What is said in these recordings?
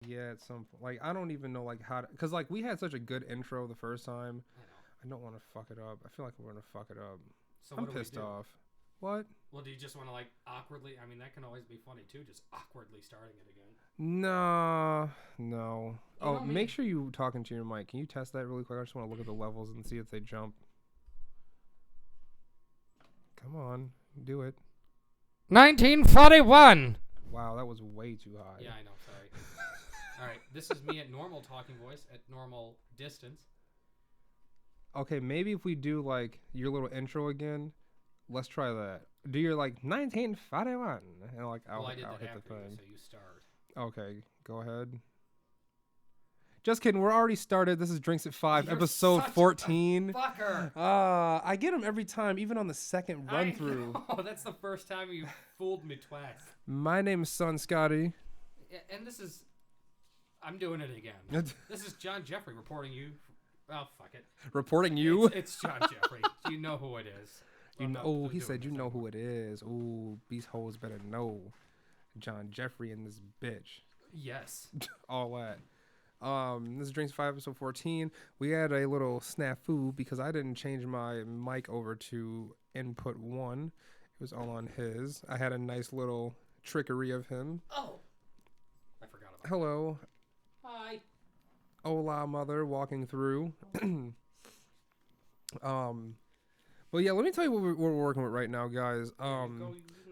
Yeah, at some point. Like, I don't even know, like, how to... Because, like, we had such a good intro the first time. I know. I don't want to fuck it up. I feel like we're going to fuck it up. So I'm what do we pissed do? off. What? Well, do you just want to, like, awkwardly... I mean, that can always be funny, too, just awkwardly starting it again. No. Oh, know make me. sure you talking to your mic. Can you test that really quick? I just want to look at the levels and see if they jump. Come on. Do it. 1941! Wow, that was way too high. Yeah, I know. Sorry. All right. This is me at normal talking voice, at normal distance. Okay, maybe if we do, like, your little intro again, let's try that. Do your, like, 1941. And, like, I'll I did that hit after the you, thing. so you start. Okay, go ahead. Just kidding. We're already started. This is Drinks at 5, You're episode such 14. Fucker! I get them every time, even on the second run through. Oh, that's the first time you fooled me twice. My name is SonScotty. And this is... I'm doing it again. This is John Jeffrey reporting you... Oh, fuck it. Reporting you? It's John Jeffrey. You know who it is. You know, oh, he said you know who it is. Ooh, these hoes better know. John Jeffrey and this bitch. Yes. All that. This is Drinks 5, episode 14. We had a little snafu because I didn't change my mic over to input 1. It was all on his. I had a nice little trickery of him. Oh! I forgot about Hello. that. Hi. Hola, mother, walking through. But yeah, let me tell you what we're working with right now, guys.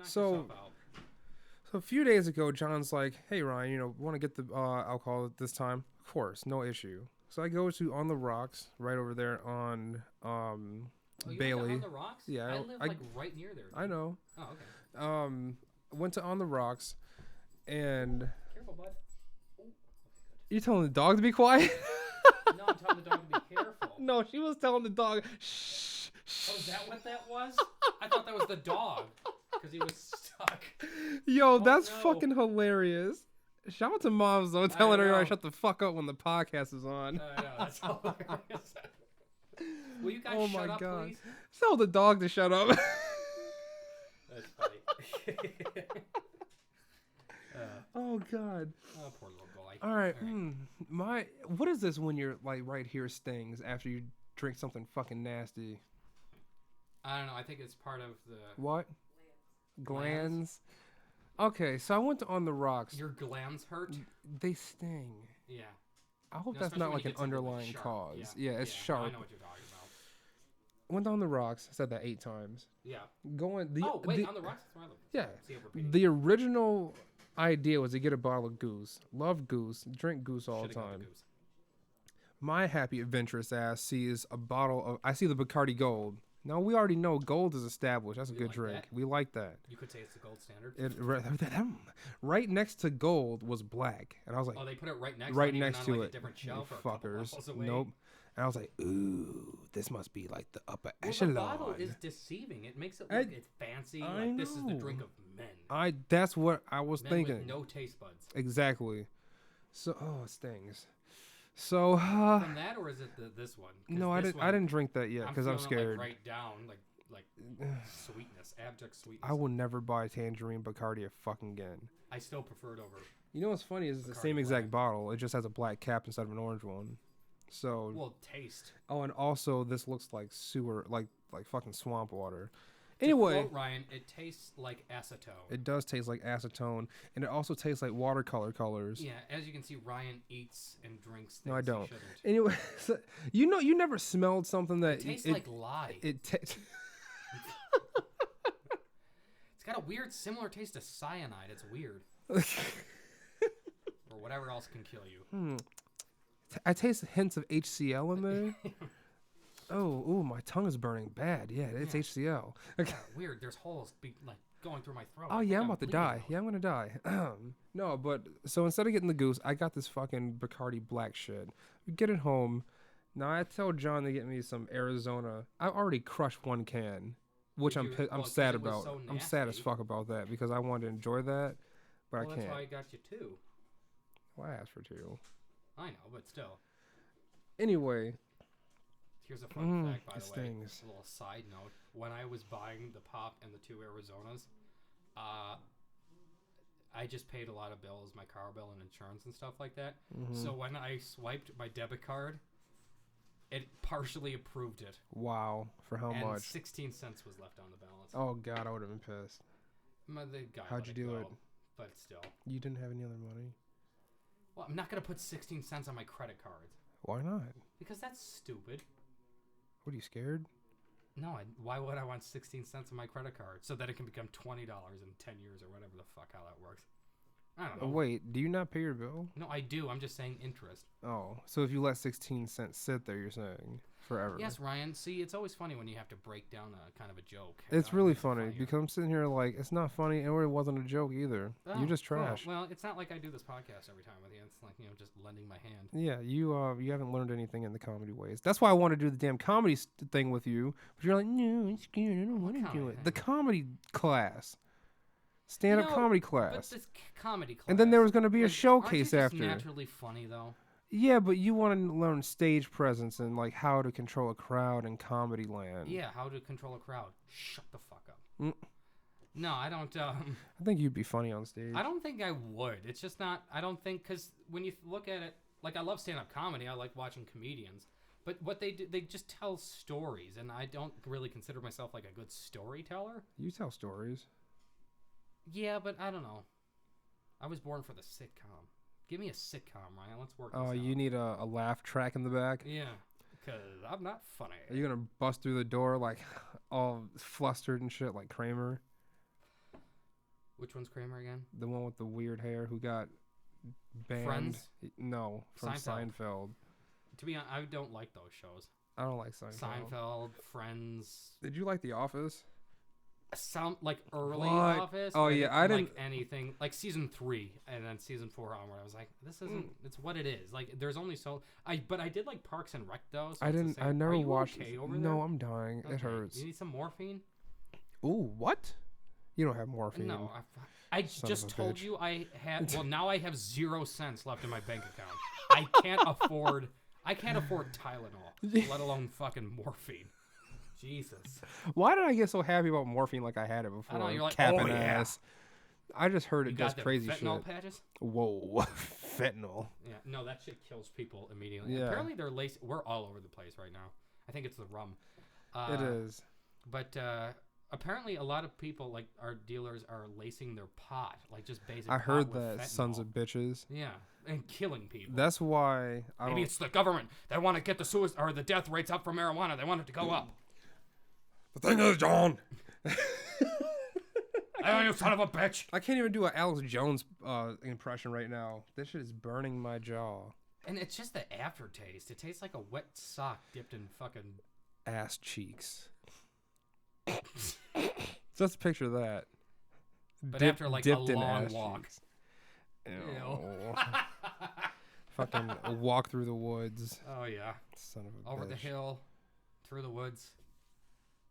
So a few days ago, John's like, "Hey, Ryan, want to get the alcohol at this time?" Of course, no issue. So I go to On the Rocks, right over there on Bailey. On the Rocks? Yeah, I live like right near there. I know. Oh, okay. Went to On the Rocks, and Careful, bud. you telling the dog to be quiet? No, I'm telling the dog to be careful. No, she was telling the dog, shh. Oh, is that what that was? I thought that was the dog, because he was stuck. Yo, that's fucking hilarious. Shout out to moms, though, telling her to shut the fuck up when the podcast is on. I know, that's hilarious. Will you guys shut up, please? Tell the dog to shut up. That's funny. Oh, God. Oh, poor little boy. All right. What is this when you're, like, right here stings after you drink something fucking nasty? I don't know. I think it's part of the... What? Glands? Okay, so I went to On the Rocks. Your glands hurt? They sting. Yeah. I hope that's not like an underlying cause. Yeah, it's sharp. I know what you're talking about. Went on the Rocks. I said that 8 times. Yeah. On the Rocks? That's where I live. Yeah. See it repeating. The original idea was to get a bottle of Goose. Love Goose. Drink Goose all the time. My happy adventurous ass sees a bottle of... I see the Bacardi Gold. No, we already know Gold is established. That's a good drink. We like that. You could say it's the gold standard. Right next to Gold was Black. And I was like... Oh, they put it right next to like it. A different shelf Fuckers. Away. Nope. And I was like, ooh, this must be like the upper echelon. The bottle is deceiving. It makes it look it's fancy. Like this is the drink of men. That's what I was men thinking. With no taste buds. Exactly. So, it stings. So, from that, or is it this one? No, I didn't drink that yet because I'm scared. Like right down, like sweetness, abject sweetness. I will never buy Tangerine Bacardi fucking again. I still prefer it over. You know what's funny is it's the same exact bottle. It just has a black cap instead of an orange one. So. Well, taste. Oh, and also this looks like sewer, like fucking swamp water. Anyway, to quote Ryan, it tastes like acetone. It does taste like acetone, and it also tastes like watercolor colors. Yeah, as you can see, Ryan eats and drinks things no, I don't. he shouldn't. Anyway, so, you never smelled something that... It tastes like lye. It's got a weird, similar taste to cyanide. It's weird. Or whatever else can kill you. I taste hints of HCl in there. Oh, my tongue is burning bad. Yeah, it's HCl. Okay. Weird. There's holes going through my throat. Oh, yeah, I'm about to die. Yeah, I'm going to die. No, but so instead of getting the Goose, I got this fucking Bacardi Black shit. We get it home. Now, I tell John to get me some Arizona. I already crushed one can, which I'm sad about. So I'm sad as fuck about that because I wanted to enjoy that, but I can't. That's why I got you 2. Well, I asked for 2. I know, but still. Anyway... Here's a fun fact, by the way. Stings. A little side note. When I was buying the pop and the 2 Arizonas, I just paid a lot of bills, my car bill and insurance and stuff like that. Mm-hmm. So when I swiped my debit card, it partially approved it. Wow. For how and much? 16 cents was left on the balance. Oh, God, I would have been pissed. The guy How'd you do it? But still. You didn't have any other money? Well, I'm not going to put 16 cents on my credit card. Why not? Because that's stupid. What, are you scared? No, why would I want 16 cents on my credit card so that it can become $20 in 10 years or whatever the fuck how that works? I don't know. Wait, do you not pay your bill? No, I do. I'm just saying interest. Oh, so if you let 16 cents sit there, you're saying forever. Yes, Ryan. See, it's always funny when you have to break down a kind of a joke. It's really funny because I'm sitting here like, it's not funny, and it wasn't a joke either. You're just trash. Well, it's not like I do this podcast every time with you. It's like, just lending my hand. Yeah, you haven't learned anything in the comedy ways. That's why I want to do the damn comedy thing with you. But you're like, no, I'm scared. I don't want to do it. The comedy class. Stand-up comedy class. But this comedy class. And then there was going to be a showcase aren't you after. Just naturally funny, though. Yeah, but you want to learn stage presence and like how to control a crowd in comedy land. Yeah, how to control a crowd. Shut the fuck up. No, I don't. I think you'd be funny on stage. I don't think I would. It's just not. I don't think, because when you look at it, like, I love stand-up comedy. I like watching comedians. But what they do, they just tell stories, and I don't really consider myself like a good storyteller. You tell stories. Yeah, but I don't know. I was born for the sitcom. Give me a sitcom, Ryan. Let's work this out. You need a laugh track in the back? Yeah, because I'm not funny. Are you going to bust through the door like all flustered and shit like Kramer? Which one's Kramer again? The one with the weird hair who got banned. Friends? No, from Seinfeld. To be honest, I don't like those shows. I don't like Seinfeld. Seinfeld, Friends. Did you like The Office? Some like early What? Office. Oh yeah, I didn't like anything like season 3 and then season 4 onward. I was like, this isn't. It's what it is. Like, there's only so. But I did like Parks and Rec though. So I didn't. I never watched. Okay over no, there? I'm dying. Okay. It hurts. You need some morphine? Ooh, what? You don't have morphine. No, I just told bitch. you I had. Well, now I have 0 cents left in my bank account. I can't afford Tylenol, let alone fucking morphine. Jesus. Why did I get so happy about morphine like I had it before? I know, you're like, Capping oh, yeah. ass. I just heard it does crazy fentanyl shit. Patches? Whoa, fentanyl. Yeah, no, that shit kills people immediately. Yeah. Apparently they're laced. We're all over the place right now. I think it's the rum. It is. But apparently a lot of people, like our dealers, are lacing their pot, like just basic. I heard pot with that, fentanyl. sons of bitches. Yeah, and killing people. That's why Maybe it's the government. They want to get the suicide or the death rates up for marijuana. They want it to go up. The thing is, John. Oh, you son of a bitch! I can't even do an Alex Jones impression right now. This shit is burning my jaw. And it's just the aftertaste. It tastes like a wet sock dipped in fucking ass cheeks. Just picture that. But after like a long walk. Ew. Fucking walk through the woods. Oh yeah. Son of a Over bitch. the hill, through the woods,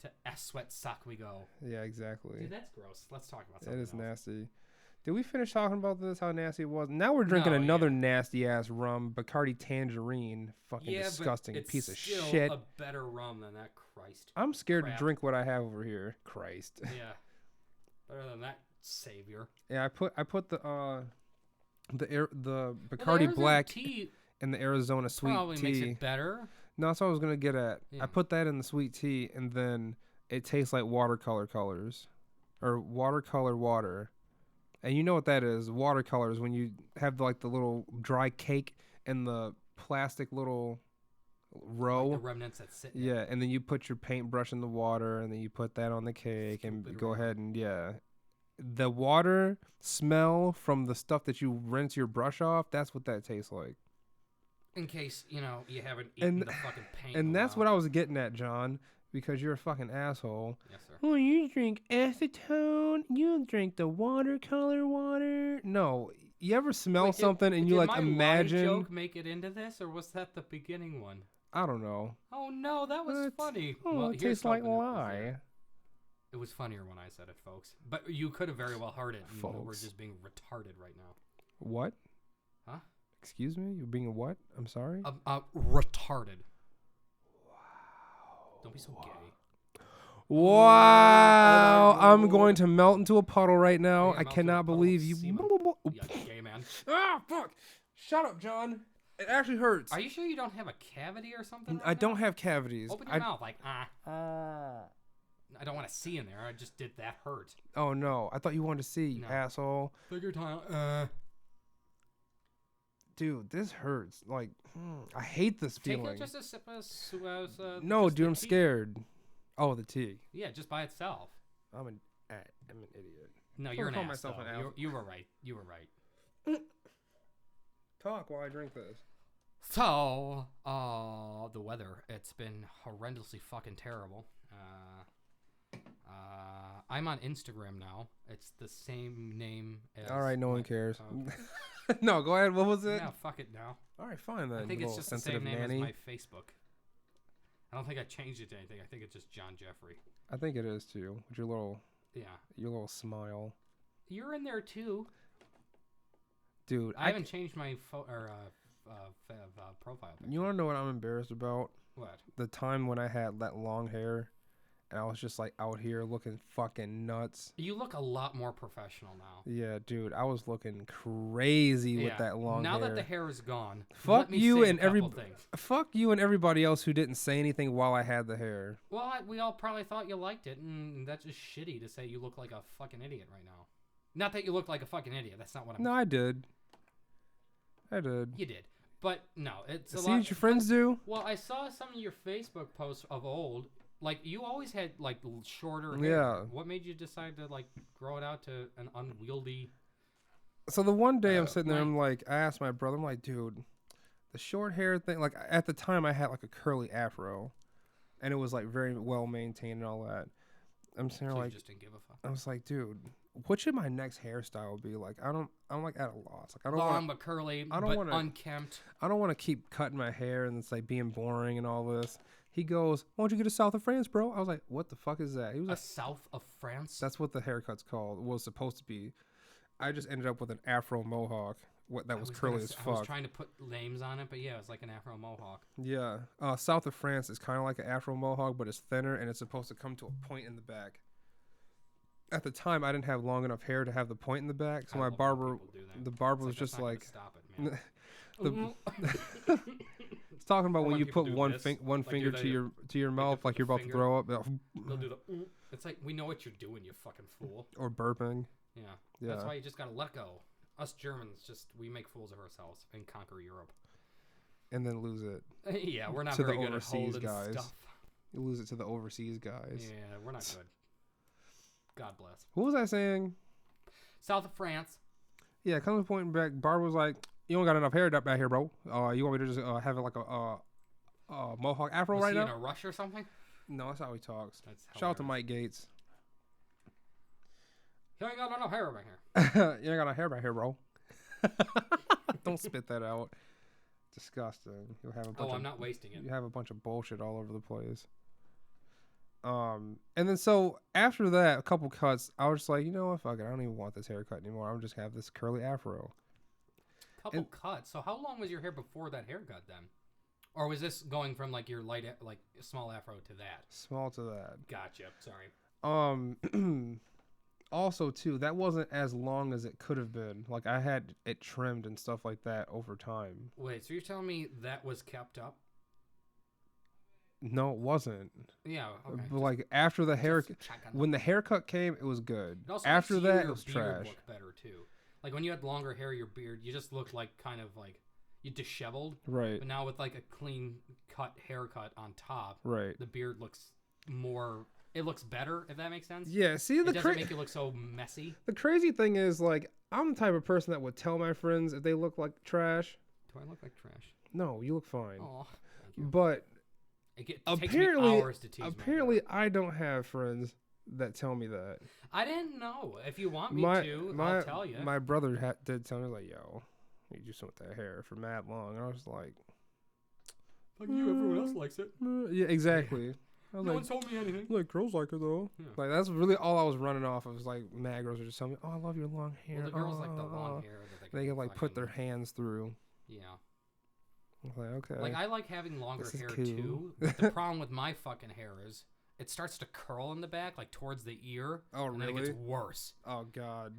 to ass sweat sock we go. Yeah, exactly. Dude, that's gross. Let's talk about something It is else. nasty. Did we finish talking about this? How nasty it was? Now we're drinking another nasty ass rum, Bacardi Tangerine. Fucking disgusting but it's piece of still shit. A better rum than that. Christ. I'm scared crap. to drink what I have over here. Christ. Yeah. Better than that savior. Yeah, I put the Bacardi Black tea in the Arizona sweet probably tea. makes it better. No, that's what I was gonna get at. Yeah. I put that in the sweet tea, and then it tastes like watercolor colors, or watercolor water. And you know what that is? Watercolors, when you have like the little dry cake and the plastic little row. Like the remnants that sit. Yeah, and then you put your paintbrush in the water, and then you put that on the cake, and go ahead and the water smell from the stuff that you rinse your brush off. That's what that tastes like. In case you haven't eaten the fucking paint. And that's what I was getting at, John. Because you're a fucking asshole. Yes, sir. Oh, you drink acetone? You drink the watercolor water? No. You ever smell something and you like imagine? Did my joke make it into this, or was that the beginning one? I don't know. Oh no, that was funny. Oh, well, it tastes like lie. It was funnier when I said it, folks. But you could have very well heard it. And we're just being retarded right now. What? Huh? Excuse me? You're being a what? I'm sorry? Retarded. Don't be so gay. Wow. I'm going to melt into a puddle right now. I melt cannot into a puddle believe of you. semen. Yeah, gay man. Ah, fuck. Shut up, John. It actually hurts. Are you sure you don't have a cavity or something? Right I don't now? have cavities. Open your mouth like I don't want to see in there. I just did that hurt. Oh no! I thought you wanted to see, you asshole. Take your time. Dude, this hurts. Like, I hate this feeling. Take just a sip of no, dude, I'm scared. Oh, the tea. Yeah, just by itself. I'm an idiot. No, you're an ass. You were right. You were right. Talk while I drink this. So, the weather. It's been horrendously fucking terrible. I'm on Instagram now. It's the same name as... All right, no one cares. No, go ahead. What was it? No, fuck it now. All right, fine then. I think it's just the same name as my Facebook. I don't think I changed it to anything. I think it's just John Jeffrey. I think it is too. With your little smile. You're in there too. Dude, I haven't changed my profile picture. You want to know what I'm embarrassed about? What? The time when I had that long hair, and I was just like out here looking fucking nuts. You look a lot more professional now. Yeah, dude, I was looking crazy with that long hair. Now that the hair is gone, fuck you and everybody else who didn't say anything while I had the hair. Well, we all probably thought you liked it, and that's just shitty to say you look like a fucking idiot right now. Not that you look like a fucking idiot. That's not what I'm... No, I did. You did. But, no, it's a lot... See what your friends do? Well, I saw some of your Facebook posts of old. Like, you always had, like, shorter hair. Yeah. What made you decide to, like, grow it out to an unwieldy... So the one day I'm sitting there, I'm like, I asked my brother, I'm like, dude, the short hair thing, like, at the time I had, like, a curly afro. And it was, like, very well maintained and all that. I'm sitting there, like... you just didn't give a fuck. I was like, dude... What should my next hairstyle be like? I'm like at a loss. Like I don't long but curly, but unkempt. I don't want to keep cutting my hair and it's like being boring and all this. He goes, "Why don't you get a South of France, bro?" I was like, "What the fuck is that?" He was like, South of France. That's what the haircut's called. It was supposed to be. I just ended up with an Afro mohawk. That was curly as fuck. I was trying to put names on it, but yeah, it was like an Afro mohawk. Yeah, South of France is kind of like an Afro mohawk, but it's thinner and it's supposed to come to a point in the back. At the time, I didn't have long enough hair to have the point in the back, so the barber was just like, stop it, man. It's talking about when you put one finger to your mouth, like you're about to throw up. They'll do the. It's like, we know what you're doing, you fucking fool. Or burping. Yeah. That's why you just gotta let go. Us Germans, we make fools of ourselves and conquer Europe. And then lose it. Yeah, we're not very good at holding guys. Stuff. You lose it to the overseas guys. Yeah, we're not good. God bless. What was I saying? South of France. Yeah, comes to point back. Barb was like, "You don't got enough hair back here, bro. You want me to just have it like a mohawk afro right now?" Was he in a rush or something? No, that's how he talks. Shout out to Mike Gates. You ain't got enough hair back here. You ain't got enough hair back here, bro. Don't spit that out. Disgusting. You'll have a bunch I'm not wasting it. You have a bunch of bullshit all over the place. And then so after that, a couple cuts, I was just like, you know what, fuck it, I don't even want this haircut anymore. I'm just gonna have this curly afro. Couple cuts. So how long was your hair before that haircut then? Or was this going from like your light, like small afro to that? Small to that. Gotcha. Sorry. Also too, that wasn't as long as it could have been. Like I had it trimmed and stuff like that over time. Wait, so you're telling me that was kept up? No, it wasn't. Yeah, okay. But like after the haircut, when the haircut came, it was good. After that, it was trash. Look better too. Like when you had longer hair, your beard, you just looked like kind of like you disheveled. Right. But now with like a clean cut haircut on top, right, the beard looks more. It looks better, if that makes sense. Yeah. See, it doesn't make you look so messy. The crazy thing is, like, I'm the type of person that would tell my friends if they look like trash. Do I look like trash? No, you look fine. Oh, thank you. But apparently, I don't have friends that tell me that. I didn't know. If you want me to, I'll tell you. My brother did tell me, like, yo, you do something with that hair for mad long. And I was like, fuck you, everyone else likes it. Yeah, exactly. No one told me anything. Like, girls like it, though. Yeah. Like, that's really all I was running off of. Was like, mad girls are just telling me, oh, I love your long hair. Well, the girls like the long hair. They can, like, put their hands through. Yeah. I was like, okay. Like, I like having longer hair, too. But the problem with my fucking hair is it starts to curl in the back, like towards the ear. Oh, and really? Then it gets worse. Oh, God.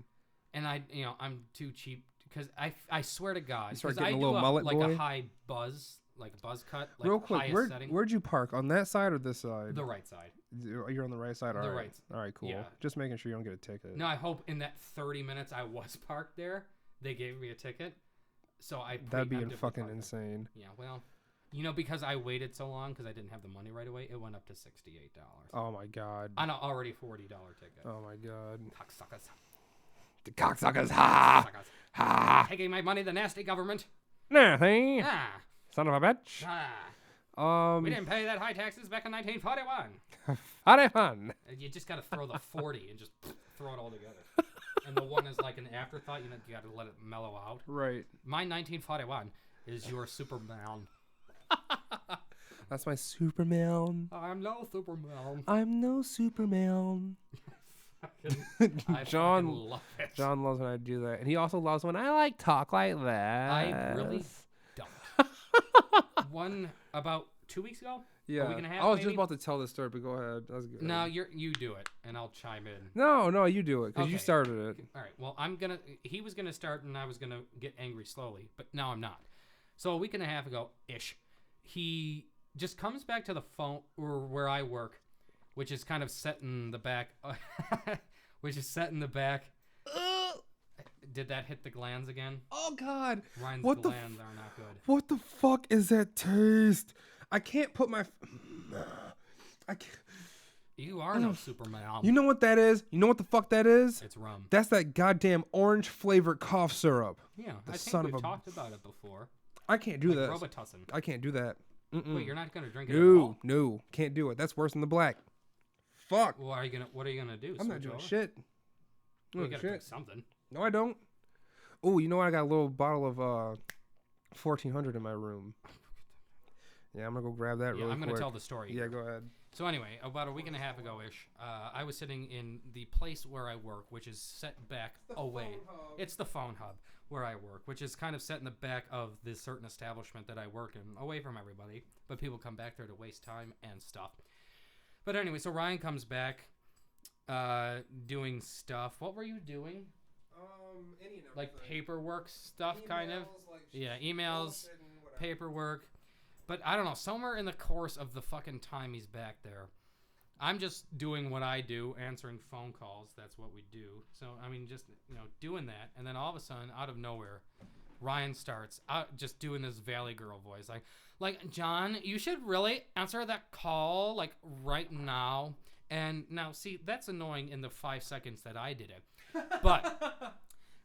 And I'm too cheap because I swear to God, start because I getting a do little mullet, like boy? a high buzz, like a buzz cut, like Real quick, highest setting. where'd you park? On that side or this side? The right side. You're on the right side? All The right. right. All right, cool. Yeah. Just making sure you don't get a ticket. No, I hope in that 30 minutes I was parked there, they gave me a ticket. So That'd be preemptively fucking parked insane. there. Yeah, well, because I waited so long because I didn't have the money right away, it went up to $68. Oh, my God. On an already $40 ticket. Oh, my God. Cocksuckers. The cocksuckers. Ha! Cocksuckers. Ha! Taking my money, the nasty government. Nothing. Ah. Son of a bitch. Ah. We didn't pay that high taxes back in 1941. Funny fun. You just got to throw the 40 and just throw it all together. And the one is like an afterthought. You got to let it mellow out. Right. My 1941 is your Superman. That's my Superman. I'm no Superman. I'm no Superman. I John fucking love it. John loves when I do that, and he also loves when I like talk like that. I really don't. About 2 weeks ago. Yeah. A week and a half, I was maybe? just about to tell this story, but go ahead. That's good. No, you do it, and I'll chime in. No, you do it because you Okay. started it. All right. Well, he was gonna start, and I was gonna get angry slowly, but now I'm not. So a week and a half ago, ish, he just comes back to the phone or where I work, which is kind of set in the back. Did that hit the glands again? Oh God! Ryan's What glands are not good. What the fuck is that taste? I can't put my. I can't. You are no Superman. You know what that is? You know what the fuck that is? It's rum. That's that goddamn orange flavored cough syrup. Yeah, The I son think of we've a- talked about it before. I can't do that. Robitussin. I can't do that. Mm-mm. Wait, you're not gonna drink it at all? No, can't do it. That's worse than the black. Fuck. Well, what are you gonna do? I'm not Switch doing over? shit. Well, you Doing gotta drink something. No, I don't. Oh, you know what? I got a little bottle of 1400 in my room. Yeah, I'm gonna go grab that. Yeah, really I'm gonna quick. tell the story. Yeah, go ahead. So anyway, about a week and a half ago-ish, I was sitting in the place where I work, which is set back away. It's the phone hub where I work, which is kind of set in the back of this certain establishment that I work in, away from everybody. But people come back there to waste time and stuff. But anyway, so Ryan comes back, doing stuff. What were you doing? Any and Like paperwork stuff, kind of. Yeah, emails, paperwork. But I don't know, somewhere in the course of the fucking time he's back there, I'm just doing what I do, answering phone calls. That's what we do. So, I mean, just, doing that. And then all of a sudden, out of nowhere, Ryan starts just doing this Valley Girl voice. Like, John, you should really answer that call, like, right now. And now, see, that's annoying in the 5 seconds that I did it. But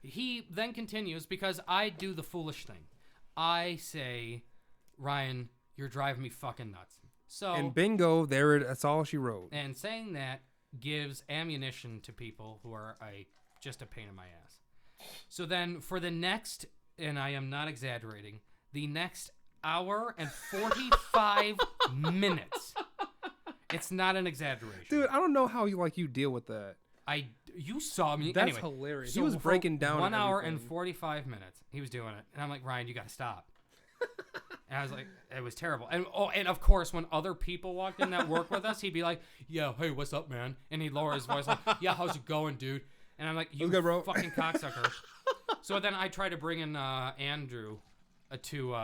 he then continues because I do the foolish thing. I say, Ryan, you're driving me fucking nuts. So And bingo, that's all she wrote. And saying that gives ammunition to people who are just a pain in my ass. So then for the next, and I am not exaggerating, the next hour and 45 minutes. It's not an exaggeration. Dude, I don't know how you deal with that. You saw me. That's anyway, hilarious. So He was for breaking down 1 hour and everything. 45 minutes. He was doing it. And I'm like, Ryan, you got to stop. And I was like, it was terrible. And of course, when other people walked in that work with us, he'd be like, yeah, hey, what's up, man? And he'd lower his voice like, yeah, how's it going, dude? And I'm like, you good, bro. fucking cocksucker. So then I try to bring in Andrew to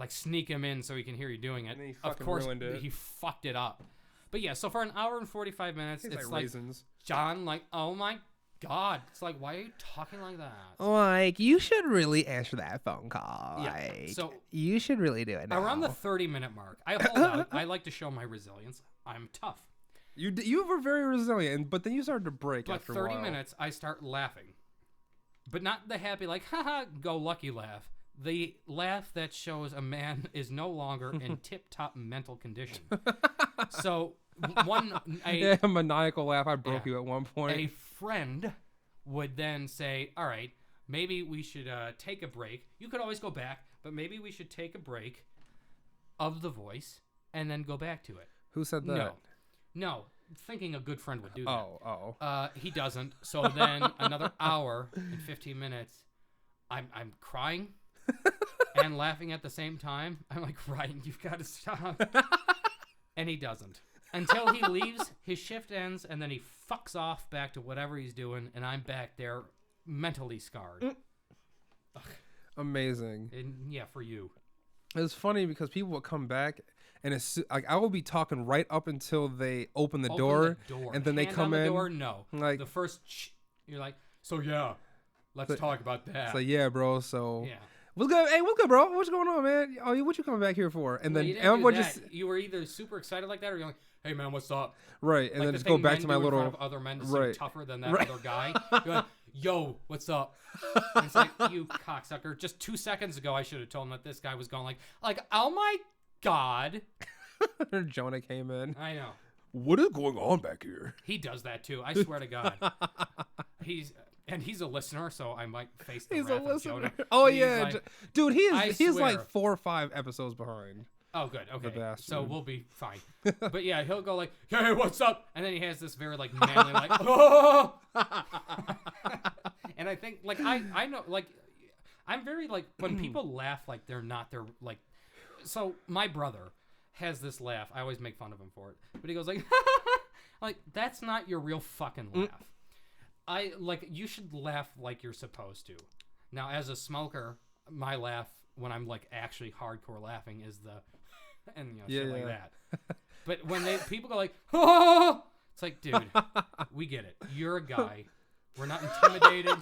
sneak him in so he can hear you doing it. And then he Of fucking course, ruined it. he fucked it up. But yeah, so for an hour and 45 minutes, Tastes it's like like, raisins. John, like, oh my God. It's like, why are you talking like that? Like, you should really answer that phone call. Yeah, Like, so- you should really do it now. Around the 30-minute mark, I hold out. I like to show my resilience. I'm tough. You were very resilient, but then you started to break But after a 30 while. minutes, I start laughing. But not the happy, like, haha, go lucky laugh. The laugh that shows a man is no longer in tip-top mental condition. So, Yeah, a maniacal laugh. I broke Yeah. you at one point. a friend would then say, all right, maybe we should take a break. You could always go back, but maybe we should take a break of the voice and then go back to it. Who said that? No. Thinking a good friend would do that. Oh. He doesn't. So then another hour and 15 minutes, I'm crying and laughing at the same time. I'm like, Ryan, you've got to stop. And he doesn't. until he leaves, his shift ends, and then he fucks off back to whatever he's doing, and I'm back there mentally scarred. Amazing. And yeah, for you. It's funny because people will come back, and it's like I will be talking right up until they open the door, and then they come in. Door, no. Like the first, you're like, so yeah, let's talk about that. It's like, yeah, bro. So yeah. What's good? Hey, what's good, bro? What's going on, man? Oh, what you coming back here for? And then everyone just you were either super excited like that, or you're like, hey man, what's up? Right, and like then just go back to my little. In front of other men to seem tougher than that other guy. You're like, yo, what's up? And it's like, you cocksucker. Just 2 seconds ago, I should have told him that this guy was going like, oh my god. Jonah came in. I know. What is going on back here? He does that too. I swear to God. He's a listener, so I might face the wrath of Jonah. Oh he's yeah, like, dude, he's like 4 or 5 episodes behind. Oh, good. Okay, so we'll be fine. But yeah, he'll go like, "Hey, what's up?" And then he has this very like manly like, "Oh!" And I think like I know like I'm very like when people laugh like they're not their like. So my brother has this laugh. I always make fun of him for it, but he goes like, like that's not your real fucking laugh. I like you should laugh like you're supposed to. Now, as a smoker, my laugh when I'm like actually hardcore laughing is the and shit like that. But when people go like, oh, it's like, dude, we get it. You're a guy. We're not intimidated.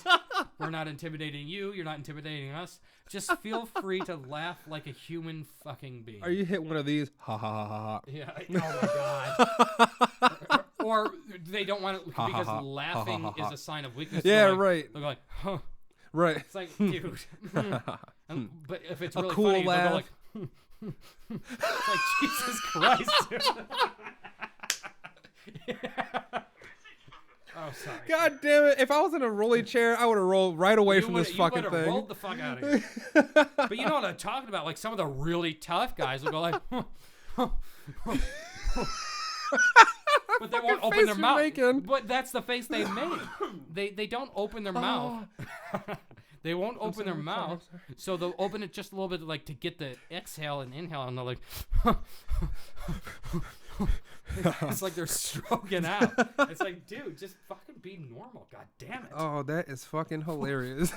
We're not intimidating you. You're not intimidating us. Just feel free to laugh like a human fucking being. Are you hit one of these? Ha ha ha ha. Yeah. Oh my god. Or they don't want it because laughing is a sign of weakness. Yeah, so right. They're like, huh. Right. It's like, dude. But if it's really cool funny, laugh. they'll go like, it's like, Jesus Christ. Yeah. Oh, sorry. God damn it. If I was in a rolling chair, I would have rolled right away from this fucking thing. Rolled the fuck out of here. But you know what I'm talking about? Like some of the really tough guys will go like, but they won't open their mouth. But that's the face they make. They don't open their mouth. They won't open their mouth, so they'll open it just a little bit, like to get the exhale and inhale, and they're like, it's like they're stroking out. It's like, dude, just fucking be normal. God damn it. Oh, that is fucking hilarious.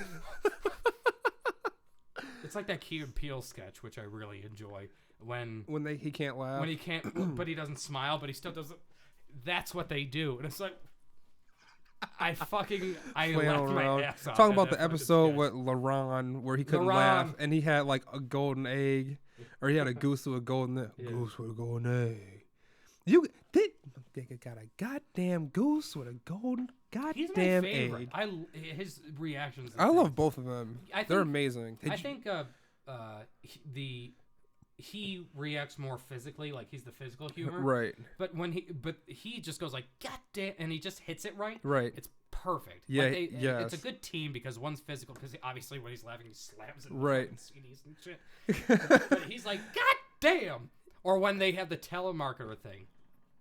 It's like that Key and Peele sketch, which I really enjoy. When he can't laugh. When he can't, but he doesn't smile, but he still doesn't. That's what they do, and it's like. I laughed my ass off. Talking about the episode with LaRon where he couldn't laugh and he had like a golden egg, or he had a goose with a golden egg. Yeah. Goose with a golden egg. You got a goddamn goose with a golden goddamn egg. His reactions. I love both of them. They're amazing. I think he reacts more physically, like he's the physical humor. Right. But he just goes like, God damn, and he just hits it right. Right. It's perfect. Yeah, like yes. It's a good team because one's physical, because obviously when he's laughing, he slams it. Right. CDs and shit. But he's like, God damn. Or when they have the telemarketer thing.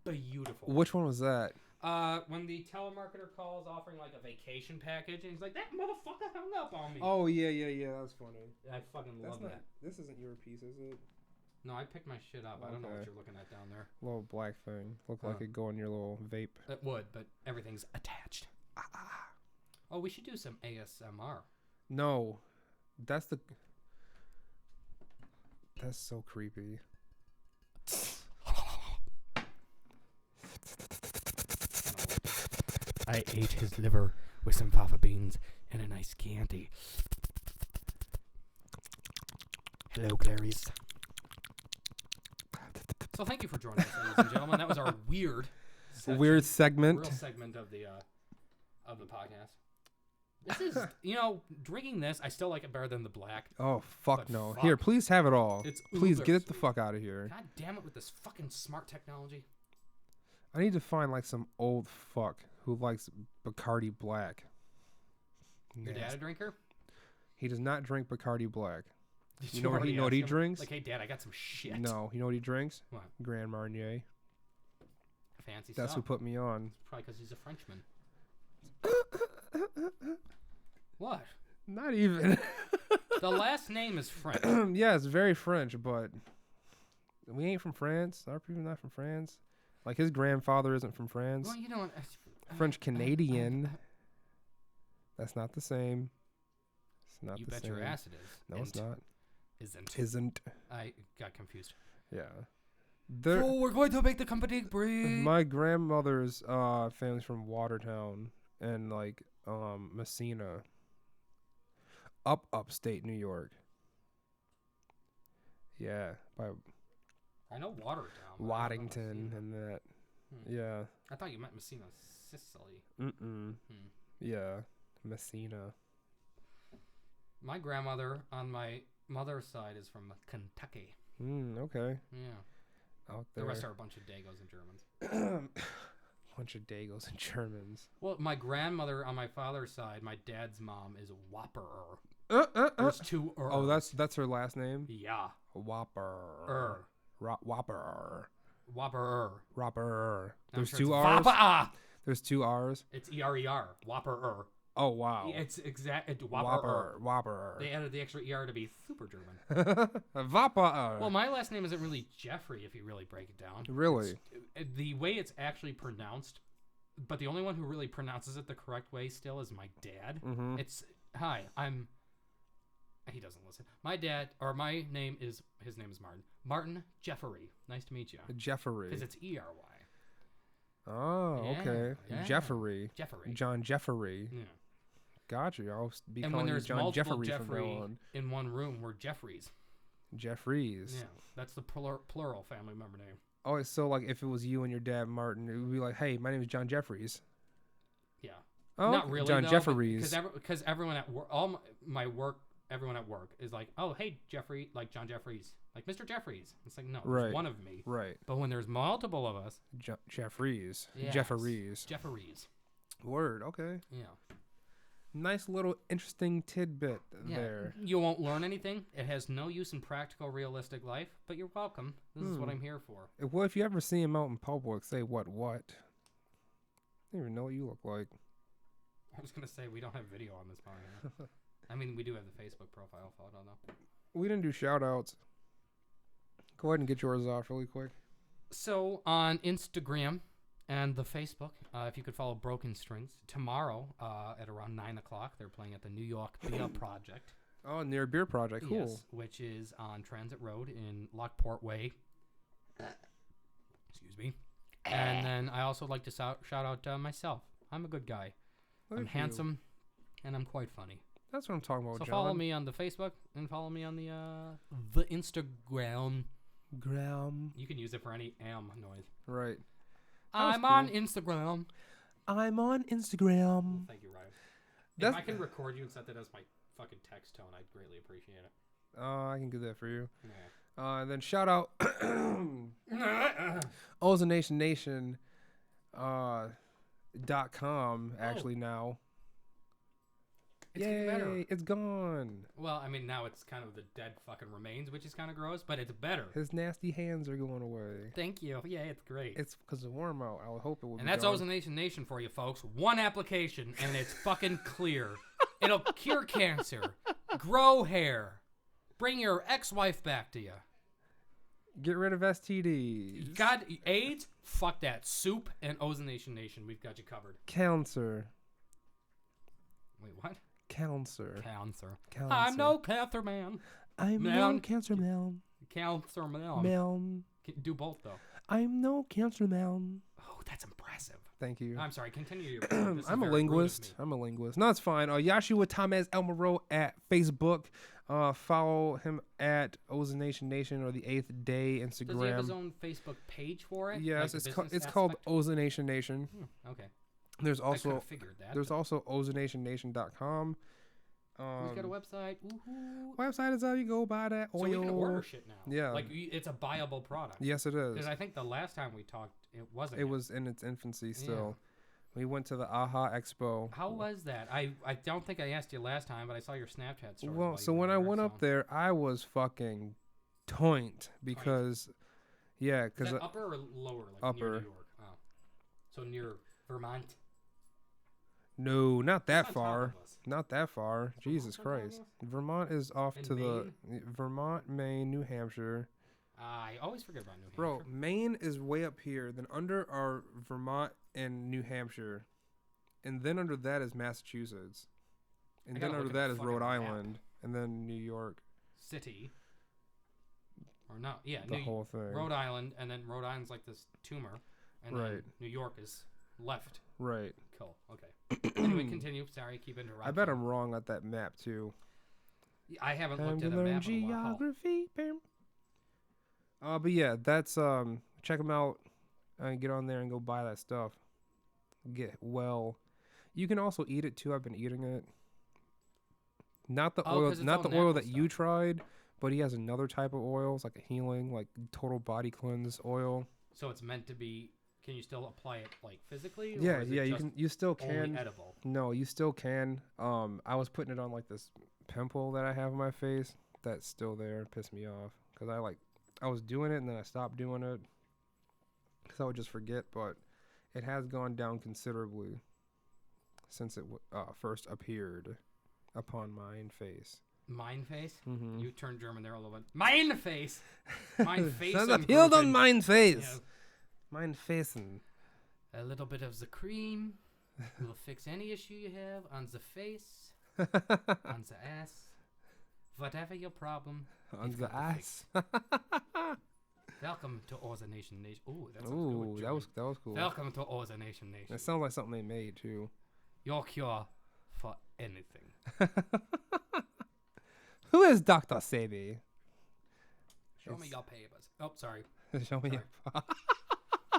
Beautiful. Which one was that? When the telemarketer calls offering like a vacation package, and he's like, that motherfucker hung up on me. Oh, yeah. That's funny. I fucking love that. This isn't your piece, is it? No, I picked my shit up. Okay. I don't know what you're looking at down there. Little black thing. Look like it'd go in your little vape. It would, but everything's attached. Oh, we should do some ASMR. No. That's so creepy. I ate his liver with some fava beans and a nice Chianti. Hello, Clarice. So thank you for joining us, ladies and gentlemen. That was our weird segment Real segment of the podcast. This is, drinking this, I still like it better than the black. Oh, fuck no. Fuck. Here, please have it all. Please get it the sweet. fuck out of here. God damn it with this fucking smart technology. I need to find like some old fuck who likes Bacardi Black. Your dad a drinker? He does not drink Bacardi Black. You know what he drinks? Like, hey, Dad, I got some shit. No, you know what he drinks? What? Grand Marnier. Fancy That's stuff. who put me on. Probably because he's a Frenchman. What? Not even. The last name is French. Yeah, it's very French, but we ain't from France. Our people not from France. Like his grandfather isn't from France. Well, you know what? French Canadian. That's not the same. It's not You the bet same. your ass it is. No, it's not. Isn't. I got confused. Yeah. So we're going to make the company breathe. My grandmother's family's from Watertown and like Messina. Upstate New York. Yeah, by I know Watertown. Waddington and that. Yeah. I thought you meant Messina, Sicily. Yeah, Messina. My grandmother on my mother's side is from Kentucky. Okay. Yeah. Out there. The rest are a bunch of Dagos and Germans. Bunch of Dagos and Germans. Well, my grandmother on my father's side, my dad's mom is Whopper. There's two Rs. Oh, that's her last name? Yeah. Whopper. Whopper. Whopper. There's two R's? Whopper. There's two R's? It's E-R-E-R. Whopper. Oh, wow. It's exact. Whopper. Whopper. They added the extra ER to be super German. Whopper. Well, my last name isn't really Jeffrey if you really break it down. Really? The way it's actually pronounced, but the only one who really pronounces it the correct way still is my dad. Mm-hmm. It's, hi, he doesn't listen. My name is, his name is Martin. Martin Jeffery. Nice to meet you. Jeffery. Because it's E-R-Y. Oh, Yeah, okay. yeah. Jeffery. John Jeffery. Yeah. Gotcha. I'll be And calling when you there's John multiple Jeffery from Jeffrey now on. in one room, we're Jeffreys. Jeffreys. Yeah, that's the plural family member name. Oh, so like if it was you and your dad, Martin, it would be like, hey, my name is John Jeffreys. Yeah. Oh, Not really, John though, Jeffries. Because everyone at work, everyone at work is like, oh, hey, Jeffrey, like John Jeffries. Like, Mr. Jeffries. It's like, no, there's one of me. Right. But when there's multiple of us. Jeffries. Yes. Jeffries. Word, okay. Yeah. Nice little interesting tidbit there. You won't learn anything. It has no use in practical, realistic life, but you're welcome. This is what I'm here for. Well, if you ever see him out in public, say what? I don't even know what you look like. I was going to say, we don't have video on this podcast. I mean, we do have the Facebook profile photo, though. We didn't do shout-outs. Go ahead and get yours off really quick. So, on Instagram and the Facebook, if you could follow Broken Strings, tomorrow at around 9 o'clock, they're playing at the New York Beer Project. Oh, near Beer Project. Cool. Yes, which is on Transit Road in Lockport Way. Excuse me. And then I also like to shout out myself. I'm a good guy. I'm handsome, and I'm quite funny. That's what I'm talking about, So John. follow me on the Facebook and follow me on the Instagram. You can use it for any noise. Right. I'm on Instagram. I'm on Instagram. Thank you, Ryan. If I can record you and set that as my fucking text tone, I'd greatly appreciate it. I can do that for you. Yeah. And then shout out Ozonation .com actually now. It's better. It's gone. Well, I mean, now it's kind of the dead fucking remains, which is kind of gross, but it's better. His nasty hands are going away. Thank you. Yeah, it's great. It's because of warm out. I would hope it would. And that's Ozonation Nation for you, folks. One application, and it's fucking clear. It'll cure cancer, grow hair, bring your ex-wife back to you. Get rid of STDs. God, AIDS? Fuck that. Soup and Ozonation Nation. We've got you covered. Cancer. Wait, what? Cancer. I'm no cancer man. I'm no cancer man. Cancer man. Do both, though. I'm no cancer man. Oh, that's impressive. Thank you. I'm sorry. Continue. I'm a linguist. No, it's fine. Yashua Tamez Elmaro at Facebook. Follow him at Ozonation Nation or the 8th Day Instagram. Does he have his own Facebook page for it? Yes, it's called Ozonation Nation. Okay. There's also I could have figured that. There's also ozonationnation.com. Who's got a website? Woohoo. Website is how you go buy that oil. So we can order shit now. Yeah. Like, it's a buyable product. Yes, it is. Because I think the last time we talked, it wasn't. It was in its infancy still. Yeah. We went to the AHA Expo. How was that? I don't think I asked you last time, but I saw your Snapchat story. Well, so when I went up there, I was fucking toint because, yeah, because upper or lower, like upper. Near New York. Oh, so near Vermont. No, not that far. Not that far. Jesus Christ. Vermont is off to the Vermont, Maine, New Hampshire. I always forget about New Hampshire. Bro, Maine is way up here. Then under are Vermont and New Hampshire. And then under that is Massachusetts. And then under that is Rhode Island. And then New York. City. Or no, yeah. The whole thing. Rhode Island, and then Rhode Island's like this tumor. And then New York is left. Right. Cool, okay. Anyway, continue. Sorry, keep interrupting. I bet I'm wrong at that map, too. I haven't looked at a map in a while. Geography. But yeah, that's, check them out. Get on there and go buy that stuff. Get well. You can also eat it, too. I've been eating it. Not the oil, not the oil that you tried, but he has another type of oil. It's like a healing, like total body cleanse oil. So it's meant to be. Can you still apply it like physically? Yeah, yeah. You still can. Only edible. No, you still can. I was putting it on like this pimple that I have on my face. That's still there. It pissed me off because I was doing it and then I stopped doing it because I would just forget. But it has gone down considerably since it first appeared upon mine face. Mine face? Mm-hmm. You turned German there a little bit. Mine face! Mine face. That's appealed on mine face. Yeah. Mine facing. A little bit of the cream will fix any issue you have on the face, on the ass, whatever your problem. On the ass. Welcome to Oza Nation. Ooh, that sounds good. That was cool. Welcome to Oza Nation. It sounds like something they made too. Your cure for anything. Who is Dr. Sebi? Show me your papers. Oh, sorry. Show me your...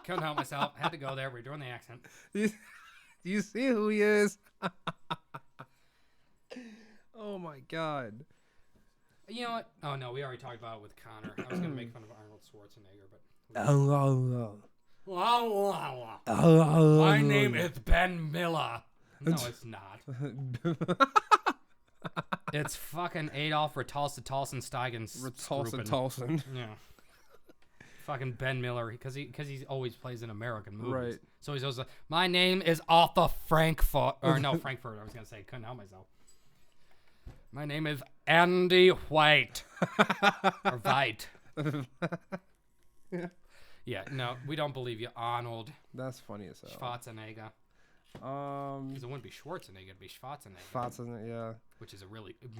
Couldn't help myself. Had to go there. We're doing the accent. Do you see who he is? Oh, my God. You know what? Oh, no. We already talked about it with Connor. I was going to make fun of Arnold Schwarzenegger, but... My name is Ben Miller. No, it's not. It's fucking Adolf Tolson. Yeah. Fucking Ben Miller, because he always plays in American movies. Right. So he's always like, my name is Arthur Frankfurt. Or no, Frankfurt, I was going to say. Couldn't help myself. My name is Andy White. Or White. Yeah, no, we don't believe you, Arnold. That's funny as hell. Schwarzenegger. Because it wouldn't be Schwarzenegger, it'd be Schwarzenegger. Yeah. Which is it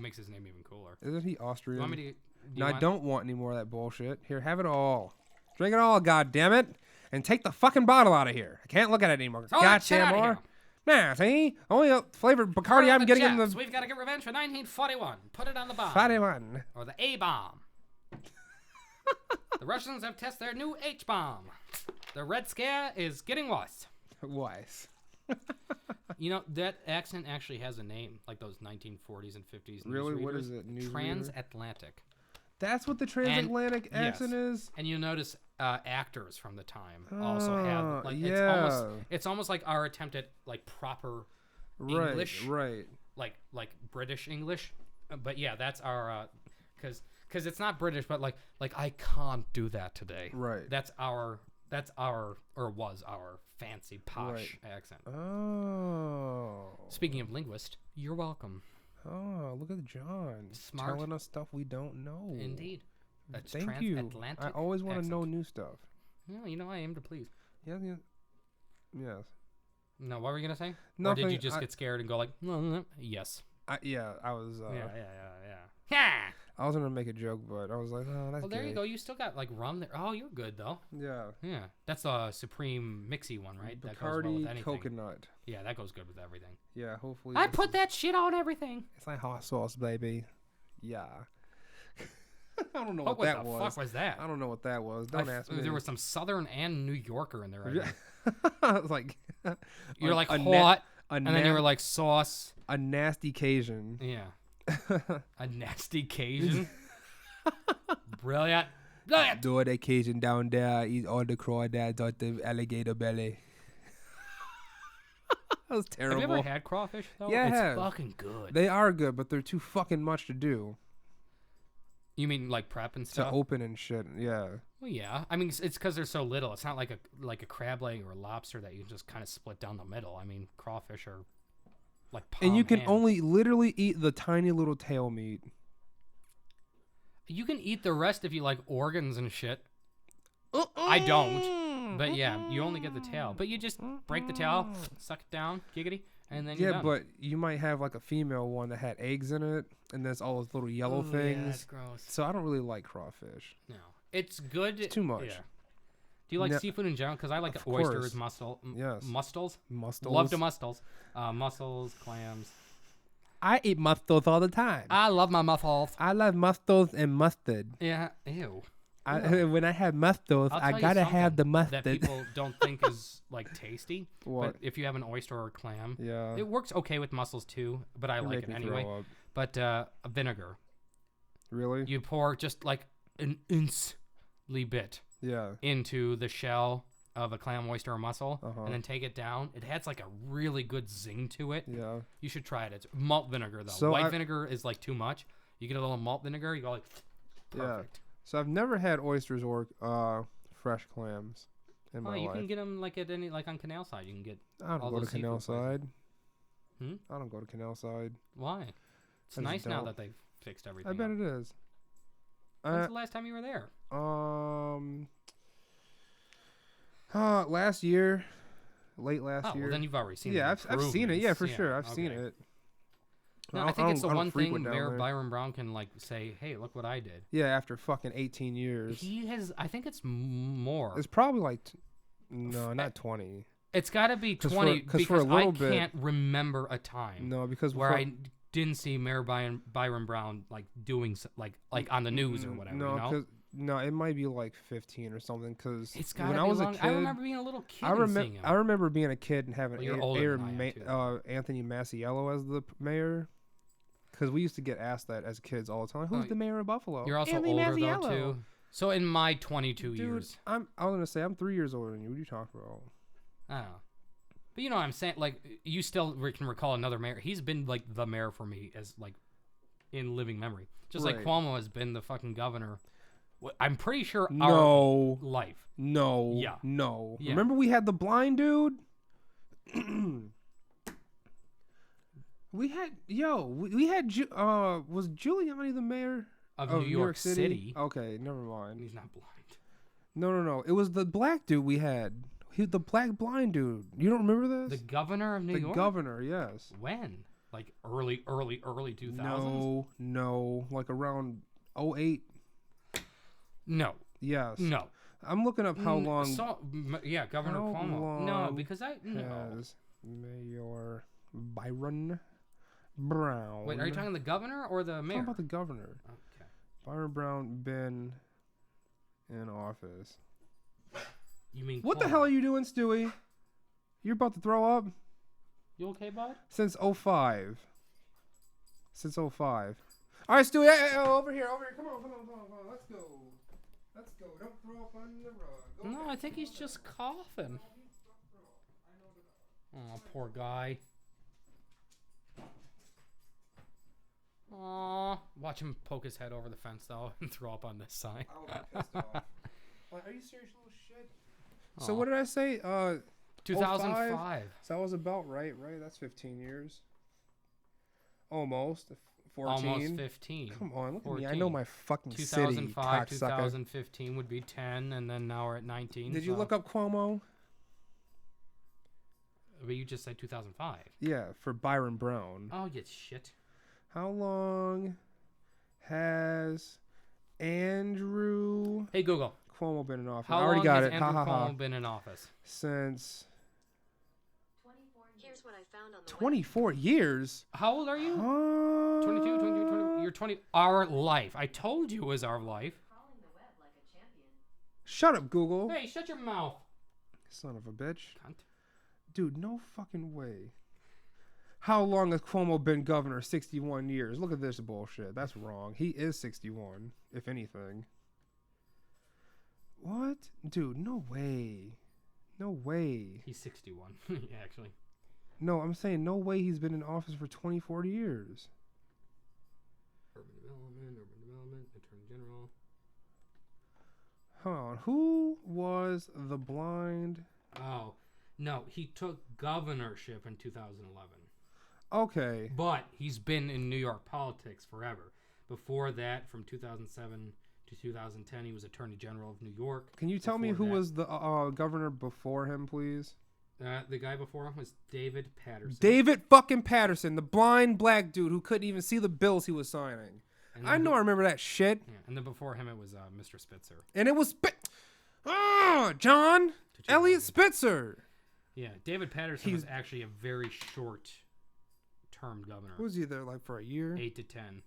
makes his name even cooler. Isn't he Austrian? You want me to, I don't want any more of that bullshit. Here, have it all. Drink it all, goddammit. And take the fucking bottle out of here. I can't look at it anymore. Goddamn more. Nah, see? Only a flavored Bacardi I'm getting in the... We've got to get revenge for 1941. Put it on the bomb. 41. Or the A-bomb. The Russians have tested their new H-bomb. The Red Scare is getting worse. Worse. You know, that accent actually has a name, like those 1940s and 50s. Really? What is it? Transatlantic. That's what the transatlantic accent is? And you'll notice actors from the time also have, like, it's almost like our attempt at, like, proper English. Right. Like British English. But yeah, that's our, because it's not British, but like I can't do that today. Right. That's was our fancy posh accent. Oh. Speaking of linguist, you're welcome. Oh, look at John. Smart. Telling us stuff we don't know. Indeed. That's Thank you. I always want to know new stuff. Yeah, you know, I aim to please. Yeah. Yes. No, what were you going to say? Nothing. Or did you just get scared and go like, yes? I was... Yeah. I was going to make a joke, but I was like, oh, that's Well, there you go. You still got, like, rum there. Oh, you're good, though. Yeah. Yeah. That's the Supreme Mixy one, right? Bacardi that goes well with anything. coconut. Yeah, that goes good with everything. Yeah, hopefully. I put that shit on everything. It's like hot sauce, baby. Yeah. I don't know what that was. What the fuck was that? I don't know what that was. Don't ask me. There was some Southern and New Yorker in there. I was like... You're like hot, and then you were like sauce. A nasty Cajun. Yeah. A nasty Cajun? Brilliant. Do the Cajun down there, eat all the crawdads out the alligator belly. That was terrible. Have you ever had crawfish, though? Yeah, it's fucking good. They are good, but they're too fucking much to do. You mean like prep and stuff? To open and shit, yeah. Well, yeah. I mean, it's because they're so little. It's not like a crab leg or a lobster that you can just kind of split down the middle. I mean, crawfish are like palm and you can hand. only literally eat the tiny little tail meat. You can eat the rest if you like organs and shit. I don't. But yeah, you only get the tail. But you just break the tail, suck it down, giggity, and then you're done. but you might have like a female one that had eggs in it, and there's all those little yellow things. Yeah, that's gross. So I don't really like crawfish. No. It's good. It's too much. Yeah. Do you like seafood in general? Because I like Of oysters, course. yes. Mustels. Mustels. Love the mustels. Mussels, clams. I eat mustels all the time. I love my mussels. I love mustels and mustard. Yeah. Ew. When I have mustels, I gotta have the mustard. That people don't think is like tasty. What? But if you have an oyster or a clam, Yeah. it works okay with mussels too. But I like it anyway. But vinegar. Really? You pour just like an inch-ly bit. Yeah. Into the shell of a clam, oyster, or mussel, and then take it down. It adds like a really good zing to it. Yeah. You should try it. It's malt vinegar though. So White vinegar is like too much. You get a little malt vinegar, you go like perfect. Yeah. So I've never had oysters or fresh clams in my life. You can get them like at any on Canal Side. You can get. I don't go to Canal Side. I don't go to Canal Side. Why? It's nice now that they've fixed everything. I bet it is. When's the last time you were there? Last year, late last year. Well, then you've already seen it. Yeah, I've seen it. Yeah, for sure. I've seen it. No, I think it's the one thing Mayor Byron Brown can say, "Hey, look what I did." Yeah, after fucking 18 years. He has. I think it's more. It's probably like, no, not 20. It's got to be 20 because I can't remember a time. No, because where I didn't see Mayor Byron Brown doing like on the news or whatever. No, no, it might be like 15 or something. Because when I was a kid, I remember being a little kid. I remember being a kid and having Anthony Masiello as the mayor. Because we used to get asked that as kids all the time. Who's the mayor of Buffalo? You're also Anthony older Masiello. though too. So in my 22 years, I was gonna say I'm 3 years older than you. What are you talking about? Oh. But you know what I'm saying? Like, you still can recall another mayor. He's been, like, the mayor for me as, like, in living memory. Just like Cuomo has been the fucking governor. I'm pretty sure our life. No. Yeah. No. Yeah. Remember we had the blind dude? we had was Giuliani the mayor of New York City? Okay, never mind. He's not blind. No. It was the black dude we had. The black blind dude. You don't remember this? The governor of New York? The governor, yes. When? Like early 2000s? No. Like around 08. No. Yes. No. I'm looking up how long. Governor Cuomo. No, because has Mayor Byron Brown. Wait, are you talking the governor or the mayor? I'm talking about the governor. Okay. Byron Brown been in office. You mean what the hell are you doing, Stewie? You're about to throw up? You okay, bud? Since 05. All right, Stewie, hey, over here. Come on. Let's go. Don't throw up on the rug. No, I think he's just coughing. Oh, poor guy. Aw. Watch him poke his head over the fence, though, and throw up on this side. I will be pissed off. Are you serious, little shit? So what did I say? 2005. So that was about right? That's 15 years. Almost. 14. Almost 15. Come on, look 14. at me. I know my fucking 2005, city, 2015 would be 10, and then now we're at 19. Did you look up Cuomo? But you just said 2005. Yeah, for Byron Brown. Oh, you shit. How long has Andrew... Hey, Google. Cuomo been in office? How long has Andrew Cuomo been in office? Since... 24 years. Here's what I found on the 24 years? How old are you? 22, 20. You're 20. Our life. I told you it was our life. Crawling the web like a champion. Shut up, Google. Hey, shut your mouth. Son of a bitch. Cunt. Dude, no fucking way. How long has Cuomo been governor? 61 years. Look at this bullshit. That's wrong. He is 61, if anything. What? Dude, no way. No way. He's 61, yeah, actually. No, I'm saying no way he's been in office for 24 years. Urban Development, Attorney General. Hold on. Who was the blind... Oh, no, he took governorship in 2011. Okay. But he's been in New York politics forever. Before that, from 2007 to 2010, he was Attorney General of New York. Can you tell me who was the governor before him, please? The guy before him was David Patterson. David fucking Patterson, the blind black dude who couldn't even see the bills he was signing. I remember that shit. Yeah, and then before him, it was Mr. Spitzer. And it was John Elliott Spitzer. Yeah, David Patterson was actually a very short-term governor. Was he there like for a year? 8 to 10,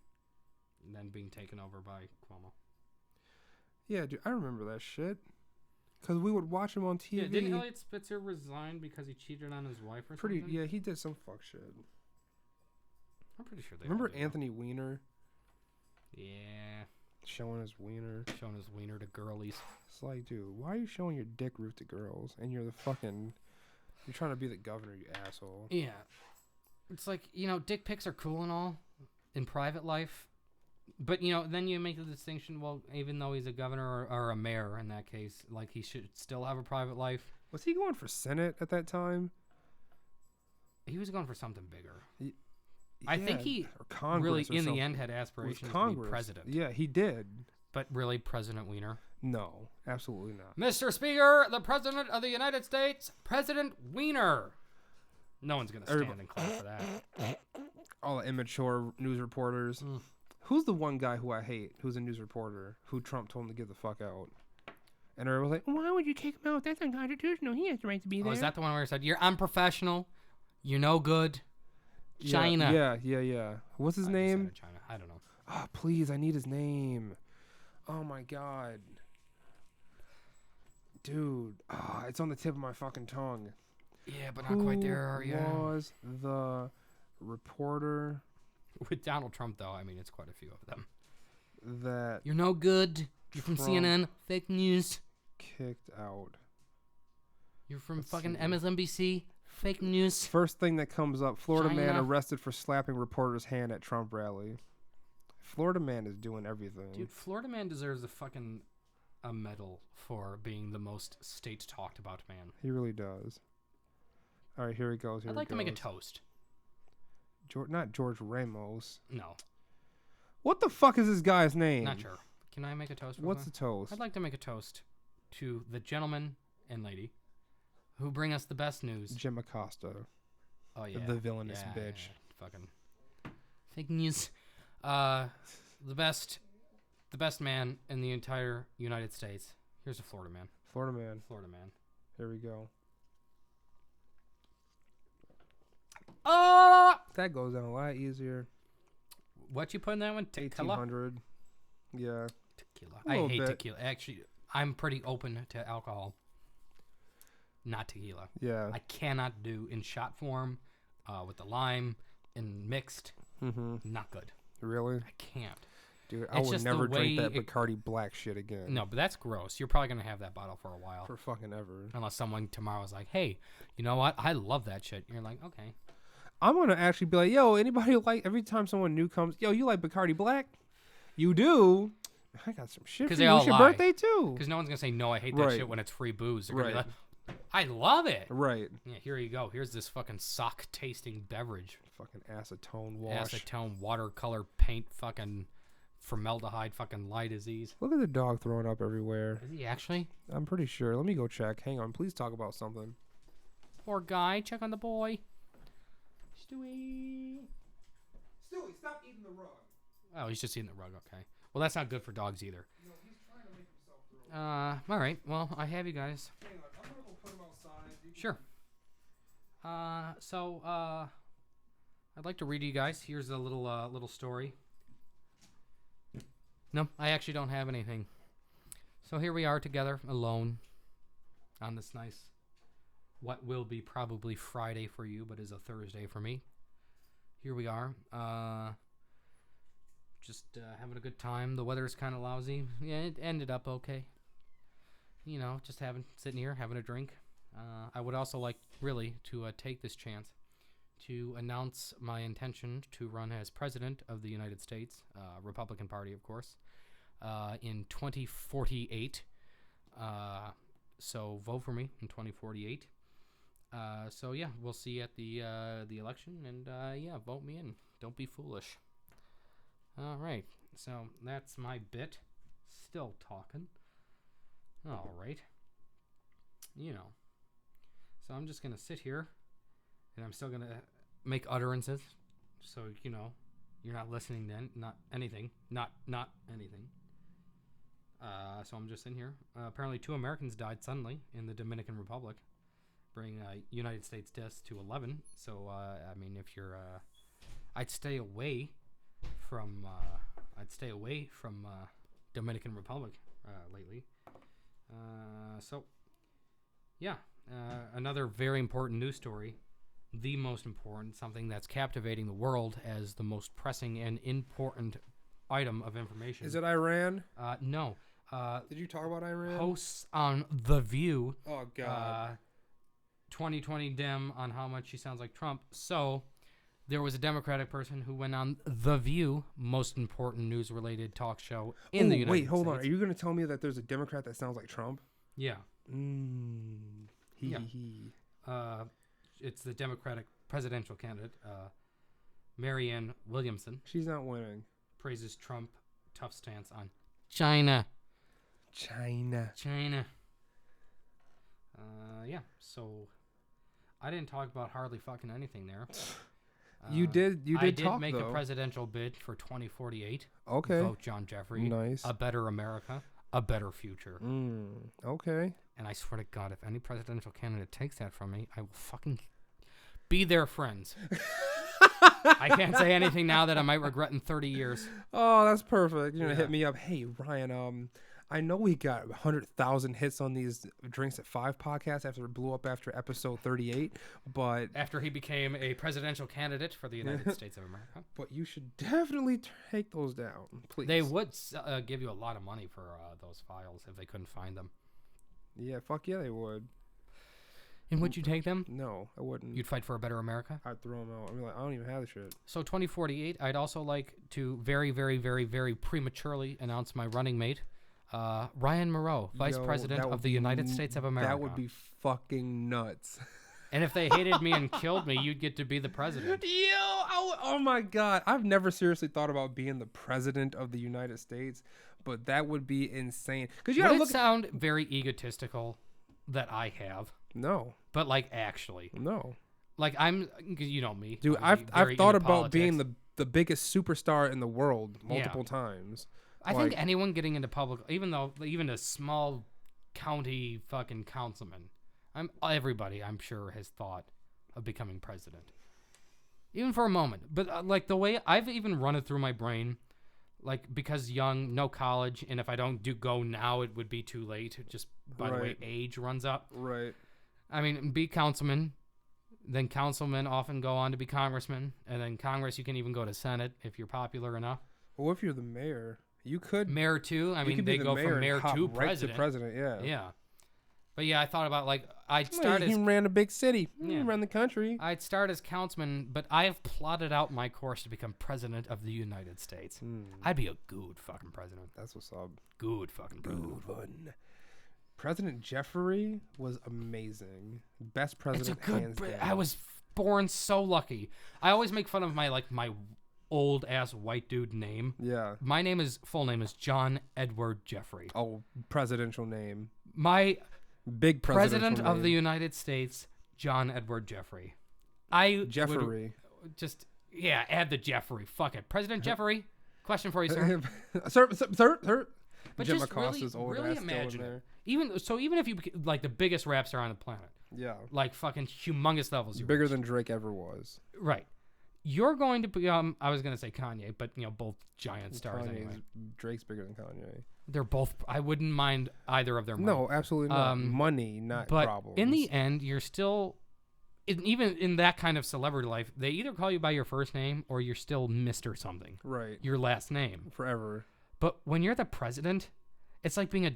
and then being taken over by Cuomo. Yeah, dude, I remember that shit. Because we would watch him on TV. Yeah, didn't Elliott Spitzer resign because he cheated on his wife or something? Yeah, he did some fuck shit. I'm pretty sure they remember Anthony Weiner? Yeah. Showing his wiener to girlies. It's like, dude, why are you showing your dick root to girls? And you're trying to be the governor, you asshole. Yeah. It's like, dick pics are cool and all in private life. But, then you make the distinction, well, even though he's a governor or a mayor in that case, like, he should still have a private life. Was he going for Senate at that time? He was going for something bigger. Yeah, I think he really, in the end, had aspirations to be president. Yeah, he did. But really, President Weiner? No, absolutely not. Mr. Speaker, the President of the United States, President Weiner. No one's going to stand and clap for that. All the immature news reporters. Who's the one guy who I hate, who's a news reporter, who Trump told him to get the fuck out? And everyone was like, why would you kick him out? That's unconstitutional. He has the right to be there. Oh, is that the one where he said, you're unprofessional, you're no good, China? Yeah. What's his name? China. I don't know. Oh, please, I need his name. Oh, my God. Dude. It's on the tip of my fucking tongue. Yeah, but not quite there, are you? Who was the reporter? With Donald Trump, though, I mean, it's quite a few of them. That you're no good. You're from CNN. Fake news. Kicked out. You're from fucking MSNBC. Fake news. First thing that comes up, Florida China. Man arrested for slapping reporter's hand at Trump rally. Florida Man is doing everything. Dude, Florida Man deserves a medal for being the most state talked about man. He really does. All right, here he goes. I'd like to make a toast. Not George Ramos. No. What the fuck is this guy's name? Not sure. Can I make a toast? What's the toast? I'd like to make a toast to the gentleman and lady who bring us the best news. Jim Acosta. Oh, yeah. The villainous bitch. Yeah. Fucking fake news. The best man in the entire United States. Here's a Florida man. Florida Man. Here we go. That goes down a lot easier. What you put in that one? Tequila? 1800. Yeah. Tequila. I hate tequila. Actually, I'm pretty open to alcohol. Not tequila. Yeah. I cannot do in shot form, with the lime and mixed. Mm-hmm. Not good. Really? I can't. Dude, I would never drink that Bacardi black shit again. No, but that's gross. You're probably going to have that bottle for a while. For fucking ever. Unless someone tomorrow is like, hey, you know what? I love that shit. And you're like, okay. I'm going to actually be like, yo, anybody like, every time someone new comes, yo, you like Bacardi black? You do? I got some shit for you. It's your birthday, too. Because no one's going to say, no, I hate that shit when it's free booze. They're going to be like, I love it. Right. Yeah, here you go. Here's this fucking sock-tasting beverage. Fucking acetone wash. Acetone, watercolor paint, fucking formaldehyde, fucking eye disease. Look at the dog throwing up everywhere. Is he actually? I'm pretty sure. Let me go check. Hang on. Please talk about something. Poor guy. Check on the boy. Stewie, stop eating the rug. Oh, he's just eating the rug. Okay. Well, that's not good for dogs either. No, he's trying to make himself throw up. All right. Well, I have you guys. Hang on. I'm going to go put him outside. Sure. I'd like to read to you guys. Here's a little story. No, I actually don't have anything. So here we are together, alone, on this nice, what will be probably Friday for you, but is a Thursday for me. Here we are. Just having a good time. The weather's kind of lousy. Yeah, it ended up okay. You know, just sitting here, having a drink. I would also like, really, to take this chance to announce my intention to run as president of the United States, Republican Party, of course, in 2048. So vote for me in 2048. So yeah, we'll see at the election, and yeah, vote me in. Don't be foolish. All right. So that's my bit. Still talking. All right. So I'm just going to sit here and I'm still going to make utterances. So, you're not listening then. Not anything. Not anything. So I'm just in here. Apparently 2 Americans died suddenly in the Dominican Republic, bringing United States deaths to 11. So, if you're... I'd stay away from Dominican Republic lately. Another very important news story, the most important, something that's captivating the world as the most pressing and important item of information. Is it Iran? No. Did you talk about Iran? Posts on The View. Oh, God. 2020 Dem on how much she sounds like Trump. So... there was a Democratic person who went on The View, most important news-related talk show in the United States. Wait, hold on. Are you going to tell me that there's a Democrat that sounds like Trump? Yeah. Yeah. It's the Democratic presidential candidate, Marianne Williamson. She's not winning. Praises Trump tough stance on China. So I didn't talk about hardly fucking anything there. You did talk, make though. a presidential bid for 2048. Okay. Vote John Jeffrey. Nice. A better America. A better future. Okay. And I swear to God, if any presidential candidate takes that from me, I will fucking be their friends. I can't say anything now that I might regret in 30 years. Oh, that's perfect. You're going to hit me up. Hey, Ryan, I know we got 100,000 hits on these Drinks at 5 podcasts after it blew up after episode 38, but... after he became a presidential candidate for the United States of America. But you should definitely take those down, please. They would give you a lot of money for those files if they couldn't find them. Yeah, fuck yeah, they would. And would you take them? No, I wouldn't. You'd fight for a better America? I'd throw them out. I don't even have the shit. So 2048, I'd also like to very, very, very, very prematurely announce my running mate, Ryan Moreau, Vice President of the United States of America. That would be fucking nuts. And if they hated me and killed me, you'd get to be the president. Oh my God. I've never seriously thought about being the president of the United States, but that would be insane. Because you gotta Would it sound very egotistical that I have? No. But actually. No. I'm, you know me. Dude, I've thought about being the biggest superstar in the world multiple times. I think anyone getting into public, even a small county fucking councilman, everybody I'm sure has thought of becoming president, even for a moment. But the way I've even run it through my brain, because young, no college, and if I don't go now, it would be too late. Just by the way age runs up. Right. Be councilman, then councilmen often go on to be congressman, and then Congress you can even go to Senate if you're popular enough. Well, if you're the mayor. You could mayor too. They go from mayor to president. Yeah. But yeah, I thought about he ran a big city. He ran the country. I'd start as councilman, but I have plotted out my course to become president of the United States. I'd be a good fucking president. That's what's up. Good fucking president. Good one. President Jeffrey was amazing. Best president. It's a good. I was born so lucky. I always make fun of my my old ass white dude name. Yeah. My full name is John Edward Jeffrey. Oh, presidential name. My big president name. of the United States, John Edward Jeffrey. Jeffrey. Add the Jeffrey. Fuck it. President Jeffrey. Question for you, sir. sir. But Jim just Acosta's old really ass imagine there. Even if you the biggest rap star on the planet. Yeah. Fucking humongous levels. Bigger than Drake ever was. Right. You're going to become, I was going to say Kanye, but, both giant stars anyway. Drake's bigger than Kanye. They're both, I wouldn't mind either of their money. No, absolutely not. Money, not but problems. In the end, you're still, even in that kind of celebrity life, they either call you by your first name or you're still Mr. something. Right. Your last name. Forever. But when you're the president, it's like being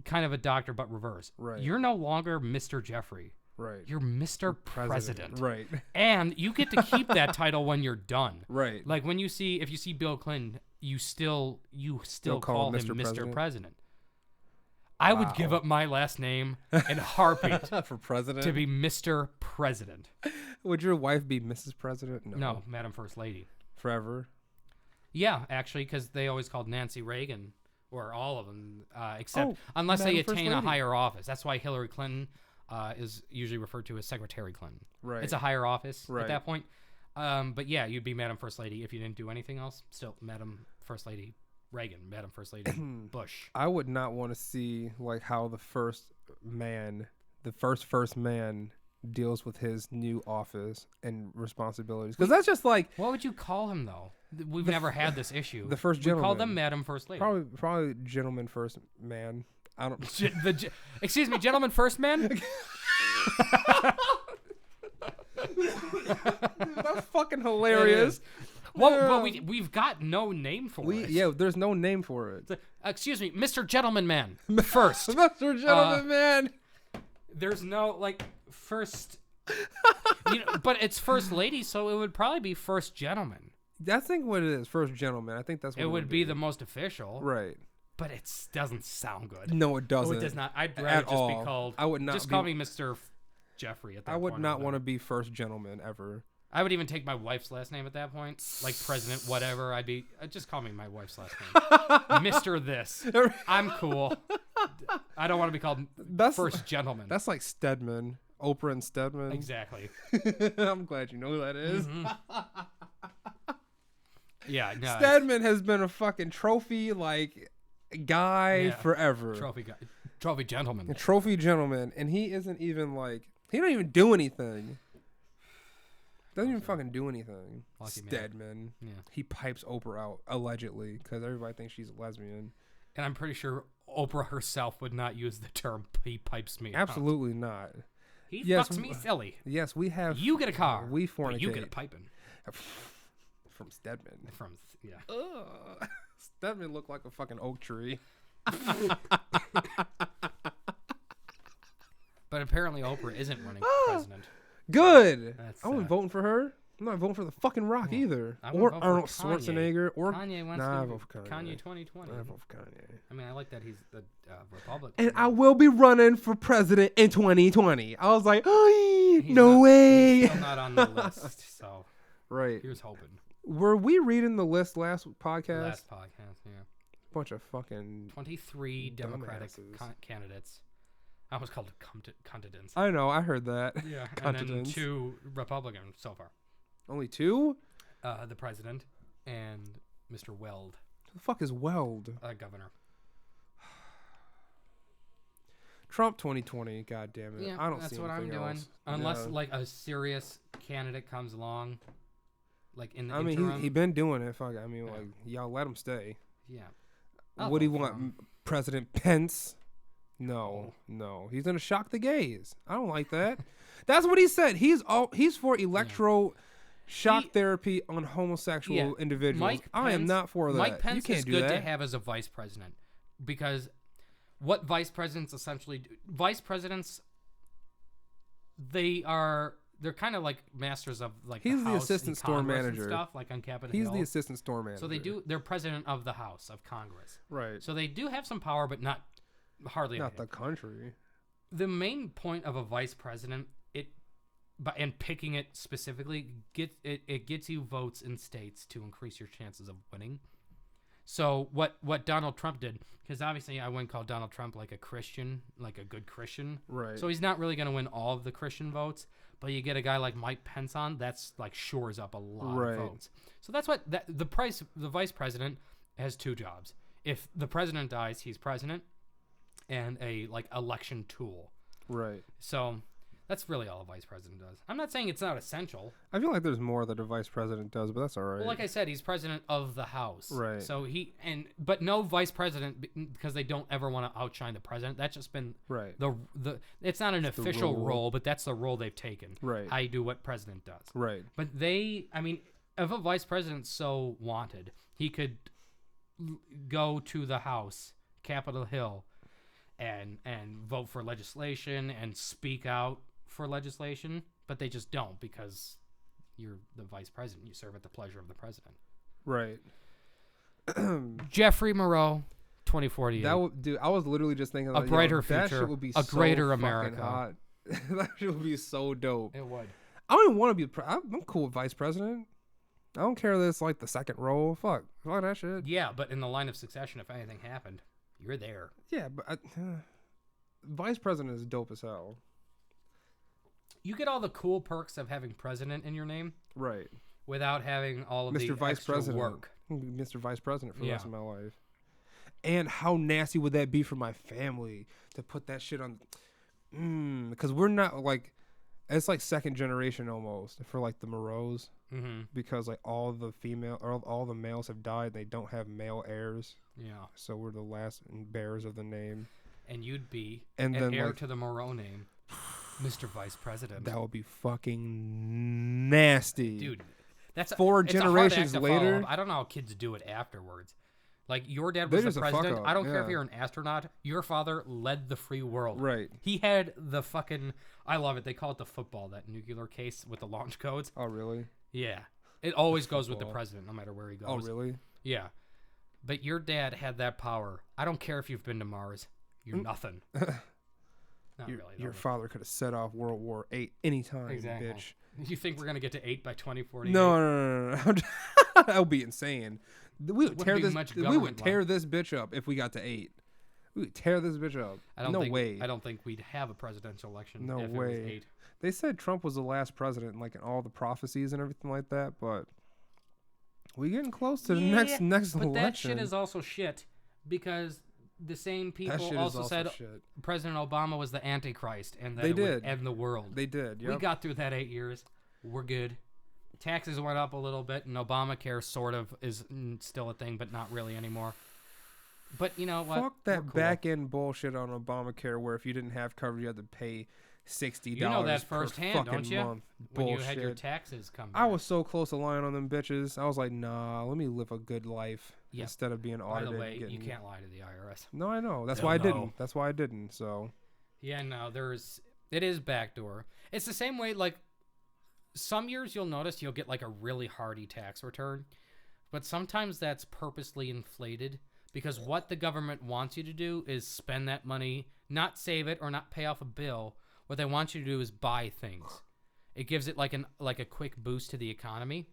kind of a doctor, but reverse. Right. You're no longer Mr. Jeffrey. Right. You're Mr. President. Right. And you get to keep that title when you're done. Right. If you see Bill Clinton, you still call him Mr. President. I would give up my last name in a heartbeat for president to be Mr. President. Would your wife be Mrs. President? No, Madam First Lady. Forever. Yeah, actually, because they always called Nancy Reagan, or all of them, except Oh, unless they Madam First attain a Lady. higher office. That's why Hillary Clinton is usually referred to as Secretary Clinton. Right. It's a higher office Right. at that point. But yeah, you'd be Madam First Lady if you didn't do anything else. Still, Madam First Lady Reagan, Madam First Lady Bush. I would not want to see like how the first man deals with his new office and responsibilities, because that's just like What would you call him though? We've never had this issue. the first We call gentleman. them Madam First Lady. probably gentleman first man. I don't. Excuse me, gentleman first man. That's fucking hilarious. Well, we've got no name for it. Yeah, there's no name for it. Excuse me, Mr. Gentleman Man. First. Mr. Gentleman Man. There's no like first. But it's first lady, so it would probably be first gentleman. I think what it is, first gentleman. I think that's what It would be the most official, right. but it doesn't sound good. No, it doesn't. No, it does not. I'd rather At just all. be called. I would not just be- call me Mr. Jeffrey at that I point. would not want to be first gentleman ever. I would even take my wife's last name at that point, like President, whatever. I'd be just call me my wife's last name, Mister This. I'm cool. I don't want to be called first gentleman. That's like Stedman, Oprah and Stedman. Exactly. I'm glad you know who that is. Yeah, no. Stedman has been a fucking trophy like guy forever. Trophy gentleman. A trophy gentleman, and he isn't even like he don't even do anything. Doesn't even fucking do anything. Lucky man. Stedman. Yeah. He pipes Oprah out allegedly because everybody thinks she's a lesbian. And I'm pretty sure Oprah herself would not use the term "he pipes me." out. Absolutely not. He Yes, fucks me silly. Yes, we have. You get a car. We but fornicate. you get a piping. From Stedman. Yeah. Ugh. Stedman looked like a fucking oak tree. But apparently Oprah isn't running for president. Good. That's, I wasn't voting for her. I'm not voting for the fucking Rock either. I Or wouldn't vote Arnold for Kanye. Schwarzenegger. Or Kanye wants nah, I to vote for Kanye. Kanye 2020. I vote for Kanye. I mean, I like that he's the Republican. And I will be running for president in 2020. I was like, oh, no way. He's still not on the list, so Right. here's hoping. Were we reading the list last podcast? Last podcast, yeah. Bunch of fucking. 23 Democratic dumbasses. candidates. I almost called it candidates. I know. I heard that. Yeah, and then Continents. 2 Republicans so far. Only 2? The president and Mr. Weld, Who the fuck is Weld? governor. Trump 2020. God damn it. Yeah, I don't that's see what I'm anything doing. else. Unless Yeah. like a serious candidate comes along, like in the I mean, interim. he been doing it. Fuck. I mean, Yeah. like y'all let him stay. Yeah. What do you vote for want, him. President Pence? No, he's gonna shock the gays. I don't like that. That's what he said. He's for electro shock therapy on homosexual individuals. I am not for that. Mike Pence you can't is do good that. to have as a vice president because what vice presidents essentially do, vice presidents, they're kind of like masters of like He's the House assistant and store Congress and manager. stuff like on Capitol He's Hill. the assistant store manager. So they're president of the House of Congress. Right. So they do have some power, but not hardly Not anything. the country. The main point of a vice president, and picking it specifically, it gets you votes in states to increase your chances of winning. So what Donald Trump did, because obviously I wouldn't call Donald Trump like a Christian, like a good Christian. Right. So he's not really going to win all of the Christian votes, but you get a guy like Mike Pence on, that's like shores up a lot Right. of votes. So that's what the vice president has 2 jobs. If the president dies, he's president, and a like election tool. Right. So that's really all a vice president does. I'm not saying it's not essential. I feel like there's more that a vice president does, but that's all right. Well, like I said, he's president of the House. Right. So but no vice president because they don't ever want to outshine the president. That's just been right. it's not an the official rule. role, but that's the role they've taken. Right. I do what president does. Right. But if a vice president so wanted, he could go to the House, Capitol Hill, and vote for legislation and speak out for legislation, but they just don't because you're the vice president. You serve at the pleasure of the president. Right. Jeffrey Moreau, 2048. Dude, I was literally just thinking A like, brighter that future, shit would be a so greater fucking America. hot. That shit would be so dope. It would. I don't even want to be. I'm cool with vice president. I don't care that it's like the second row. Fuck that shit. Yeah, but in the line of succession, if anything happened, you're there. Yeah, but vice president is dope as hell. You get all the cool perks of having president in your name, right? Without having all of Mr. the Vice extra President. work. Mr. Vice President for the rest of my life. And how nasty would that be for my family to put that shit on? Because we're not like, it's like second generation almost for like the Moreaus. Mm-hmm. Because like all the males have died. They don't have male heirs. Yeah. So we're the last bearers of the name. And you'd be an heir to the Moreau name, Mr. Vice President. That would be fucking nasty, dude. That's 4 generations later. I don't know how kids do it afterwards. Like, your dad was the president. I don't care if you're an astronaut. Your father led the free world. Right. He had the fucking... I love it. They call it the football, that nuclear case with the launch codes. Oh, really? Yeah. It always goes with the president, no matter where he goes. Oh, really? Yeah. But your dad had that power. I don't care if you've been to Mars. You're nothing. Not really. Your father could have set off World War VIII anytime, bitch. You think we're going to get to 8 by 2040? No. That would be insane. We would tear this bitch up if we got to 8. We would tear this bitch up. No way. I don't think we'd have a presidential election no if way. It was 8. They said Trump was the last president, like in all the prophecies and everything like that, but we getting close to the next election. But that shit is also shit because the same people also said President Obama was the Antichrist and that would end the world. They did. Yep. We got through that 8 years. We're good. Taxes went up a little bit, and Obamacare sort of is still a thing, but not really anymore. But you know what? Fuck that back end bullshit on Obamacare, where if you didn't have coverage, you had to pay $60. You know that firsthand, don't you? Month. When Bullshit. you had your taxes come back. I was so close to lying on them bitches. I was like, nah, let me live a good life instead of being audited. By the way, you can't lie to the IRS. No, I know. That's why I didn't. That's why I didn't. So. Yeah, no, it is backdoor. It's the same way, like, some years you'll notice you'll get like a really hardy tax return, but sometimes that's purposely inflated because what the government wants you to do is spend that money, not save it or not pay off a bill. What they want you to do is buy things. It gives it like a quick boost to the economy.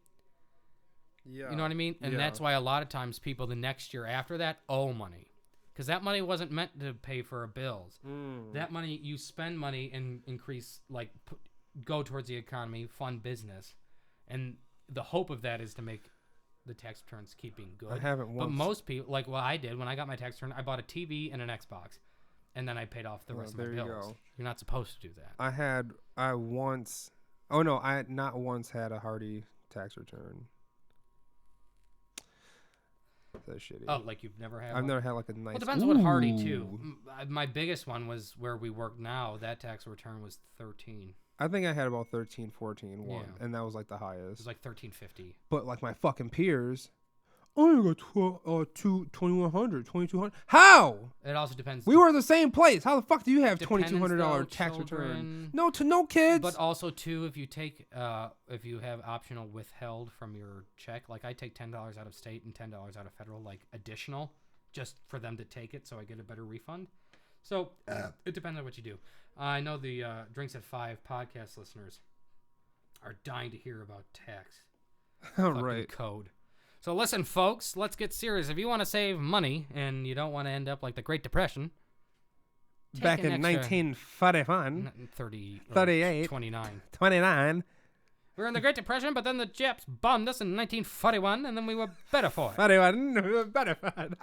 Yeah. You know what I mean? And that's why a lot of times people the next year after that owe money. Because that money wasn't meant to pay for bills. That money, you spend money and increase, like, go towards the economy, fund business. And the hope of that is to make the tax returns keep being good. I haven't once. But most people, like what I did when I got my tax return, I bought a TV and an Xbox. And then I paid off the rest of my bills. You're not supposed to do that. I not once had a hardy tax return. That's shitty. Oh, like you've never had? I've never had like a nice. Well, it depends on what hardy too. My biggest one was where we work now. That tax return was 13. I think I had about 13, 14 one, and that was like the highest. It was like 1350. But like my fucking peers, I got 2100, 2200. How? It also depends. We were the same place. How the fuck do you have $2,200 tax return? No, to no kids. But also too, if you take, if you have optional withheld from your check, like I take $10 out of state and $10 out of federal, like additional, just for them to take it, so I get a better refund. So it depends on what you do. I know the Drinks at 5 podcast listeners are dying to hear about tax. All right. Code. So listen, folks, let's get serious. If you want to save money and you don't want to end up like the Great Depression. Back in 1941. 38. 29. 29. We were in the Great Depression, but then the Japs bombed us in 1941, and then we were better for it. 41. We were better for it.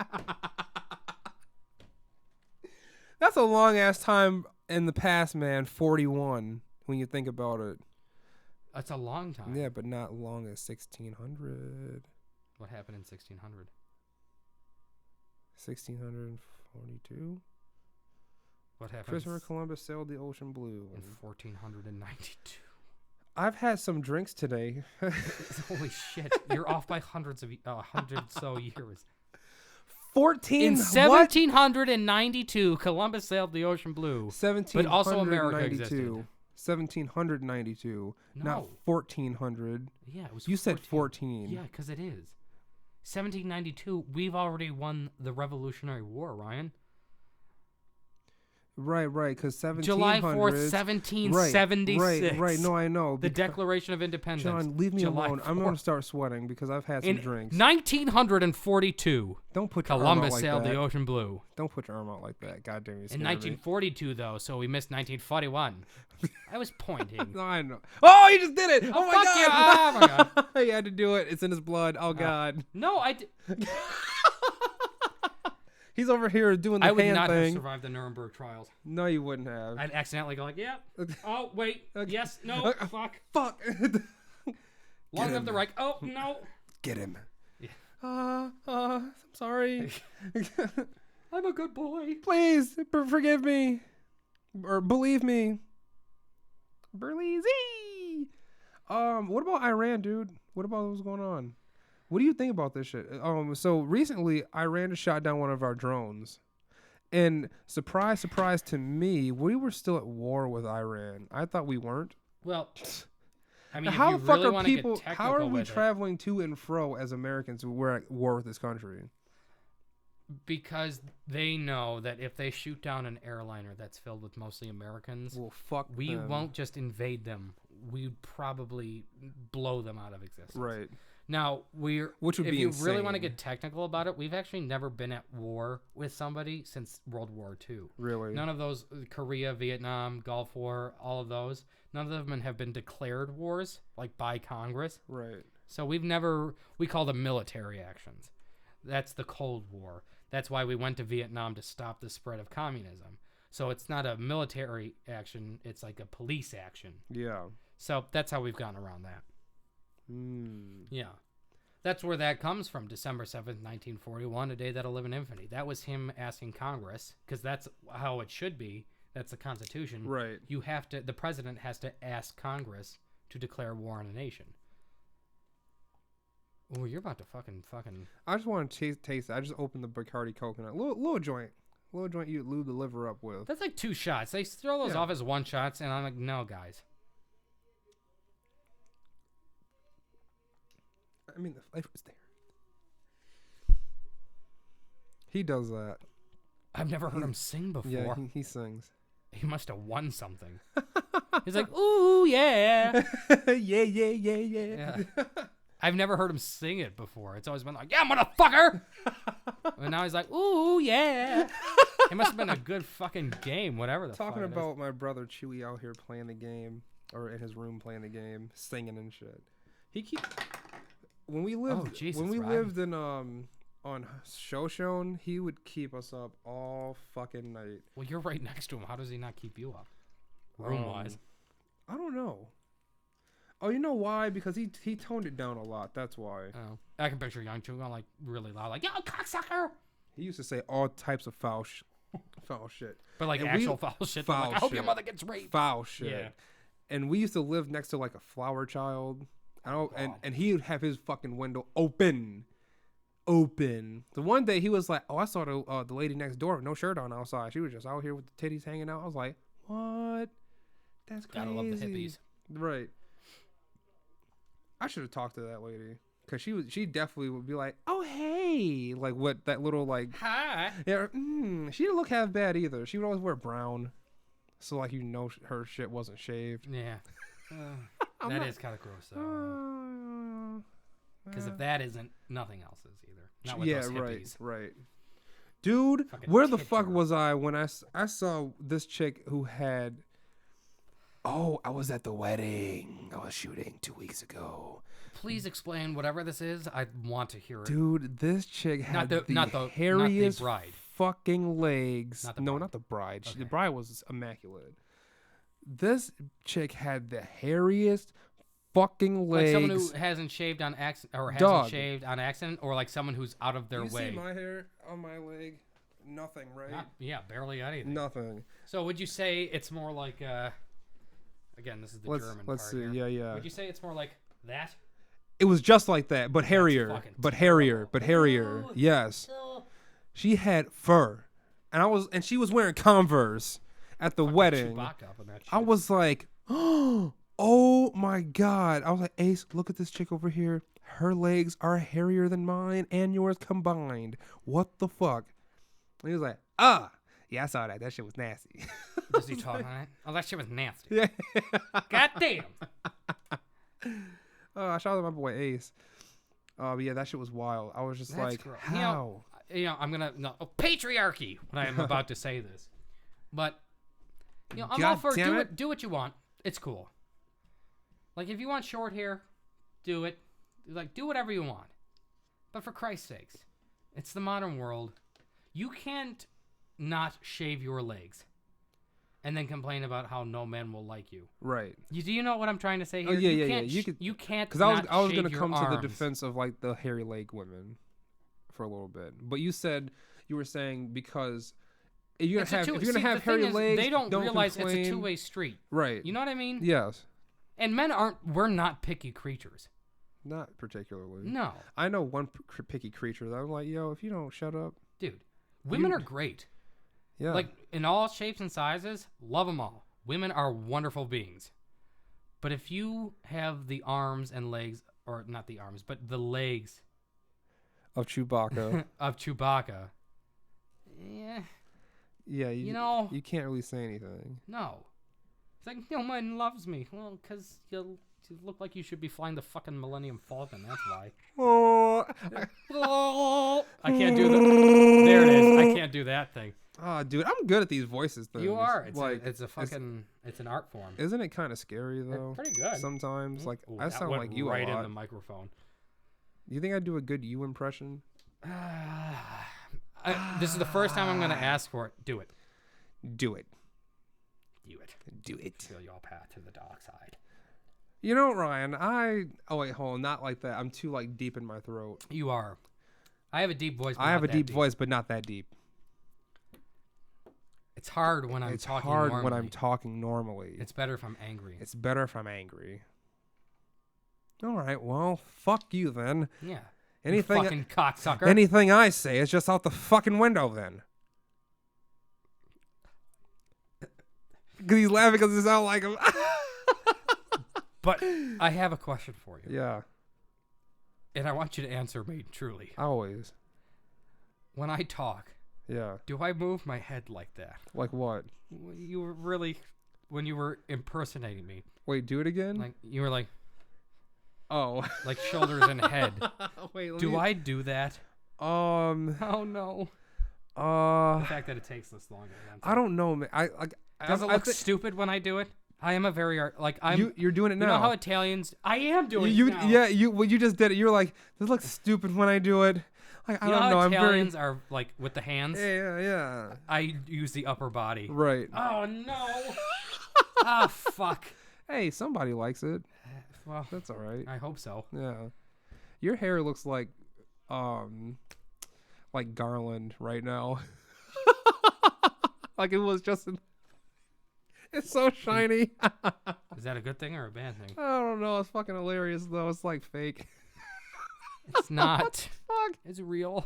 That's a long-ass time in the past, man. 41, when you think about it. That's a long time. Yeah, but not long as 1600. What happened in 1600? 1642? What happened? Christopher Columbus sailed the ocean blue. In 1492. I've had some drinks today. Holy shit. You're off by hundred so years. In 1792, Columbus sailed the ocean blue. But also America existed. 1792, not 1400. Yeah, it was. You said 14. Yeah, because it is. 1792. We've already won the Revolutionary War, Ryan. Right, because 1700s. July 4th, 1776. Right. No, I know. The Declaration of Independence. John, leave me July alone. 4th. I'm going to start sweating because I've had some In drinks. 1942, Don't put your arm Columbus out like sailed that. the ocean blue. Don't put your arm out like that. God damn you. In 1942, though, so we missed 1941. I was pointing. No, I know. Oh, he just did it. Oh, my fuck God. you. Oh, my God. He had to do it. It's in his blood. Oh, God. No, He's over here doing the I would hand not thing. have survived the Nuremberg trials. No, you wouldn't have. I'd accidentally go like, yeah. Oh, wait. Yes. No. Fuck. Fuck. Long enough to right. Oh, no. Get him. Yeah. I'm sorry. I'm a good boy. Please, forgive me. Or believe me. Berleezy. What about Iran, dude? What about what's going on? What do you think about this shit? So recently, Iran just shot down one of our drones. And surprise, surprise to me, we were still at war with Iran. I thought we weren't. Well, I mean, how if the you fuck really are want to people, get how are technical we with it, traveling to and fro as Americans who were at war with this country? because they know that if they shoot down an airliner that's filled with mostly Americans, Well, fuck we them. won't just invade them. We'd probably blow them out of existence. Right. Now, Which would if be you really want to insane. get technical about it, we've actually never been at war with somebody since World War II. Really? None of those, Korea, Vietnam, Gulf War, all of those, none of them have been declared wars, like by Congress. Right. So we call them military actions. That's the Cold War. That's why we went to Vietnam to stop the spread of communism. So it's not a military action, it's like a police action. Yeah. So that's how we've gotten around that. Yeah. That's where that comes from. December 7th, 1941, a day that'll live in infamy. That was him asking Congress, because that's how it should be. That's the Constitution. Right. The president has to ask Congress to declare war on a nation. Oh, you're about to fucking. I just want to taste it. I just opened the Bacardi coconut. Little joint. Little joint you lube the liver up with. That's like 2 shots. They throw those off as 1 shots, and I'm like, no, guys. I mean, the flavor's there. He does that. I've never heard him sing before. Yeah, he sings. He must have won something. He's like, ooh, yeah. yeah. I've never heard him sing it before. It's always been like, yeah, motherfucker. And now he's like, ooh, yeah. It must have been a good fucking game, whatever the fuck Talking it is. about my brother Chewy out here playing the game, or in his room playing the game, singing and shit. When we lived, lived in on Shoshone, he would keep us up all fucking night. Well, you're right next to him. How does he not keep you up? Room-wise. I don't know. Oh, you know why? Because he toned it down a lot. That's why. Oh, I can picture Young Chu going like really loud, like, yo, cocksucker. He used to say all types of foul shit. But like And actual foul shit. foul Like, I hope shit. your mother gets raped. Foul shit. Yeah. And we used to live next to like a flower child. And he would have his fucking window open. The one day he was like, oh, I saw the lady next door with no shirt on outside. She was just out here with the titties hanging out. I was like, what? That's crazy. Gotta love the hippies. Right. I should have talked to that lady. Because she definitely would be like, oh, hey. Like what, that little like. Hi. Yeah, she didn't look half bad either. She would always wear brown. So like her shit wasn't shaved. Yeah. That is kind of gross though. Because if that isn't, nothing else is either. Not with those hippies. Right. Dude, Fucking where the tit fuck girl. was I when I saw this chick who had... Oh, I was at the wedding. I was shooting 2 weeks ago. Please explain whatever this is. I want to hear it. Dude, this chick had not the hairiest bride. fucking legs. Not the No, bride. not the bride. Okay. The bride was immaculate. This chick had the hairiest fucking legs. Like someone who hasn't shaved on accident, or hasn't shaved on accident, or like someone who's out of their way. You see my hair on my leg? Nothing, right? Barely anything. Nothing. So would you say it's more like again, this is the German Let's part see. here. Yeah. Would you say it's more like that? It was just like that, but hairier. fucking But hairier. Yes. She had fur. And she was wearing Converse at the wedding. Chewbacca up in that shit. I was like, oh my God. I was like, Ace, look at this chick over here. Her legs are hairier than mine and yours combined. What the fuck? And he was like, Yeah, I saw that. That shit was nasty. Does he talk on it? Oh, that shit was nasty. Yeah. God damn. Oh, I shot at my boy Ace. But yeah, that shit was wild. I was just That's like, gross. how? I'm gonna patriarchy when I am about to say this, but I'm all God for damn it. do what you want. It's cool. Like if you want short hair, do it. Like do whatever you want. But for Christ's sakes, it's the modern world. You can't not shave your legs and then complain about how no man will like you. Right. Do you know what I'm trying to say here? Oh, yeah, you yeah, can't yeah. You can't. Because I was going gonna to come to the defense of like the hairy leg women for a little bit, but you were saying because if you're gonna have hairy legs, they don't realize complain. it's a two-way street. Right. You know what I mean? Yes. And we're not picky creatures. Not particularly. No. I know one picky creature that I'm like, yo, if you don't shut up. Dude, women are great. Yeah. Like, in all shapes and sizes, love them all. Women are wonderful beings. But if you have the arms and legs, or not the arms, but the legs of Chewbacca. of Chewbacca, yeah. Yeah, you can't really say anything. No. It's like, no one loves me. Well, because you look like you should be flying the fucking Millennium Falcon. That's why. Oh. I can't do that. There it is. I can't do that thing. Oh, dude, I'm good at these voices things. You are. It's like it's an art form. Isn't it kind of scary though? Pretty good. Sometimes, like Ooh, I that sound went like you right a lot. in the microphone. You think I do a good you impression? This is the first time I'm going to ask for it. Do it. Do it. Do it. Do it. Feel your path to the dark side. You know, Ryan, oh wait, hold on, not like that. I'm too like deep in my throat. You are. I have a deep voice. But I have a not deep that voice, but not that deep. It's hard when I'm talking normally. It's hard when I'm talking normally. It's better if I'm angry. It's better if I'm angry. All right, well, fuck you then. Yeah. Anything, you fucking cocksucker. Anything I say is just out the fucking window then. Because he's laughing because it sounds like him. But I have a question for you. Yeah. And I want you to answer me truly. Always. When I talk, yeah, do I move my head like that? Like what? You were really, when you were impersonating me. Wait, do it again? Like you were like, oh, like shoulders and head. Wait, do I do that? Oh no. The fact that it takes this long. I don't know, man. Does it look stupid when I do it? I am a very You're doing it now. You know how Italians? I am doing it now. Yeah, you just did it. You're like, this looks stupid when I do it. Like, I don't know. Italians are like with the hands. Yeah. I use the upper body. Right. Oh no. Oh fuck. Hey, somebody likes it. Well, that's all right. I hope so. Yeah. Your hair looks like garland right now. Like it was just. It's so shiny. Is that a good thing or a bad thing? I don't know. It's fucking hilarious though. It's like fake. It's not. What the fuck? It's real.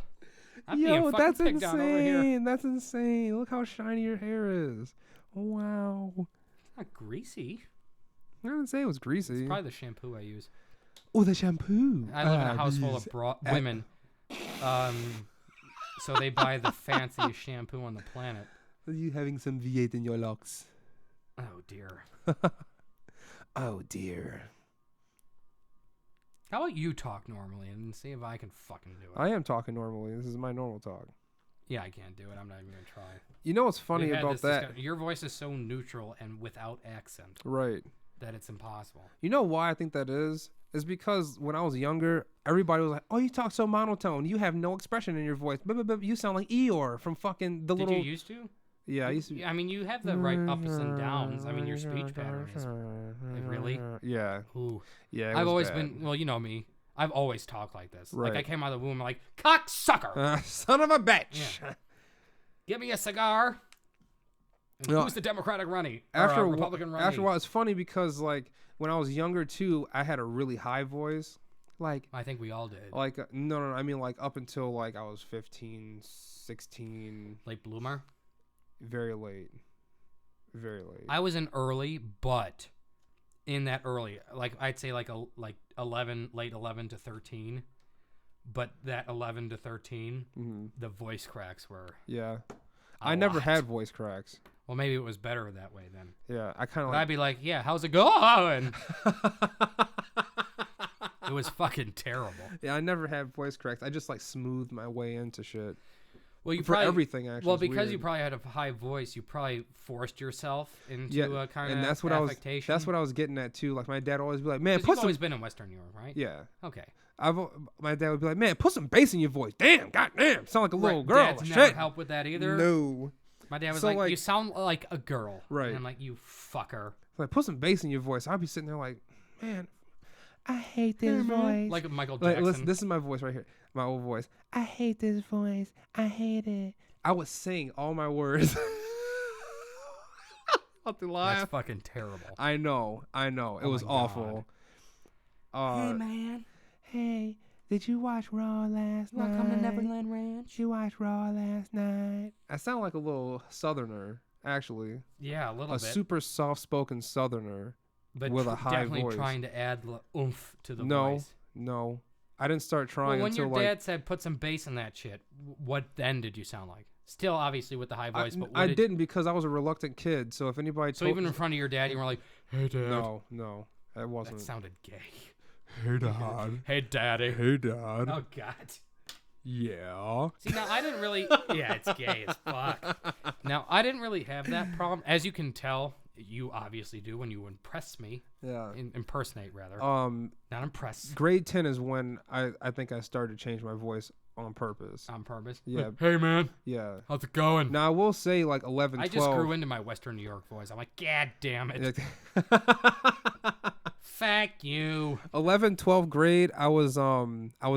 I'm Yo, being fucking that's picked on over here. insane. That's insane. Look how shiny your hair is. Wow. It's not greasy. I didn't say it was greasy. It's probably the shampoo I use. Oh, the shampoo. I live in a house full of women. So they buy the fanciest shampoo on the planet. Are you having some V8 in your locks? Oh, dear. Oh, dear. How about you talk normally and see if I can fucking do it? I am talking normally. This is my normal talk. Yeah, I can't do it. I'm not even going to try. You know what's funny about that? Your voice is so neutral and without accent. Right. That it's impossible. You know why I think that is? Is because when I was younger, everybody was like, oh, you talk so monotone. You have no expression in your voice. You sound like Eeyore from fucking the little... Did you used to? Yeah, I used to. I mean, you have the right ups and downs. I mean, your speech pattern is... Really? Yeah. Ooh. Yeah, I've always been... Well, you know me. I've always talked like this. Right. Like, I came out of the womb like, cocksucker! Son of a bitch! Yeah. Give me a cigar. And who's the Democratic running? Republican running? After a while, it's funny because, like, when I was younger, too, I had a really high voice. Like... I think we all did. Like, no. I mean, like, up until, like, I was 15, 16. Late bloomer? Very late. Very late. I was in early, but in that early, like I'd say like 11, late 11 to 13, but that 11 to 13, the voice cracks were. Yeah. I never had voice cracks. Well, maybe it was better that way then. Yeah, I kind of I'd be like, yeah, how's it going? It was fucking terrible. Yeah, I never had voice cracks. I just like smoothed my way into shit. Well, you for probably, everything actually. Well, because you probably had a high voice, you probably forced yourself into a kind of that's what affectation. That's what I was getting at too. Like my dad always be like, "Man, you've always been in Western Europe, right? Yeah. Okay. My dad would be like, "Man, put some bass in your voice. Damn, goddamn, sound like a little girl." Dads shit. never help with that either. No. My dad was So, like, "You sound like a girl." Right. And I'm like, "You fucker." Like, put some bass in your voice. I'd be sitting there like, man, I hate this voice. Like Michael Jackson. Listen, this is my voice right here. My old voice. I hate this voice. I hate it. I would sing all my words. I'll laugh. That's fucking terrible. I know. It was awful. Hey, man. Hey, did you watch Raw last night? Welcome to Neverland Ranch. Did you watch Raw last night? I sound like a little southerner, actually. Yeah, a little bit. A super soft-spoken southerner. But with a high definitely voice. trying to add oomph to the No, voice. no. I didn't start trying when until your dad said put some bass in that shit, what then did you sound like? Still, obviously, with the high voice. But I didn't because I was a reluctant kid. So if anybody So even in front of your dad, you were like, hey, Dad. No. That wasn't. That sounded gay. Hey, Dad. Hey, Daddy. Hey, Dad. Oh, God. Yeah. See, now, I didn't really... Yeah, it's gay as fuck. Now, I didn't really have that problem. As you can tell, you obviously do when you impress me. Yeah. Impersonate, rather. Not impress. Grade 10 is when I think I started to change my voice on purpose. On purpose? Yeah. Hey, man. Yeah. How's it going? Now, I will say, like, 11, 12... I just grew into my Western New York voice. I'm like, God damn it. Fuck you. 11, 12th grade, I was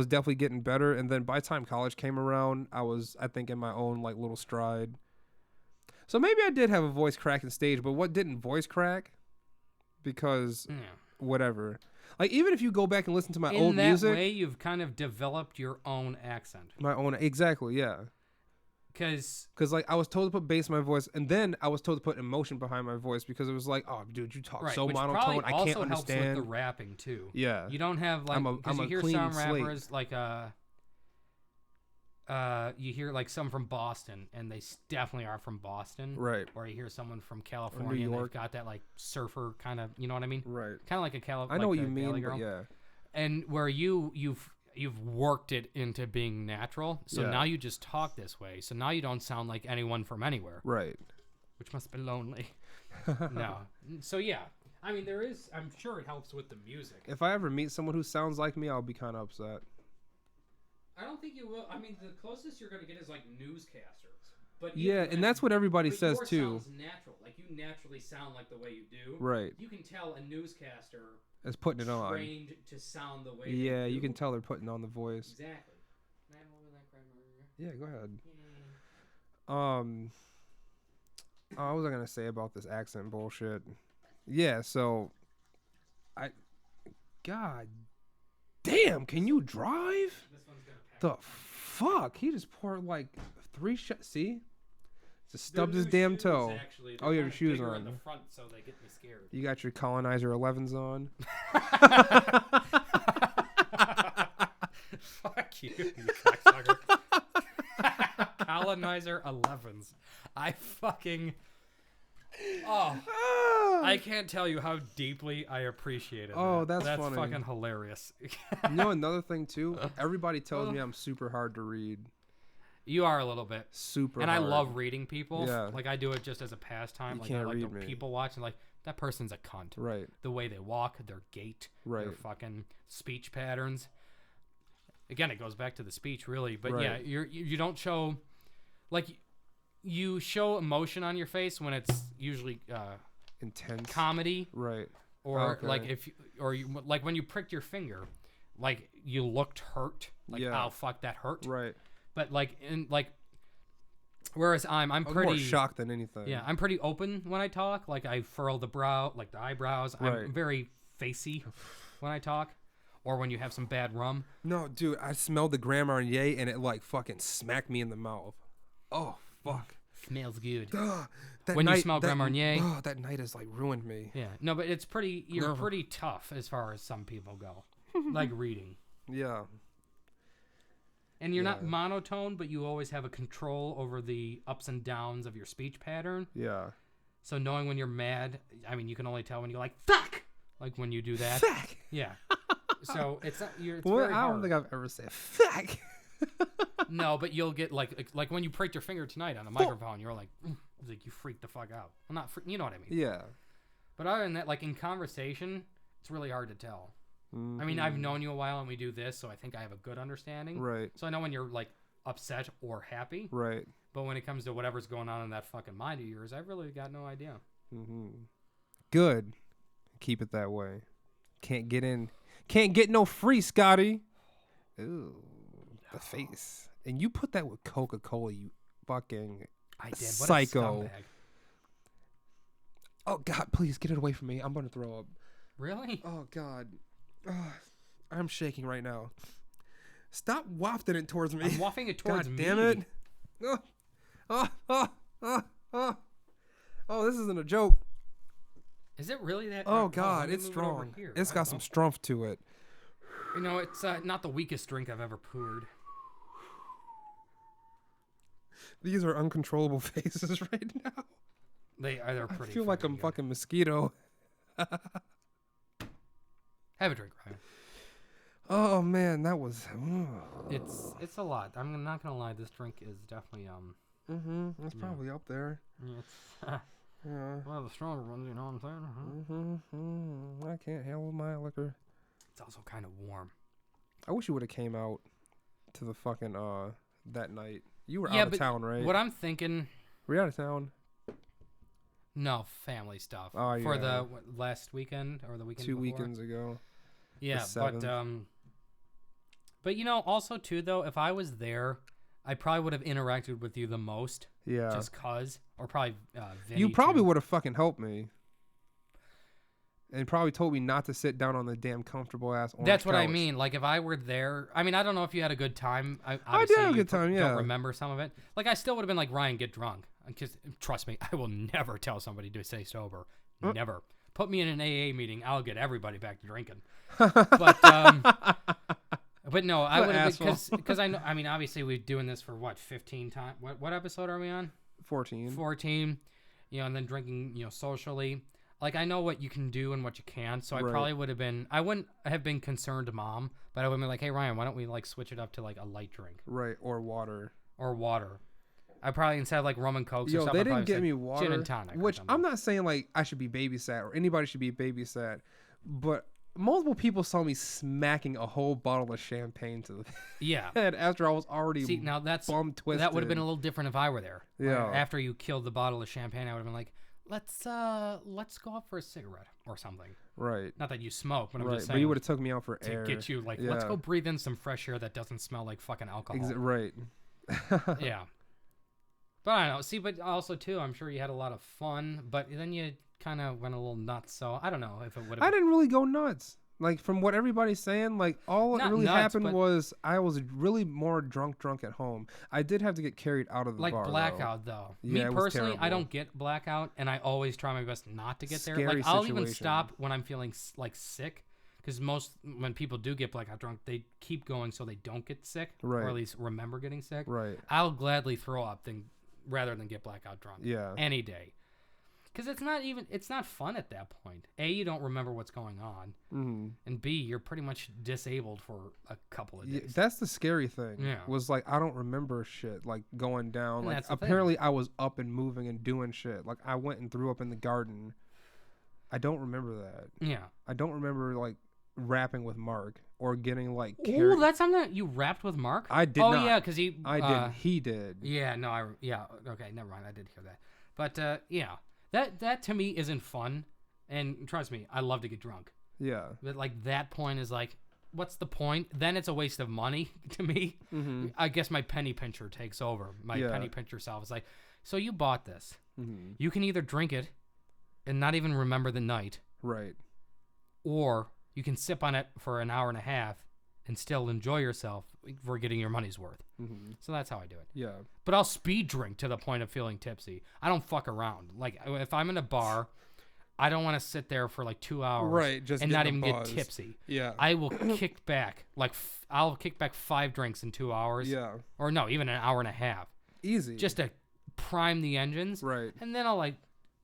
definitely getting better. And then by the time college came around, I think, in my own, like, little stride. So maybe I did have a voice crack in stage, but what didn't voice crack? Because whatever. Like, even if you go back and listen to my old music. In that way, you've kind of developed your own accent. My own, exactly, yeah. Because, like, I was told to put bass in my voice, and then I was told to put emotion behind my voice because it was like, oh, dude, you talk so monotone, I can't understand. Which also helps with the rapping, too. Yeah. You don't have, like, because you hear some rappers, like, you hear like some from Boston, and they definitely are from Boston, right? Or you hear someone from California, and they've got that like surfer kind of, you know what I mean, right? Kind of like a California. I know what you mean, but yeah. And where you've worked it into being natural, so now you just talk this way. So now you don't sound like anyone from anywhere, right? Which must be lonely. No, so yeah. I mean, I'm sure it helps with the music. If I ever meet someone who sounds like me, I'll be kind of upset. I don't think you will. I mean, the closest you're going to get is like newscasters. But yeah, and that's what everybody says too. Sounds natural. Like you naturally sound like the way you do. Right. You can tell a newscaster is putting it on. Trained to sound the way. Yeah, they do. You can tell they're putting on the voice. Exactly. Can I have more of that crime? Yeah, go ahead. What was I gonna say about this accent bullshit? Yeah, so God damn, can you drive? This one's gonna pack the fuck? He just poured like 3 shots. See? Just stubbed his damn toe. Actually. Oh, you have your shoes on. In the front, so they get me scared. You got your Colonizer 11s on. Fuck you cocksucker. Colonizer 11s. I fucking... Oh, I can't tell you how deeply I appreciate it. Oh, that's funny. Fucking hilarious. You know, another thing too. Everybody tells me I'm super hard to read. You are a little bit super, and hard. I love reading people. Yeah. Like I do it just as a pastime. You like can't I like read to me. people watch and like that person's a cunt. Right. The way they walk, their gait, right. Their fucking speech patterns. Again, it goes back to the speech, really. But right. yeah, you don't show like. You show emotion on your face when it's usually intense comedy, right? Or like like when you pricked your finger, like you looked hurt, like oh fuck that hurt, right? But like whereas I'm pretty more shocked than anything. Yeah, I'm pretty open when I talk. Like I furrow the brow, like the eyebrows. Right. I'm very facey when I talk. Or when you have some bad rum. No, dude, I smelled the Grand Marnier and it like fucking smacked me in the mouth. Oh. Fuck. Smells good. When you smell Grand Marnier. Oh, that night has like ruined me. Yeah. No, but it's pretty. You're pretty tough as far as some people go. Like reading. Yeah. And you're not monotone, but you always have a control over the ups and downs of your speech pattern. Yeah. So knowing when you're mad, I mean, you can only tell when you're like, fuck! Like when you do that. Fuck! Yeah. So it's not, it's Well, very I don't hard. think I've ever said fuck. No, but you'll get like when you pricked your finger tonight on the microphone, you're like, it's like you freaked the fuck out. Well, not you know what I mean. Yeah. But other than that, like in conversation, it's really hard to tell. I mean, I've known you a while and we do this, so I think I have a good understanding. Right. So I know when you're like upset or happy. Right. But when it comes to whatever's going on in that fucking mind of yours, I've really got no idea. Good. Keep it that way. Can't get no free, Scotty. Ooh, the face. And you put that with Coca-Cola, you fucking I did. What psycho. A scumbag. Oh, God, please get it away from me. I'm going to throw up. Really? Oh, God. I'm shaking right now. Stop wafting it towards me. I'm wafting it towards God me. damn it. Oh, this isn't a joke. Is it really that? Oh, let God, me it's move it over strong. here. It's I got don't some know. strength to it. You know, it's not the weakest drink I've ever poured. These are uncontrollable faces right now. They're I pretty. feel like I'm good. fucking mosquito. Have a drink, Ryan. Oh, man, that was... It's a lot. I'm not gonna lie. This drink is definitely It's probably up there. It's Yeah. one of the stronger ones. You know what I'm saying? I can't handle my liquor. It's also kind of warm. I wish you would have came out to the fucking that night. You were Yeah, out of but town, right? What I'm thinking. Were you out of town? No, family stuff. Oh, For yeah. the last weekend or the weekend 2 before? weekends ago. Yeah, the but you know, also too though, if I was there, I probably would have interacted with you the most. Yeah. Just cause, or probably Vinny You probably too. would have fucking helped me. And probably told me not to sit down on the damn comfortable ass orange That's what I couch. mean. Like if I were there, I mean, I don't know if you had a good time. I did Obviously, have a you good time, yeah. Don't remember some of it. Like I still would have been like, Ryan, get drunk. Because trust me, I will never tell somebody to stay sober. Never. Put me in an AA meeting. I'll get everybody back to drinking. But no, I would have because I know. I mean, obviously we're doing this for what 15 times. What episode are we on? 14. 14. You know, and then drinking. You know, socially. Like I know what you can do and what you can't. So I Right. probably would have been. I wouldn't have been concerned, mom. But I would have been like, hey Ryan, why don't we like switch it up to like a light drink Right, or water. or water. I probably instead of like rum and cokes or Yo, something. they I'd didn't probably get say me water, gin and tonic, or which something. I'm not saying like I should be babysat or anybody should be babysat, but multiple people saw me smacking a whole bottle of champagne to the Yeah. head after I was already See, now that's bum twisted. that would have been a little different if I were there. Yeah. After you killed the bottle of champagne, I would have been like, let's go out for a cigarette or something. Right. Not that you smoke, but I'm Right, just but saying you would have took me out for to air. get you like, let's Yeah. go breathe in some fresh air that doesn't smell like fucking alcohol. Right. Yeah. But I don't know. See, but also too, I'm sure you had a lot of fun, but then you kind of went a little nuts. So I don't know if it would have. I didn't really go nuts. Like from what everybody's saying, like all that Not really nuts, happened but- was I was really more drunk at home. I did have to get carried out of the Like bar. blackout though. Yeah, Me it was personally, I terrible. don't get blackout, and I always try my best not to get there. Scary Like I'll even situation. stop when I'm feeling like sick, because when people do get blackout drunk, they keep going so they don't get sick, Right. or at least remember getting sick. Right. I'll gladly throw up rather than get blackout drunk. Yeah. Any day. Because it's not fun at that point. A, you don't remember what's going on. Mm-hmm. And B, you're pretty much disabled for a couple of Yeah, days. that's the scary thing. Yeah. Was like I don't remember shit like going down. And Like that's the thing. apparently I was up and moving and doing shit. Like I went and threw up in the garden. I don't remember that. Yeah. I don't remember like rapping with Mark or getting like Oh, carried. that's something that you rapped with Mark? I did oh, not. yeah, because he... I did. He did. Yeah, no, okay, never mind. I did hear that. But, yeah, that to me isn't fun. And trust me, I love to get drunk. Yeah. But, like, that point is like, what's the point? Then it's a waste of money to me. Mm-hmm. I guess my penny pincher takes over. My Yeah. penny pincher self is like, so you bought this. Mm-hmm. You can either drink it and not even remember the night, Right. or you can sip on it for an hour and a half and still enjoy yourself for getting your money's worth. Mm-hmm. So that's how I do it. Yeah. But I'll speed drink to the point of feeling tipsy. I don't fuck around. Like if I'm in a bar, I don't want to sit there for like 2 hours Right, just and get not the even buzz. get tipsy. Yeah. I will kick back I'll kick back 5 drinks in 2 hours. Yeah. Or no, even an hour and a half. Easy. Just to prime the engines. Right. And then I'll like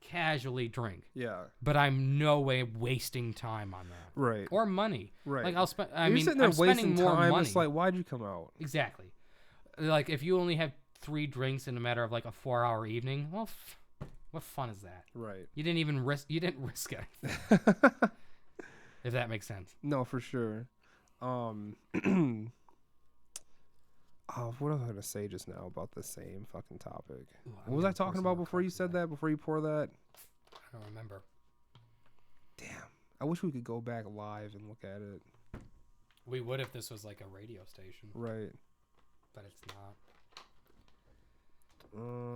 casually drink. Yeah. But I'm no way wasting time on that. Right. Or money. Right. Like I'll spend. You're sitting there I'm spending wasting more time. money. It's like, why'd you come out? Exactly. Like if you only have 3 drinks in a matter of like a 4-hour evening, well, what fun is that? Right. You didn't even risk. You didn't risk anything. If that makes sense. No, for sure. Oh, what was I gonna say just now about the same fucking topic? Ooh, What was I talking about before you said that? Before you pour that? I don't remember. Damn. I wish we could go back live and look at it. We would if this was like a radio station, Right. but it's not.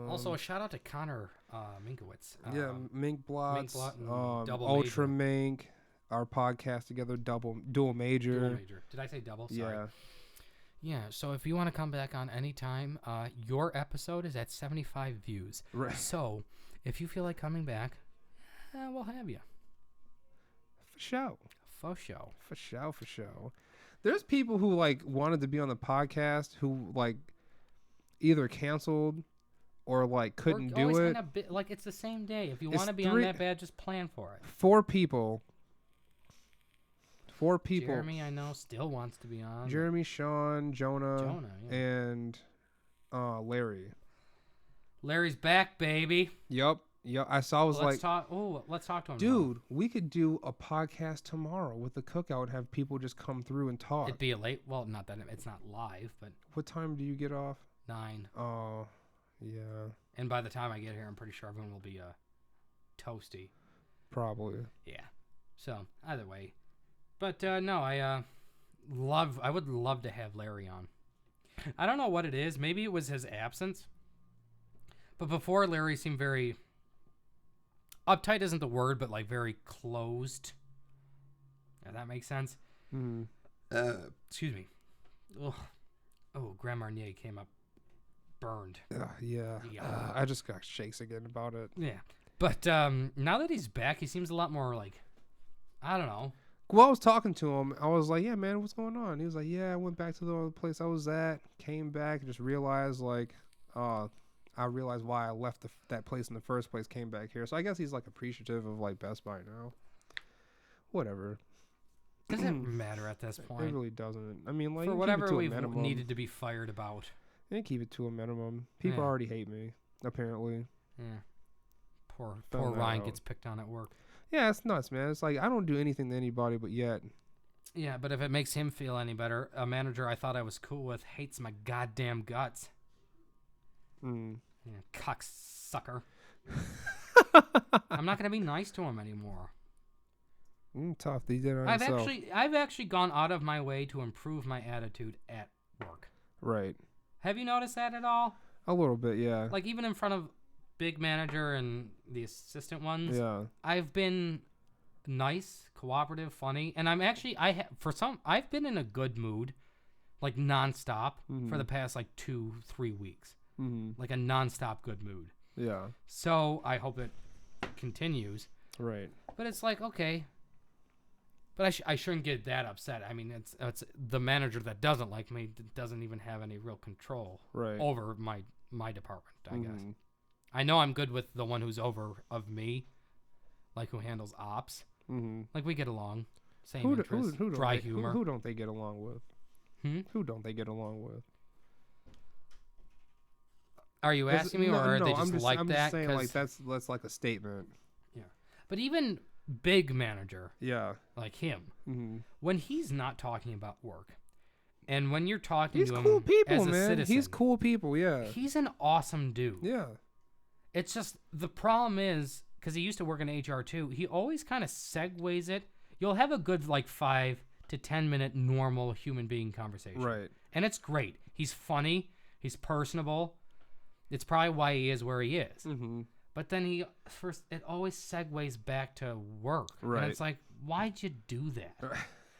Also, a shout out to Connor Minkowitz. Yeah, Mink Blots, Blot and Double Ultra Major. Mink, our podcast together, dual major. Dual major. Did I say double? Sorry. Yeah. Yeah, so if you want to come back on anytime, your episode is at 75 views. Right. So if you feel like coming back, we'll have you. For sure. For show. For sure, for sure. There's people who like wanted to be on the podcast who like either canceled or like couldn't do it. Like it's the same day. If you It's want to be on that bad, just plan for it. 4 people. 4 people. Jeremy, I know, still wants to be on. Jeremy, Sean, Jonah, yeah. and Larry. Larry's back, baby. Yup. I saw. I was Let's like, let's talk to him. dude, we could do a podcast tomorrow with the cookout and have people just come through and talk. It'd be a late. Well, not that it's not live, but What time do you get off? 9. Oh, yeah, And by the time I get here, I'm pretty sure everyone will be toasty. probably. Yeah. So either way, but no, I would love to have Larry on. I don't know what it is. Maybe it was his absence. But before, Larry seemed very uptight. Isn't the word, but like very closed. If that makes sense. Mm. Excuse me. Ugh. Oh, Grand Marnier came up burned. Yeah. Yeah. I just got shakes again about it. Yeah. But now that he's back, he seems a lot more like, I don't know. Well, I was talking to him. I was like, yeah, man, what's going on? He was like, yeah, I went back to the other place I was at, came back, and just realized, like, I realized why I left that place in the first place, came back here. So I guess he's, like, appreciative of, like, Best Buy now. Whatever. Does it matter at this point? It really doesn't. I mean, like, For keep it whatever to a we've minimum. needed to be fired about. And keep it to a minimum. People Yeah. already hate me, apparently. Yeah. Poor Found that Ryan out. gets picked on at work. Yeah, it's nuts, man. It's like, I don't do anything to anybody, but yet. Yeah, but if it makes him feel any better, a manager I thought I was cool with hates my goddamn guts. Mm. Yeah, cocksucker. I'm not gonna be nice to him anymore. Tough. They did it on I've himself. actually gone out of my way to improve my attitude at work. Right. Have you noticed that at all? A little bit, yeah. Like even in front of big manager and the assistant ones. Yeah. I've been nice, cooperative, funny, and I'm actually I've been in a good mood, like nonstop for the past like 2-3 weeks, like a nonstop good mood. Yeah. So I hope it continues. Right. But it's like okay, but I shouldn't get that upset. I mean, it's the manager that doesn't like me doesn't even have any real control over my department. I guess. I know I'm good with the one who's over of me, like who handles ops. Like we get along, same interests, dry humor. Who don't they get along with? Who don't they get along with? Are you asking me, or are they just like I'm that? just saying, like that's like a statement. Yeah, but even big manager, yeah, like him, when he's not talking about work, and when you're talking he's to him cool people, as a man. citizen, He's cool people. Yeah, he's an awesome dude. Yeah. It's just the problem is because he used to work in HR too. He always kind of segues it. You'll have a good like 5 to 10 minute normal human being conversation, right? And it's great. He's funny. He's personable. It's probably why he is where he is. But then it always segues back to work, right? And it's like, why'd you do that?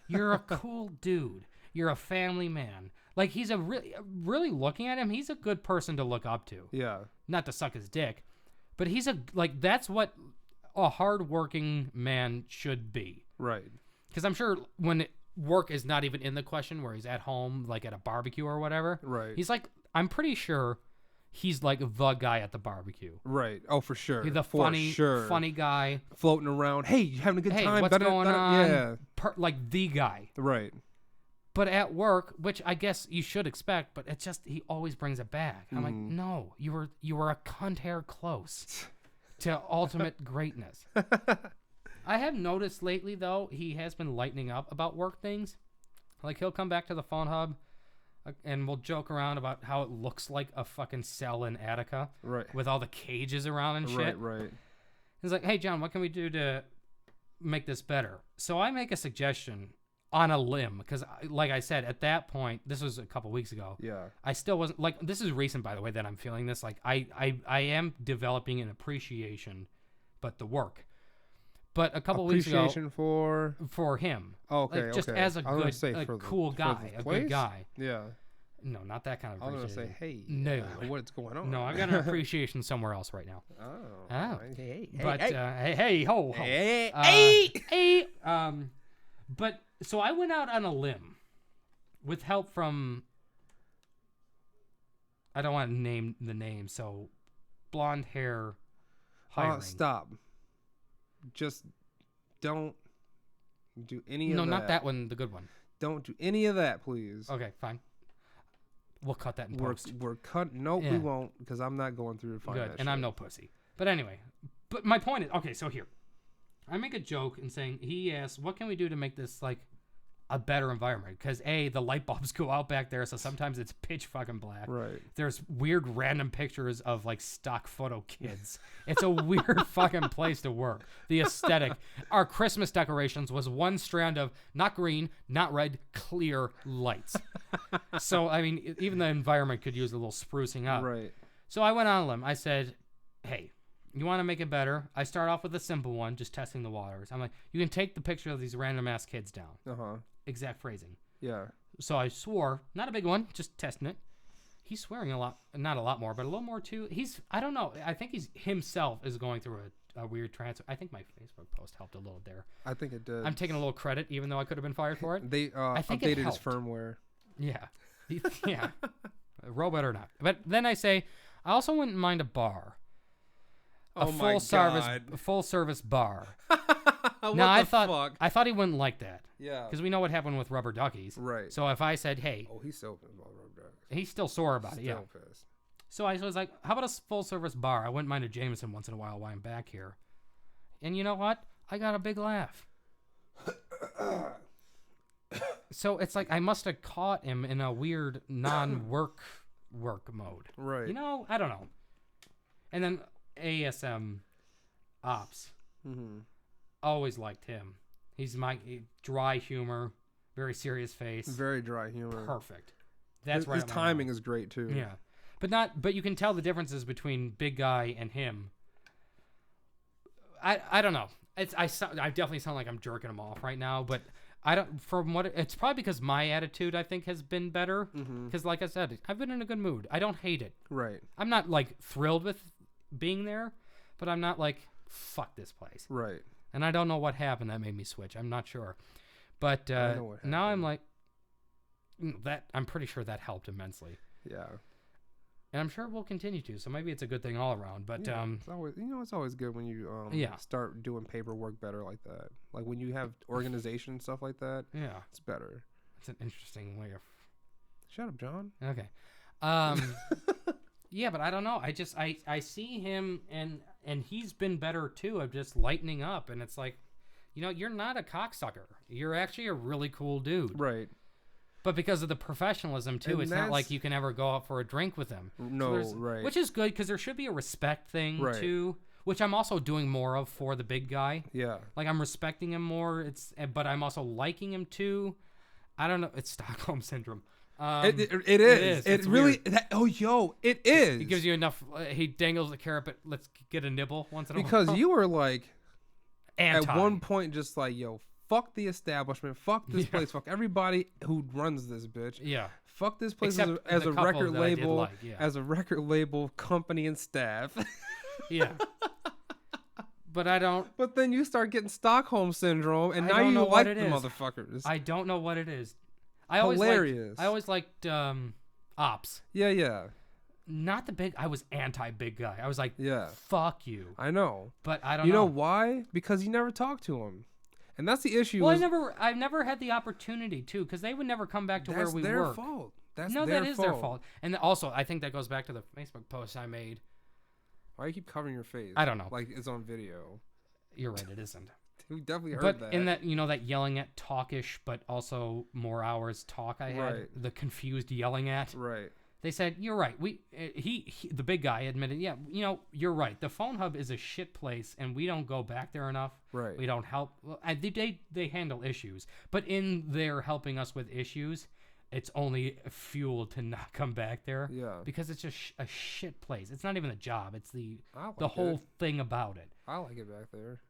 You're a cool dude. You're a family man. Like he's really looking at him, he's a good person to look up to. Yeah. Not to suck his dick, but that's what a hardworking man should be. Right. Because I'm sure when work is not even in the question, where he's at home, like at a barbecue or whatever. Right. He's like, I'm pretty sure he's like the guy at the barbecue. Right. Oh, for sure. He's the funny guy. Floating around. Hey, you having a good Hey, time? what's going on? Yeah. Like the guy. Right. But at work, which I guess you should expect, but it's just he always brings it back. I'm like, no, you were a cunt hair close to ultimate greatness. I have noticed lately, though, he has been lightening up about work things. Like, he'll come back to the phone hub, and we'll joke around about how it looks like a fucking cell in Attica. Right. With all the cages around and shit. Right. He's like, hey, John, what can we do to make this better? So I make a suggestion on a limb, because, like I said, at that point, this was a couple weeks ago. Yeah. I still wasn't, like, this is recent, by the way, that I'm feeling this. Like, I am developing an appreciation, but the work. But a couple weeks ago, appreciation for him. Okay, like, just okay. as a I was gonna good, say a for cool guy, a good guy. Yeah. No, not that kind of I was appreciation. gonna say, hey, No. what's going on? No, I've got an appreciation somewhere else right now. Oh. Hey, But hey, ho, ho. Hey. But so I went out on a limb with help from, I don't want to name the name, so blonde hair hiring. Stop. Just don't do any of that. No, not that one, the good one. Don't do any of that, please. Okay, fine. We'll cut that in post. We're cut. Nope, Yeah. we won't, because I'm not going through to find Good, that and shit. I'm no pussy. But anyway, but my point is, okay, so here. I make a joke and saying, he asks, what can we do to make this, like, a better environment? Because, A, the light bulbs go out back there, so sometimes it's pitch fucking black. Right. There's weird random pictures of, like, stock photo kids. It's a weird fucking place to work. The aesthetic. Our Christmas decorations was one strand of not green, not red, clear lights. So, I mean, even the environment could use a little sprucing up. Right. So I went on a limb. I said, hey, you want to make it better? I start off with a simple one, just testing the waters. I'm like, you can take the picture of these random ass kids down. Uh-huh. Exact phrasing. Yeah. So I swore, not a big one, just testing it. He's swearing a lot, not a lot more, but a little more too. I don't know. I think he's himself is going through a weird transfer. I think my Facebook post helped a little there. I think it did. I'm taking a little credit, even though I could have been fired for it. They I think it updated his helped. firmware. Yeah. Yeah. Robot or not. But then I say, I also wouldn't mind a bar. A Oh my God. full service bar. What Now the fuck? I thought he wouldn't like that. Yeah. Because we know what happened with rubber duckies. Right. So if I said, hey, Oh, he's so pissed about Road Dogs. he's still sore about it. Yeah. Still pissed. So I was like, how about a full service bar? I wouldn't mind a Jameson once in a while I'm back here. And you know what? I got a big laugh. So it's like I must have caught him in a weird non-work mode. Right. You know, I don't know. And then ASM Ops. Mm-hmm. Always liked him. He's my dry humor, very serious face. Very dry humor. Perfect. That's right. His timing is great too. Yeah. But you can tell the differences between big guy and him. I don't know. I definitely sound like I'm jerking him off right now, but I don't. It's probably because my attitude I think has been better. Because like I said, I've been in a good mood. I don't hate it. Right. I'm not like thrilled with being there, but I'm not like fuck this place. Right. And I don't know what happened that made me switch. I'm not sure, but I know what now I'm happened. like that. I'm pretty sure that helped immensely. Yeah. And I'm sure we'll continue to. So maybe it's a good thing all around. But yeah, it's always, it's always good when you Yeah. start doing paperwork better like that. Like when you have organization and stuff like that. yeah, It's better. it's an interesting way of. Shut up, John. Okay. Yeah, but I don't know. I see him and he's been better too of just lightening up, and it's like, you're not a cocksucker. You're actually a really cool dude. Right. But because of the professionalism too, And it's not that's- like you can ever go out for a drink with him. No, right. Which is good because there should be a respect thing Right. too, which I'm also doing more of for the big guy. Yeah. Like I'm respecting him more. But I'm also liking him too. I don't know. It's Stockholm syndrome. It is. It's It really. weird. It is. He gives you enough. He dangles the carrot, but let's get a nibble once in a while. Because you were like Anti. at one point just like, yo, fuck the establishment, fuck this place, fuck everybody who runs this bitch. Yeah. Fuck this place Except as the a couple record that I did label, like, yeah. as a record label company and staff. Yeah. But I don't. But then you start getting Stockholm syndrome, and I now don't you know like what the it is. motherfuckers. I don't know what it is. Hilarious. I always liked Ops. Yeah. Not the big. I was anti-big guy. I was like, Yeah. fuck you. I know. But I don't You know. know why? Because you never talked to him. And that's the issue. Well, I've never had the opportunity to, because they would never come back to where we That's their work. fault. That's No, their that is fault. their fault. And also, I think that goes back to the Facebook post I made. Why do you keep covering your face? I don't know. Like it's on video. You're right, it isn't. We definitely heard But that. in that, that yelling at talkish, but also more hours talk I had, Right. the confused yelling at. Right. They said, you're right. He the big guy admitted, yeah, you're right. The phone hub is a shit place, and we don't go back there enough. Right. We don't help. Well, they handle issues, but in their helping us with issues, it's only fuel to not come back there. Yeah. Because it's just a shit place. It's not even a job. It's the like whole it. thing about it. I like it back there.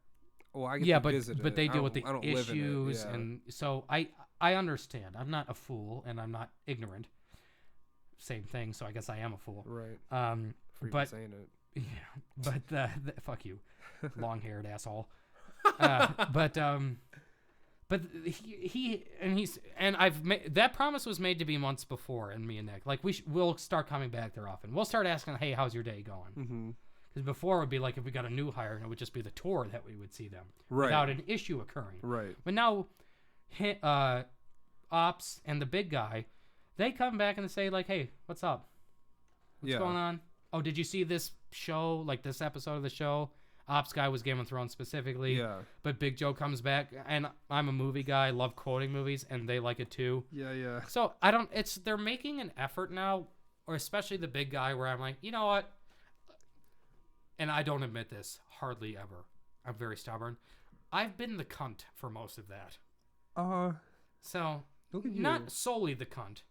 Oh, I get to visit it. But they I deal with the don't live in it. issues, Yeah. and so I understand. I'm not a fool, and I'm not ignorant. Same thing. So I guess I am a fool. Right. For even but saying it. yeah, but fuck you, long-haired asshole. But I've made that promise was made to be months before, and me and Nick, like we'll start coming back there often. We'll start asking, hey, how's your day going? Mm-hmm. Because before it would be like if we got a new hire, and it would just be the tour that we would see them Right. without an issue occurring. Right. But now, Ops and the big guy, they come back and they say like, hey, what's up? What's going on? Oh, did you see this show? Like this episode of the show? Ops guy was Game of Thrones specifically. Yeah. But Big Joe comes back, and I'm a movie guy. I love quoting movies, and they like it too. Yeah. So they're making an effort now, or especially the big guy, where I'm like, you know what? And I don't admit this hardly ever. I'm very stubborn. I've been the cunt for most of that. So Look at you. not solely the cunt,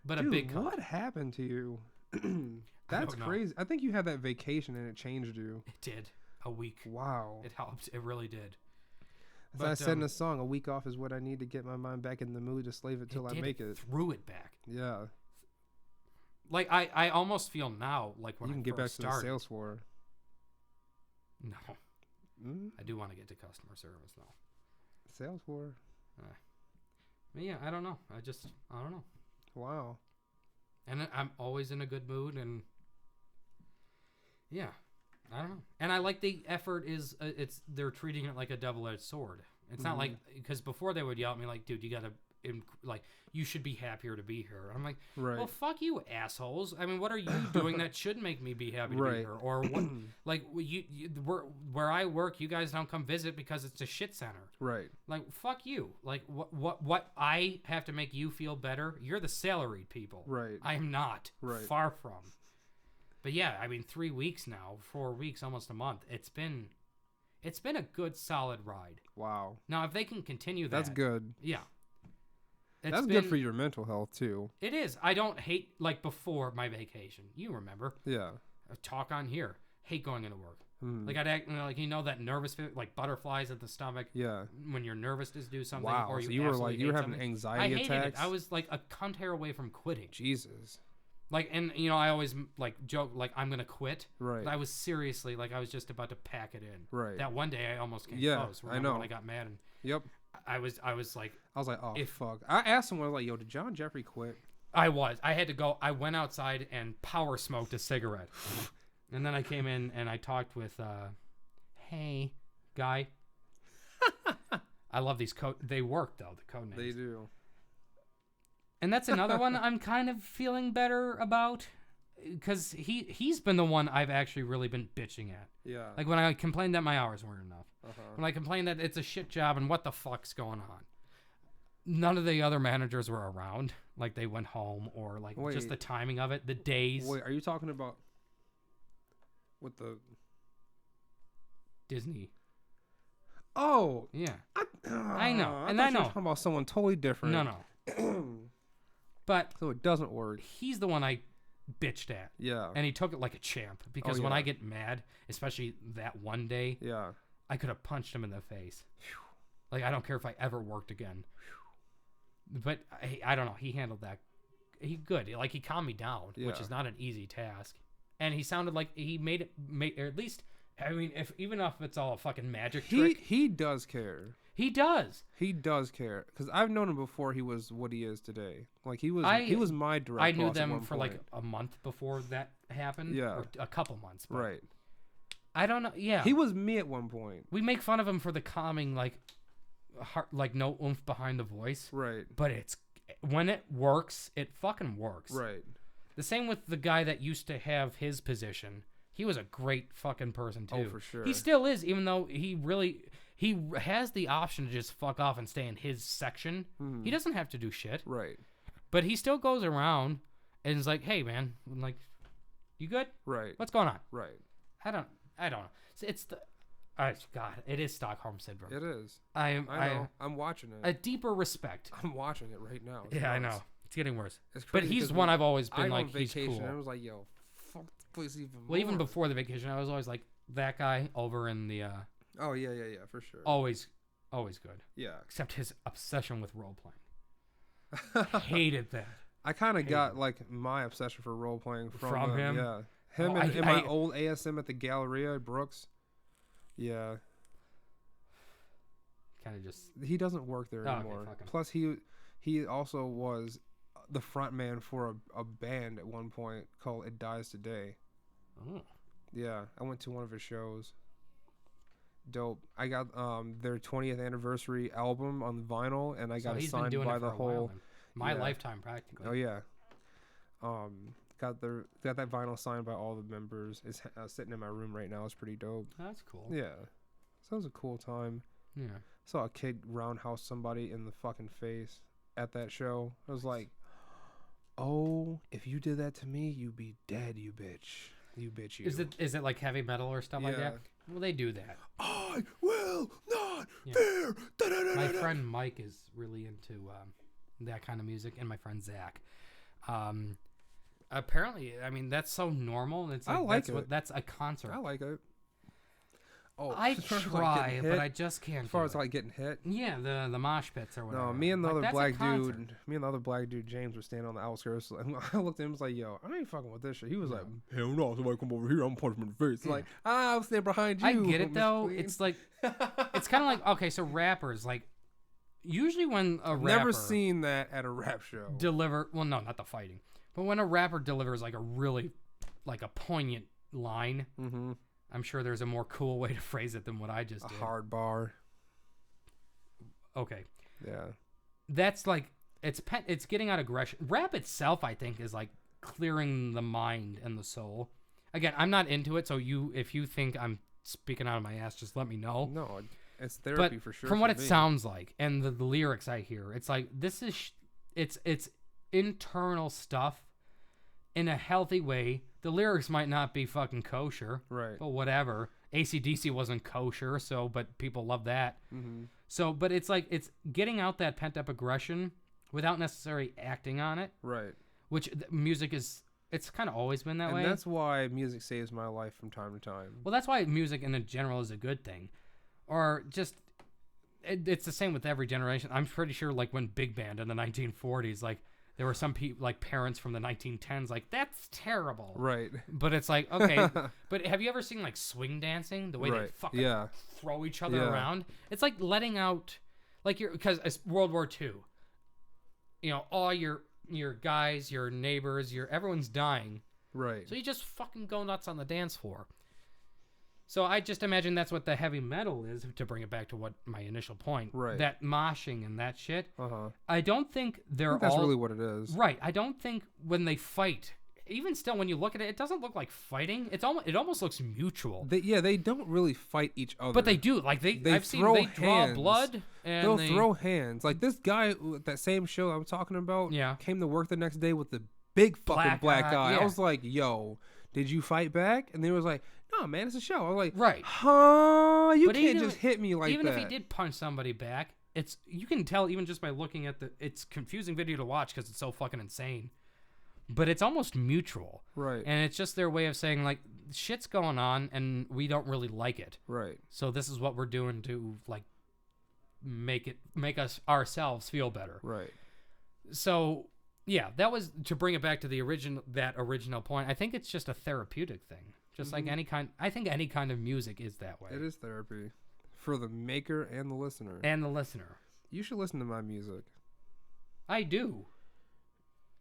but Dude, a big cunt. what happened to you? That's don't know. crazy. I think you had that vacation and it changed you. It did. A week. Wow. It helped. It really did. As I said in the song, a week off is what I need to get my mind back in the mood to slave it till I make it. Threw it back. Yeah. Like I almost feel now like when You can I get back first to the started. sales floor. No, Mm? I do want to get to customer service though. Sales floor. But yeah, I don't know. I don't know. Wow. And I'm always in a good mood, and yeah, I don't know. And I like the effort is they're treating it like a double-edged sword. It's not like, because before they would yell at me like, dude, you gotta you should be happier to be here. I'm like, Right. well, fuck you, assholes. I mean, what are you doing that should make me be happy to be Right. here? Or what? Like where I work, you guys don't come visit because it's a shit center. Right. Like, fuck you. Like, what I have to make you feel better? You're the salaried people. Right. I am not. Right. Far from. But yeah, I mean, 3 weeks now, 4 weeks, almost a month. It's been a good, solid ride. Wow. Now, if they can continue that. That's good. Yeah. That's good for your mental health, too. It is. I don't hate, like, before my vacation. You remember. Yeah. Talk on here. Hate going into work. Mm. Like, I'd act, that nervous, like butterflies at the stomach. Yeah. When you're nervous to do something. Wow. Or So you were absolutely like, you were hate having something. anxiety I hated attacks? it. I was, like, a cunt hair away from quitting. Jesus. Like, and, I always, like, joke, like, I'm going to quit. Right. But I was seriously, like, I was just about to pack it in. Right. That one day I almost came close. I Remember know. when I got mad and Yep. I was like, oh, fuck. I asked someone, like, yo, did John Jeffrey quit? I had to go. I went outside and power smoked a cigarette. And then I came in and I talked with, hey, guy. I love these they work, though, the code names. They do. And that's another one I'm kind of feeling better about. Because he's been the one I've actually really been bitching at. Yeah. Like when I complained that my hours weren't enough. Uh-huh. When I complained that it's a shit job and what the fuck's going on. None of the other managers were around. Like they went home or like just the timing of it, the days. Wait, are you talking about with the Disney? Oh. Yeah. I know. And I I know. You were talking about someone totally different. No. But so it doesn't work. He's the one I bitched at. Yeah. And he took it like a champ. Because when yeah. I get mad, especially that one day, yeah, I could have punched him in the face. Like, I don't care if I ever worked again. But I don't know. He handled that. He good. Like, he calmed me down, which is not an easy task. And he sounded like he made it, or at least I mean, even if it's all a fucking magic trick, he does care. he does. He does care because I've known him before he was what he is today. Like he was my direct. I knew boss at them one for point. like a month before that happened. Yeah. Or a couple months. But Right. I don't know. Yeah. He was me at one point. We make fun of him for the calming, like, heart, like no oomph behind the voice. Right. But when it works, it fucking works. Right. The same with the guy that used to have his position. He was a great fucking person too. Oh, for sure. He still is, even though he has the option to just fuck off and stay in his section. He doesn't have to do shit. Right. But he still goes around and is like, "Hey, man, I'm like, you good? Right. What's going on?" Right. I don't know. It's the, God, it is Stockholm syndrome. It is. I know. I'm watching it. A deeper respect. I'm watching it right now. Yeah, I know. It's getting worse. It's But crazy he's 'cause one when I've always been I like, on vacation, he's cool. I was like, yo, fuck this even more. Well, even before the vacation, I was always like, that guy over in the, Oh, yeah, for sure. always good. Yeah. Except his obsession with role playing. Hated that. I kind of got like my obsession for role playing From him? Yeah. Him and my old ASM at the Galleria at Brooks. Yeah. Kind of just. He doesn't work there anymore. fuck him. Plus, he also was the front man for a band at one point called It Dies Today. Oh. Yeah, I went to one of his shows. Dope. I got their 20th anniversary album on vinyl, and I got it signed by the whole. My yeah. lifetime, practically. Oh yeah. Got that vinyl signed by all the members. It's sitting in my room right now. It's pretty dope. That's cool. Yeah. So it was a cool time. Yeah. Saw a kid roundhouse somebody in the fucking face at that show. I was like, oh, if you did that to me, you'd be dead, you bitch. You bitch, you. Is it like heavy metal or stuff like that? Well, they do that. I will not fear. My friend Mike is really into that kind of music, and my friend Zach. Apparently, I mean, that's so normal. It's like, I like it. That's a concert. I like it. Oh, I try, but I just can't. As far as like getting hit. Yeah, the mosh pits or whatever. No, me and the like, other black dude, James, were standing on the outskirts. And I looked at him and was like, yo, I ain't fucking with this shit. He was like, hell no, somebody come over here, I'm punch him in the face. Like, I'll stand behind you. I get it though. It's like, it's kind of like, okay, so rappers, like, usually when a rapper. Never seen that at a rap show. Well, no, not the fighting. But when a rapper delivers like a really, like a poignant line, I'm sure there's a more cool way to phrase it than what I just did. A hard bar. Okay. Yeah. That's like, it's getting out aggression. Rap itself, I think, is like clearing the mind and the soul. Again, I'm not into it, so if you think I'm speaking out of my ass, just let me know. No, it's therapy for sure. From what it sounds like and the lyrics I hear, it's like this is it's internal stuff in a healthy way. The lyrics might not be fucking kosher, right? But whatever. AC/DC wasn't kosher, but people love that. So, but it's like it's getting out that pent up aggression without necessarily acting on it, right? Which music is. It's kind of always been that way. And that's why music saves my life from time to time. Well, that's why music in general is a good thing. Or just, it's the same with every generation. I'm pretty sure, like, when big band in the 1940s, like, there were some people, like, parents from the 1910s, like, that's terrible. Right. But it's like, okay. But have you ever seen, like, swing dancing? The way they fucking throw each other around? It's like letting out, like, because it's World War II. You know, all your guys, your neighbors, everyone's dying. Right. So you just fucking go nuts on the dance floor. So I just imagine that's what the heavy metal is, to bring it back to what my initial point. Right. That moshing and that shit. Uh-huh. I don't think that's really what it is. Right. I don't think when they fight, even still when you look at it, it doesn't look like fighting. It almost looks mutual. They don't really fight each other. But they do. Like I've seen they draw blood and they'll throw hands. Like this guy at that same show I'm talking about came to work the next day with the big fucking black guy. I was like, yo, did you fight back? And they was like, no, man, it's a show. I was like, right. Huh? You can't just hit me like that. Even if he did punch somebody back, you can tell even just by looking at it's confusing video to watch because it's so fucking insane. But it's almost mutual. Right. And it's just their way of saying, like, shit's going on and we don't really like it. Right. So this is what we're doing to, like, make us ourselves feel better. Right. So, yeah, that was to bring it back to that original point. I think it's just a therapeutic thing. Just like I think any kind of music is that way. It is therapy for the maker and the listener. And the listener. You should listen to my music. I do.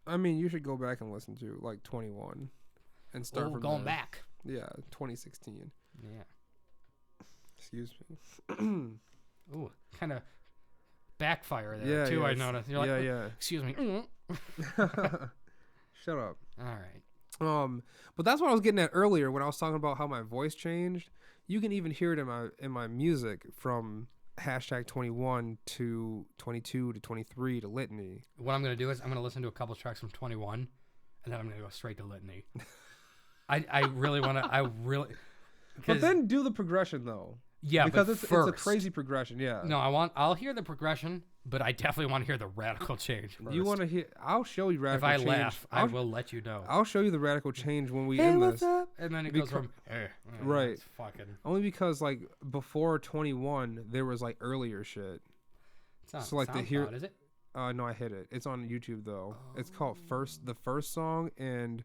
I mean, you should go back and listen to like 21 and start from going there. back. Yeah, 2016. Yeah. Excuse me. Ooh, kind of backfire there too. I noticed. You're like, yeah. Excuse me. Shut up. All right. But that's what I was getting at earlier when I was talking about how my voice changed. You can even hear it in my music from hashtag 21 to 22 to 23 to Litany. What I'm gonna do is I'm gonna listen to a couple tracks from 21, and then I'm gonna go straight to Litany. I really want to. But then do the progression though. Yeah, because but it's a first, crazy progression. Yeah. No, I'll hear the progression, but I definitely want to hear the radical change first. You want to hear? I'll show you radical change. If I laugh, I will let you know. I'll show you the radical change when we end this. Up? And then it goes from right. It's fucking. Only because like before 21, there was like earlier shit. It's not so like the here. is it? No, I hit it. It's on YouTube though. It's called the first song and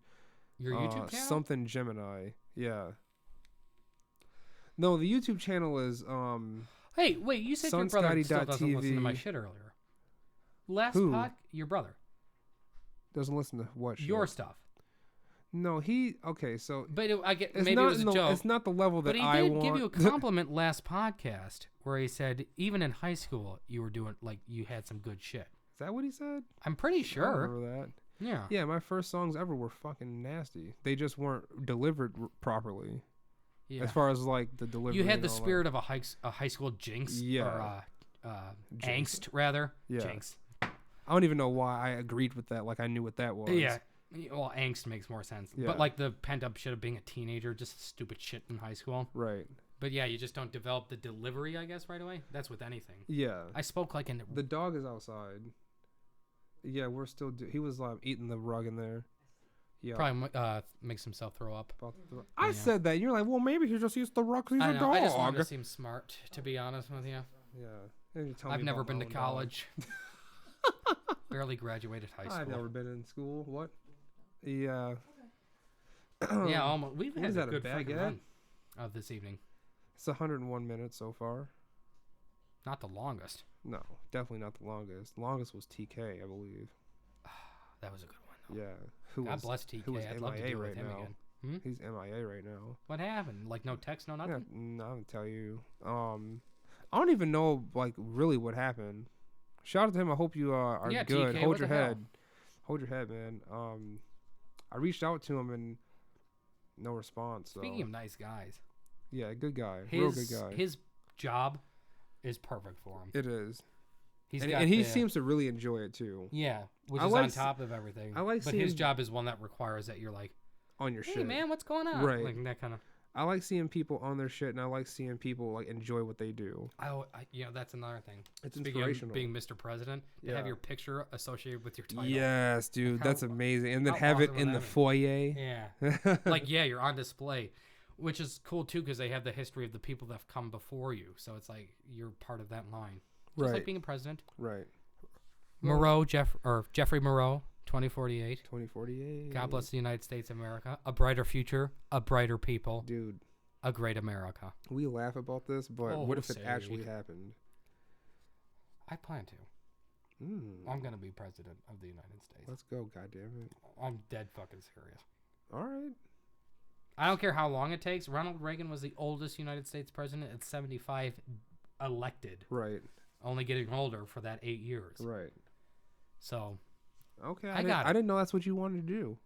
your YouTube channel. Something Gemini. Yeah. No, the YouTube channel is Hey, wait! You said your brother still doesn't listen to my SonScotty.tv. shit earlier. Your brother doesn't listen to what shit? your stuff. No, okay. So, But I get it's maybe not it was a joke. It's not the level that but he I did want. give you a compliment last podcast where he said even in high school you were doing like you had some good shit. Is that what he said? I'm pretty I sure. remember that. Yeah. Yeah, my first songs ever were fucking nasty. They just weren't delivered properly. Yeah. As far as like the delivery. You had the and all spirit of a high school jinx. Yeah. Or Jinx. angst rather. Yeah. Jinx. I don't even know why I agreed with that. Like I knew what that was. Yeah. Well, angst makes more sense. Yeah. But like the pent up shit of being a teenager, just stupid shit in high school. Right. But yeah, you just don't develop the delivery, I guess, right away. That's with anything. Yeah. I spoke like in The dog is outside. Yeah, we're still. He was eating the rug in there. Yeah. probably makes himself throw up. I said that. You're like, well, maybe he just used the rug because he's a dog. I just wanted to seem smart, to be honest with you. Yeah. And you tell I've me never about been my to own dog. college. Barely graduated high school. I've never been in school. What? Yeah. Yeah, almost. We've What had is a that, a good fucking baguette? run of this evening. It's 101 minutes so far. Not the longest. No, definitely not the longest. Longest was TK, I believe. That was a good one, though. Yeah. God bless TK. who was I'd love to MIA do it with right him now. again. Hmm? He's MIA right now. What happened? Like no text, no nothing? Yeah, I'll tell you. I don't even know like really what happened. Shout out to him. I hope you are Yeah, good. TK, Hold what your the hell? head. Hold your head, man. I reached out to him and no response. So. Speaking of nice guys, yeah, good guy. Real good guy. His job is perfect for him. It is. He's And, got and he the- seems to really enjoy it too. Yeah, which I is like on s- top of everything. I like but his seeing- job is one that requires that you're like, On your hey shit. man, what's going on? Right. Like that kind of. I like seeing people on their shit, and I like seeing people like enjoy what they do. That's another thing. It's Speaking inspirational. of being Mr. President, to have Yeah. your picture associated with your title. Yes, dude, How- that's amazing. And then how have it awesome in would the that be? foyer. Yeah. Like, yeah, you're on display, which is cool too because they have the history of the people that have come before you. So it's like you're part of that line. Just Right. like being a president. Right. Jeffrey Moreau, 2048. 2048. God bless the United States of America. A brighter future, a brighter people, Dude, a great America. we laugh about this, but Oh, what if it say. actually happened? I plan to. I'm going to be president of the United States. Let's go, goddammit. I'm dead fucking serious. All right. I don't care how long it takes. Ronald Reagan was the oldest United States president at 75 elected. Right. Only getting older for that 8 years. Right. So Okay. I got it. I didn't know that's what you wanted to do.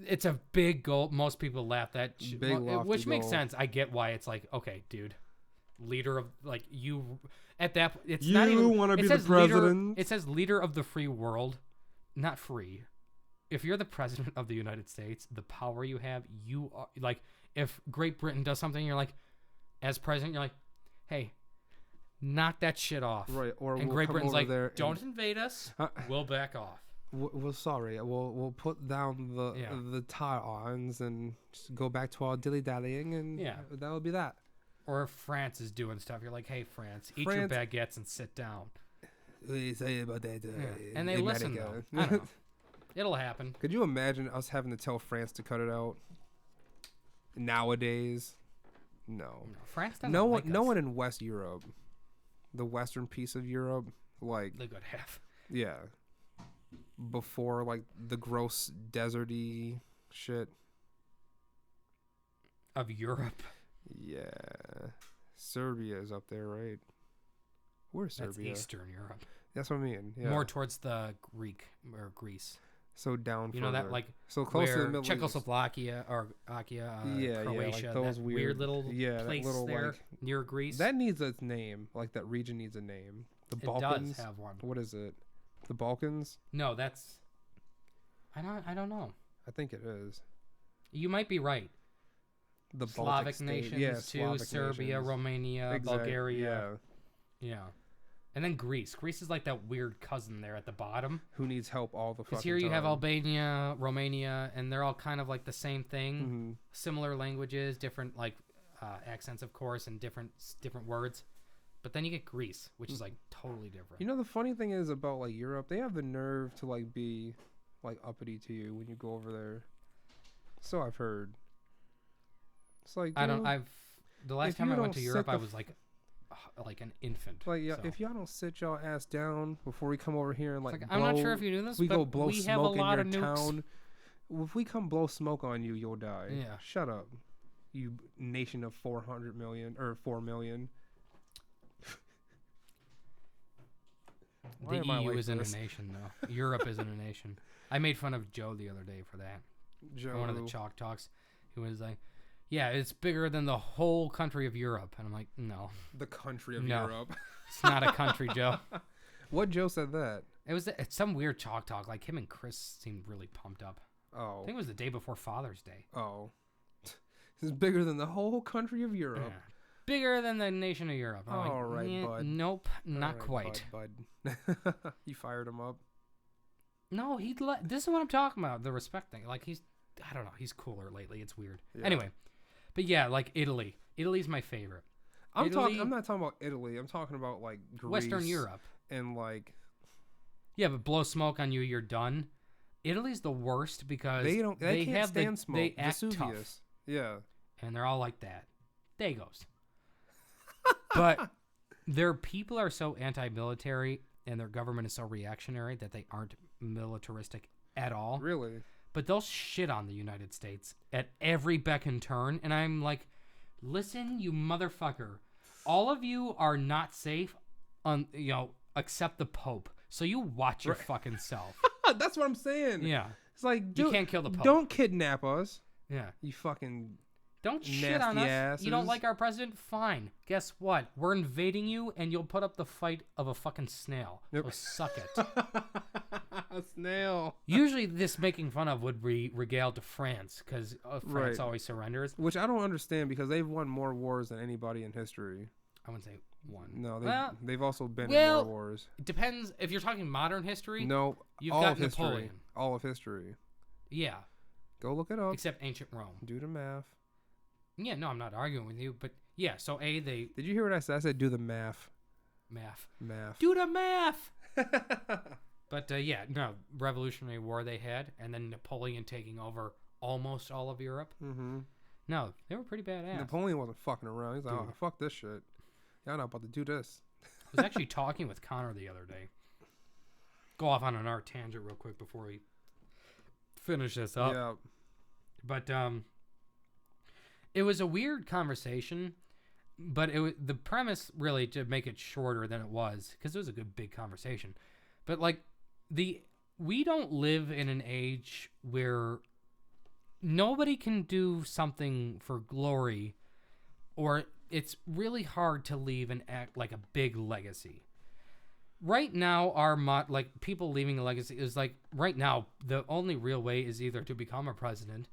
it's a big goal. Most people laugh that, Big lofty which makes goal. sense. I get why it's like, okay, dude, leader of like you at that. It's You not even. wanna it be the says leader- president? It says leader of the free world, not free. If you're the president of the United States, the power you have, you are like. If Great Britain does something, you're like, as president, you're like, hey, knock that shit off. Right. Or And we'll Great come Britain's over like, there don't invade us. We'll back off. Well, sorry. We'll put down the tie-ons and just go back to our dilly-dallying, and Yeah. that'll be that. Or if France is doing stuff, you're like, hey, France, eat your baguettes and sit down. What do you say about that? And they listen, though. I don't know. It'll happen. Could you imagine us having to tell France to cut it out? nowadays. No. France doesn't No like one. No us. one in West Europe, the western piece of Europe, like The good half. yeah, before like the gross deserty shit. Of Europe. Yeah, Serbia is up there, right? Where's That's Serbia? Eastern Europe. That's what I mean. Yeah. More towards the Greece. So down. You know that further. like so close to the where Middle East. Czechoslovakia or Yeah, Croatia, like those that weird little that place little, there like, near Greece. that needs its name. Like that region needs a name. The it Balkans. does have one. What is it? The Balkans? No, that's I don't know. I think it is. You might be right. The Slavic Baltic state. nations Yeah, too, Slavic Serbia, nations. Romania, Bulgaria. Yeah. Yeah. And then Greece. Greece is like that weird cousin there at the bottom. Who needs help all the fucking Because here you have time. Albania, Romania, and they're all kind of like the same thing. Mm-hmm. Similar languages, different like accents, of course, and different words. But then you get Greece, which is like totally different. You know, the funny thing is about like Europe, they have the nerve to like be like uppity to you when you go over there. So I've heard. It's like, I don't. dude, The last if time you I went don't to Europe, sit I the was like an infant. like yeah, so. if y'all don't sit y'all ass down before we come over here and like, I'm not sure if you knew this, we but go blow we have a smoke in lot your of nukes. town. If we come blow smoke on you, you'll die. Yeah. Shut up, you nation of 400 million or 4 million. The Why am I EU like isn't this? a nation, though. Europe isn't a nation. I made fun of Joe the other day for that. Joe, For one of the Chalk Talks. He was like, yeah, it's bigger than the whole country of Europe. And I'm like, no, the country of No. Europe. it's not a country, Joe. What Joe said that? It's some weird Chalk Talk. Like him and Chris seemed really pumped up. I Oh, think it was the day before Father's Day. oh, this is bigger than the whole country of Europe. Yeah. Bigger than the nation of Europe. I'm All like, right, "Yeah, bud. Nope, not All right, quite. bud. You fired him up. No, this is what I'm talking about. The respect thing. Like I don't know. He's cooler lately. It's weird. Yeah. Anyway, but yeah, like Italy. Italy's my favorite. I'm Italy- not talking about Italy. I'm talking about like Greece, Western Europe. and like Yeah, but blow smoke on you, you're done. Italy's the worst because they can't have stand smoke. They act Vesuvius. tough, Yeah. and they're all like that. There goes. But their people are so anti-military and their government is so reactionary that they aren't militaristic at all. Really? But they'll shit on the United States at every beck and turn. And I'm like, listen, you motherfucker. All of you are not safe, except the Pope. So you watch your fucking self. That's what I'm saying. Yeah. It's like, You dude, can't kill the Pope. Don't kidnap us. Yeah. You fucking. Don't shit on us. Nasty You don't asses. like our president? Fine. Guess what? We're invading you, and you'll put up the fight of a fucking snail. Yep. So suck it. A snail. Usually this making fun of would be regaled to France, because France Right. always surrenders. Which I don't understand because they've won more wars than anybody in history. I wouldn't say one. No, Well, they've also been in well, more wars. it depends. If you're talking modern history, No, you've all got of history. Napoleon. All of history. Yeah, Go look it up. except ancient Rome. Do the math. Yeah, no, I'm not arguing with you, but yeah, so they Did you hear what I said? I said do the math. math. Math. Do the math! But yeah, no, Revolutionary War they had, and then Napoleon taking over almost all of Europe. Mm-hmm. No, they were pretty badass. Napoleon wasn't fucking around. He's like, Dude. oh, fuck this shit. Y'all not about to do this. I was actually talking with Connor the other day. Go off on an art tangent real quick before we finish this up. Yeah. But it was a weird conversation, but the premise really, to make it shorter than it was, because it was a good big conversation. But like we don't live in an age where nobody can do something for glory, or it's really hard to leave an act like a big legacy. Right now, like people leaving a legacy is like right now the only real way is either to become a president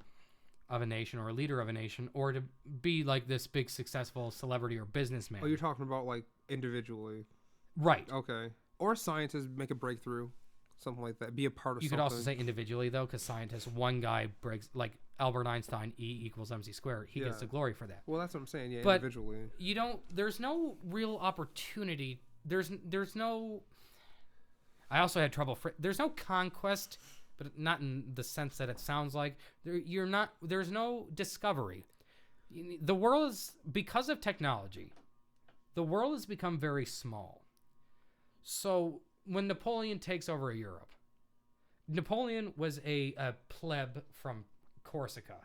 of a nation or a leader of a nation, or to be like this big successful celebrity or businessman. Oh, you're talking about like individually. Right. Okay. Or scientists make a breakthrough. Something like that. Be a part of You something. could also say individually, though, because scientists, one guy breaks, like Albert Einstein, E=mc². He gets Yeah. the glory for that. Well, that's what I'm saying. Yeah, But individually. you don't, there's no real opportunity. There's no, I also had trouble, there's no conquest, but not in the sense that it sounds like. There's no discovery. The world is, because of technology, the world has become very small. So when Napoleon takes over Europe, Napoleon was a pleb from Corsica,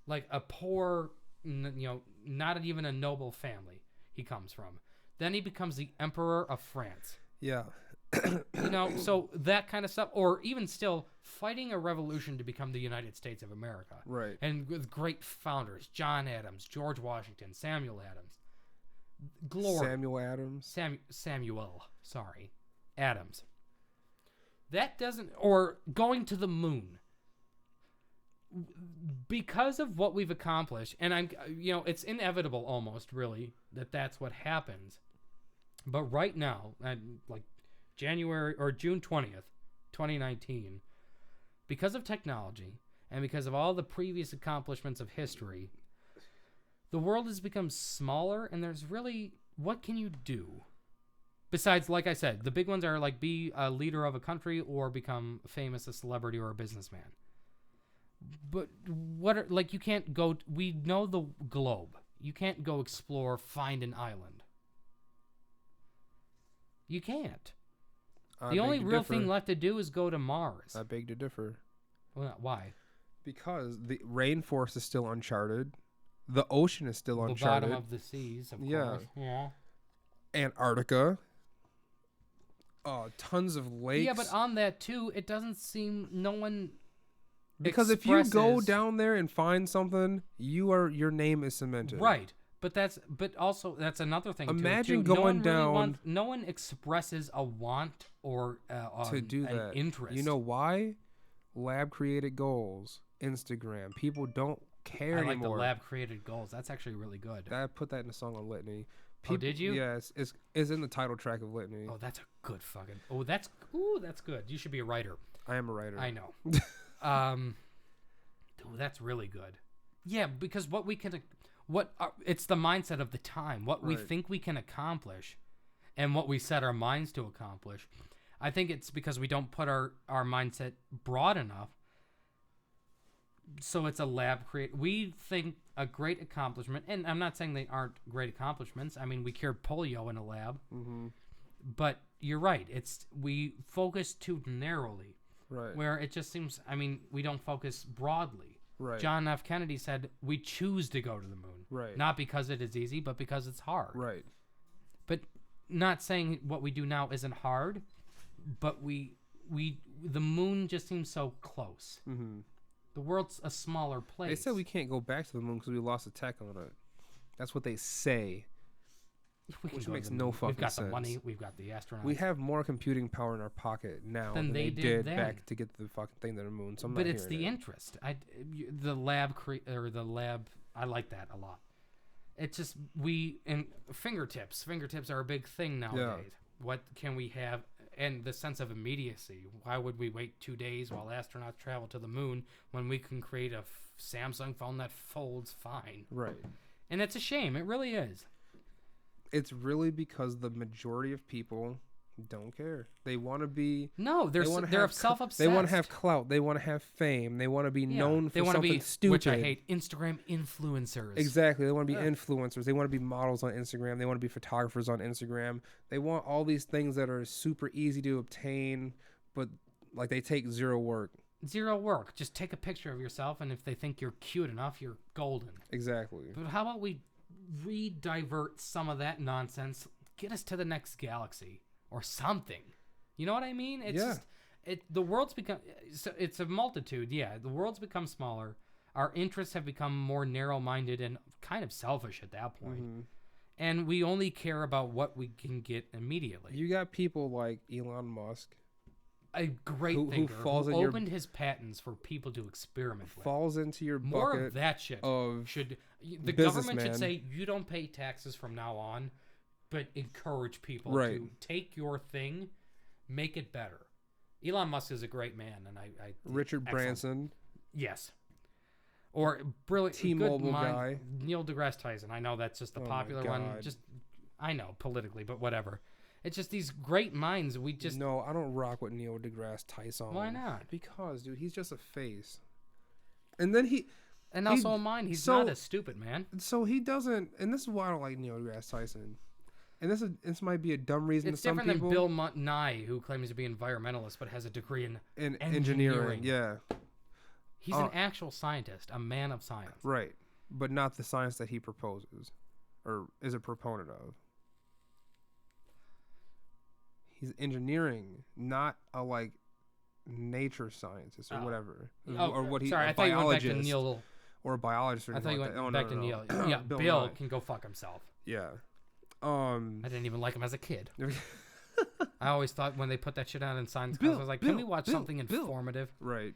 like a poor, not even a noble family he comes from. Then he becomes the emperor of France. Yeah. So that kind of stuff, or even still fighting a revolution to become the United States of America. Right. And with great founders, John Adams, George Washington, Samuel Adams. Samuel, Adams. That doesn't, or going to the moon. Because of what we've accomplished, and it's inevitable almost, really, that's what happens. But right now, like January or June 20th, 2019, because of technology and because of all the previous accomplishments of history, the world has become smaller, and there's really, what can you do? Besides, like I said, the big ones are like be a leader of a country or become famous, a celebrity, or a businessman. But you can't go, we know the globe. You can't go explore, find an island. You can't. The only real thing left to do is go to Mars. I beg to differ. Well, why? Because the rainforest is still uncharted. The ocean is still uncharted. The bottom of the seas, of course. Yeah. Antarctica. Tons of lakes. Yeah, but on that, too, it doesn't seem no one Because if you go down there and find something, your name is cemented. Right. But also that's another thing. Imagine too. going down. No one expresses a want or to do an that. interest. You know why? Lab created goals. Instagram. People don't care anymore. I like the lab created goals. That's actually really good. I put that in a song on Litany. Oh, did you? Yes, it's in the title track of Litany. Oh, that's a good fucking. That's good. You should be a writer. I am a writer. I know. That's really good. Yeah, because what we can. It's the mindset of the time, what we think we can accomplish and what we set our minds to accomplish. I think it's because we don't put our mindset broad enough. So it's a lab create. We think a great accomplishment, and I'm not saying they aren't great accomplishments. I mean, we cured polio in a lab. Mm-hmm. But you're right. We focus too narrowly. Right. Where it just seems, we don't focus broadly. Right. John F. Kennedy said, we choose to go to the moon. Right. Not because it is easy, but because it's hard. Right. But not saying what we do now isn't hard, but the moon just seems so close. Mm-hmm. The world's a smaller place. They said we can't go back to the moon because we lost the tech on it. That's what they say. Which makes no fucking sense. We've got the money. We've got the astronauts. We have more computing power in our pocket now than they did back to get the fucking thing to the moon. So but it's the interest. The lab I like that a lot. It's just fingertips. Fingertips are a big thing nowadays. Yeah. What can we have? And the sense of immediacy. Why would we wait 2 days while astronauts travel to the moon when we can create a Samsung phone that folds fine? Right. And it's a shame. It really is. It's really because the majority of people don't care. They want to be... No, they're self-obsessed. They want to have clout. They want to have fame. They want to be known for something stupid. Which I hate. Instagram influencers. Exactly. They want to be influencers. They want to be models on Instagram. They want to be photographers on Instagram. They want all these things that are super easy to obtain, but like they take zero work. Zero work. Just take a picture of yourself, and if they think you're cute enough, you're golden. Exactly. But how about we re-divert some of that nonsense, get us to the next galaxy or something? You know what I mean? It's just the world's become, it's a multitude. Yeah, the world's become smaller. Our interests have become more narrow-minded and kind of selfish at that point. Mm-hmm. And we only care about what we can get immediately. You got people like Elon Musk, a great thinker who opened his patents for people to experiment with. Falls into your bucket. More of that shit. The government should say, you don't pay taxes from now on, but encourage people to take your thing, make it better. Elon Musk is a great man, and I Richard Branson. Yes. Or brilliant T-Mobile guy. Neil deGrasse Tyson. I know that's just the popular one. Just I know politically, but whatever. It's just these great minds. No, I don't rock with Neil deGrasse Tyson. Why not? Because, dude, he's just a face. And then And also mine. He's not as stupid, man. So he doesn't, and this is why I don't like Neil deGrasse Tyson. And this might be a dumb reason to some people. It's different than Bill Nye, who claims to be an environmentalist but has a degree in engineering. Yeah. He's an actual scientist, a man of science. Right. But not the science that he proposes or is a proponent of. He's engineering, not a nature scientist or whatever. Or what he sorry, I thought you went back to Neil. Or a biologist or anything I thought you went back to Neil. Yeah, Bill can go fuck himself. Yeah. I didn't even like him as a kid. I always thought when they put that shit out in science class, I was like, can we watch something informative? Right.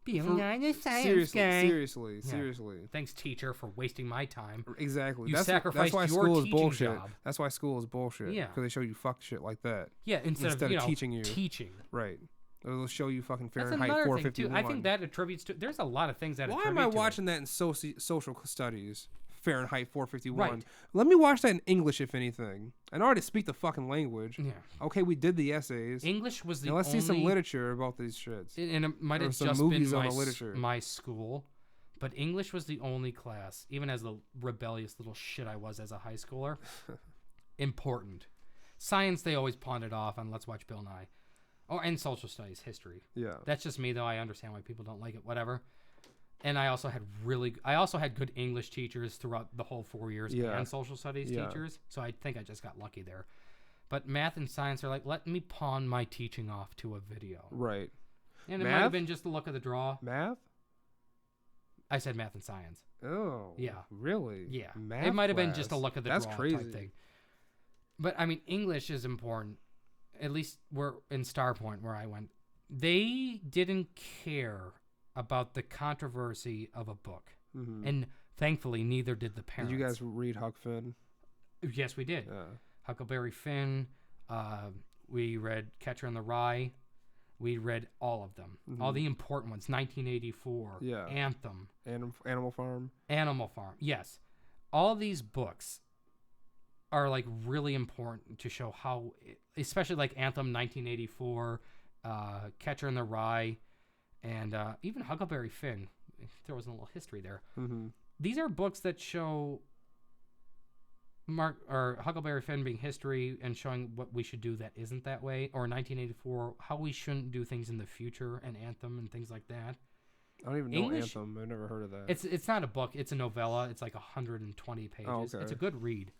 Seriously. Seriously. Thanks, teacher, for wasting my time. Exactly. You sacrificed that's why your school is teaching bullshit. job. That's why school is bullshit. Yeah. Because they show you fuck shit like that. Yeah, instead of teaching you. Teaching. Right. They'll show you fucking That's Fahrenheit another 451. thing, too. I think that attributes to... There's a lot of things that Why attribute am I to watching that in social studies? Fahrenheit 451. Right. Let me watch that in English, if anything. I already speak the fucking language. Yeah. Okay, we did the essays. English was the now let's only... see some literature about these shits. And it might have some just movies been on the literature. my school, but English was the only class, even as the rebellious little shit I was as a high schooler, important. Science, they always pawned it off on let's watch Bill Nye. Oh, and social studies, history. Yeah. That's just me, though. I understand why people don't like it, whatever. And I also had good English teachers throughout the whole 4 years and social studies teachers. So I think I just got lucky there. But math and science are like, let me pawn my teaching off to a video. Right. And it might have been just the look of the draw. Math? I said math and science. Oh. Yeah. Really? Yeah. Math it might have been class. just a look of the That's draw crazy. type thing. But, I mean, English is important. At least we're in Starpoint where I went. They didn't care about the controversy of a book. Mm-hmm. And thankfully, neither did the parents. Did you guys read Huck Finn? Yes, we did. Yeah. Huckleberry Finn. We read Catcher in the Rye. We read all of them. Mm-hmm. All the important ones. 1984. Yeah. Anthem. Animal Farm. Animal Farm. Yes. All these books are really important to show how, especially Anthem 1984, Catcher in the Rye, and even Huckleberry Finn. There was a little history there. Mm-hmm. These are books that show Huckleberry Finn being history and showing what we should do that isn't that way, or 1984, how we shouldn't do things in the future, and Anthem and things like that. I don't even know Anthem. I've never heard of that. It's not a book. It's a novella. It's 120 pages. Oh, okay. It's a good read.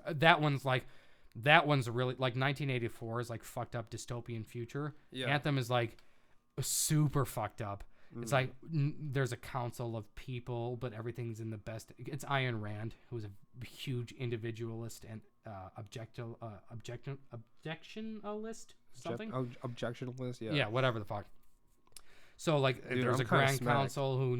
That one's really 1984 is fucked up dystopian future. Yeah. Anthem is super fucked up. Mm-hmm. It's there's a council of people, but everything's in the best. It's Ayn Rand, who's a huge individualist and objectionalist, something. Objectionalist, yeah. Yeah, whatever the fuck. So there's a grand council who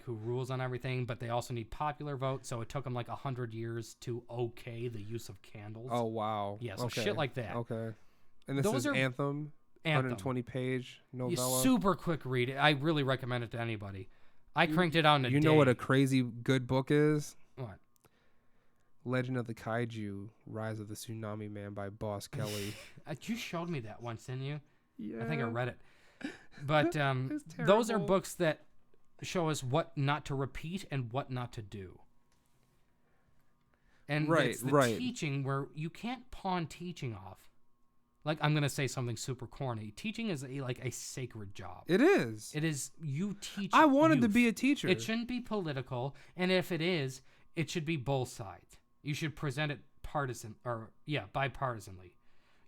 rules on everything, but they also need popular vote. So it took them 100 years to okay the use of candles. Oh wow! Yeah, so shit like that. Okay, and this is Anthem. 120-page novella. Super quick read. I really recommend it to anybody. I cranked it out in a day. You know what a crazy good book is? What? Legend of the Kaiju: Rise of the Tsunami Man by Boss Kelly. You showed me that once, didn't you? Yeah. I think I read it. But those are books that show us what not to repeat and what not to do. And it's the teaching where you can't pawn teaching off. I'm going to say something super corny. Teaching is a sacred job. It is. It is. You teach. I wanted to be a teacher. It shouldn't be political. And if it is, it should be both sides. You should present it bipartisanly.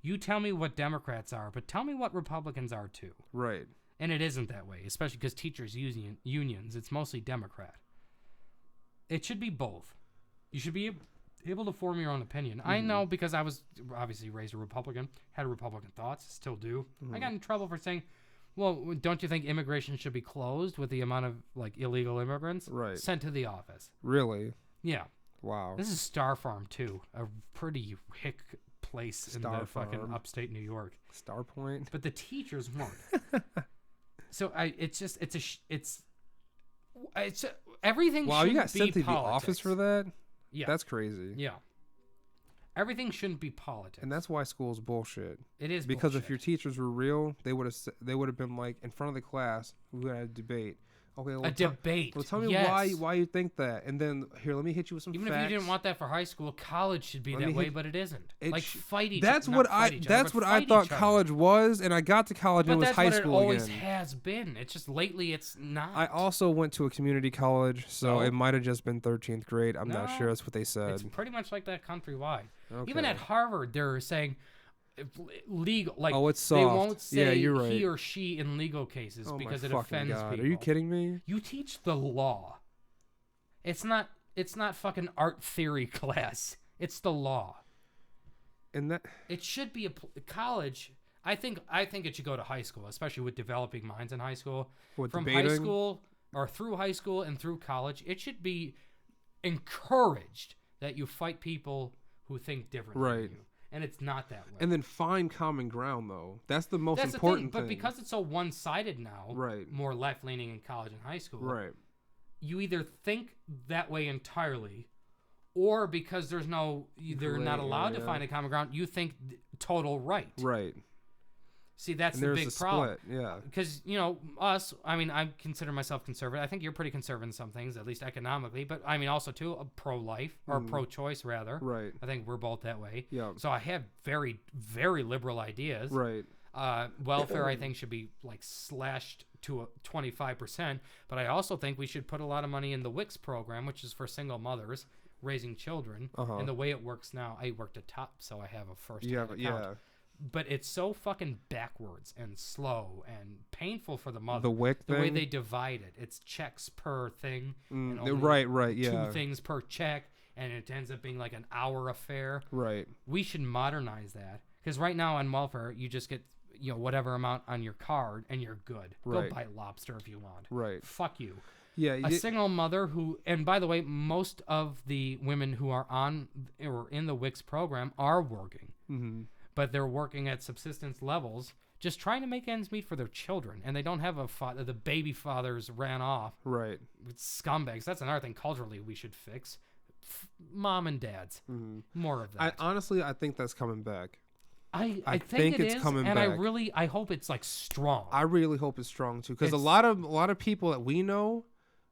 You tell me what Democrats are, but tell me what Republicans are too. Right. And it isn't that way, especially because teachers' unions, it's mostly Democrat. It should be both. You should be able to form your own opinion. Mm-hmm. I know because I was obviously raised a Republican, had Republican thoughts, still do. Mm-hmm. I got in trouble for saying, well, don't you think immigration should be closed with the amount of illegal immigrants sent to the office? Really? Yeah. Wow. This is Star Farm too, a pretty hick place in the fucking upstate New York. Starpoint. But the teachers weren't. So everything. Wow, you got sent to politics. the office for that? Yeah, that's crazy. Yeah, everything shouldn't be politics, and that's why school's bullshit. It is because bullshit. if your teachers were real, they would have been in front of the class. We had a debate. Okay, well, A debate. Well, tell me yes. why you think that, and then here, let me hit you with some Even facts. if you didn't want that for high school, college should be that way, but it isn't. Like fight each That's other. what I thought college was, and I got to college and it was high school again. But that's what it always has been. It's just lately it's not. I also went to a community college, so it might have just been 13th grade. I'm not sure. That's what they said. It's pretty much like that countrywide. Okay. Even at Harvard, they're saying legal. Like, it's soft. They won't say you're right. he or she in legal cases because it offends people. Are you kidding me? You teach the law. It's not fucking art theory class. It's the law. And that it should be a college. I think it should go to high school, especially with developing minds in high school. From debating? High school or through high school and through college, it should be encouraged that you fight people who think differently than you. And it's not that way. And then find common ground, though. That's the most That's important the thing. thing. But because it's so one-sided now, right, more left-leaning in college and high school, right, you either think that way entirely, or because they're not allowed to find a common ground, you think total right. Right. See, that's the big problem. Split. Yeah. Because, us, I mean, I consider myself conservative. I think you're pretty conservative in some things, at least economically. But, I mean, also, too, pro-life, or pro-choice, rather. Right. I think we're both that way. Yeah. So I have very, very liberal ideas. Right. Welfare, I think, should be, slashed to 25%. But I also think we should put a lot of money in the WICS program, which is for single mothers raising children. And the way it works now, I worked at top, so I have a first-hand account. Yeah. But it's so fucking backwards and slow and painful for the mother. The WIC thing? The way they divide it. It's checks per thing. And right, yeah. 2 things per check, and it ends up being like an hour affair. Right. We should modernize that. Because right now on welfare, you just get whatever amount on your card, and you're good. Right. Go buy lobster if you want. Right. Fuck you. Yeah. A single mother who, and by the way, most of the women who are on or in the WICS program are working. Mm-hmm. But they're working at subsistence levels, just trying to make ends meet for their children. And they don't have a father. The baby fathers ran off. Right. With scumbags. That's another thing culturally we should fix. Mom and dads. Mm-hmm. More of that. I think that's coming back. I think it's coming back. And I hope it's strong. I really hope it's strong too. Because a lot of people that we know,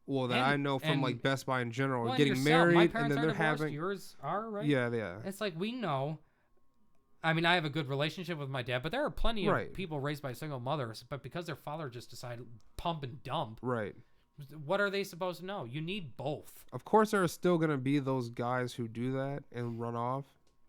I know from Best Buy in general, are getting married and then they're having. Yours are, right? Yeah. It's like we know. I mean, I have a good relationship with my dad, but there are plenty of people raised by single mothers, but because their father just decided pump and dump. Right. What are they supposed to know? You need both. Of course, there are still going to be those guys who do that and run off,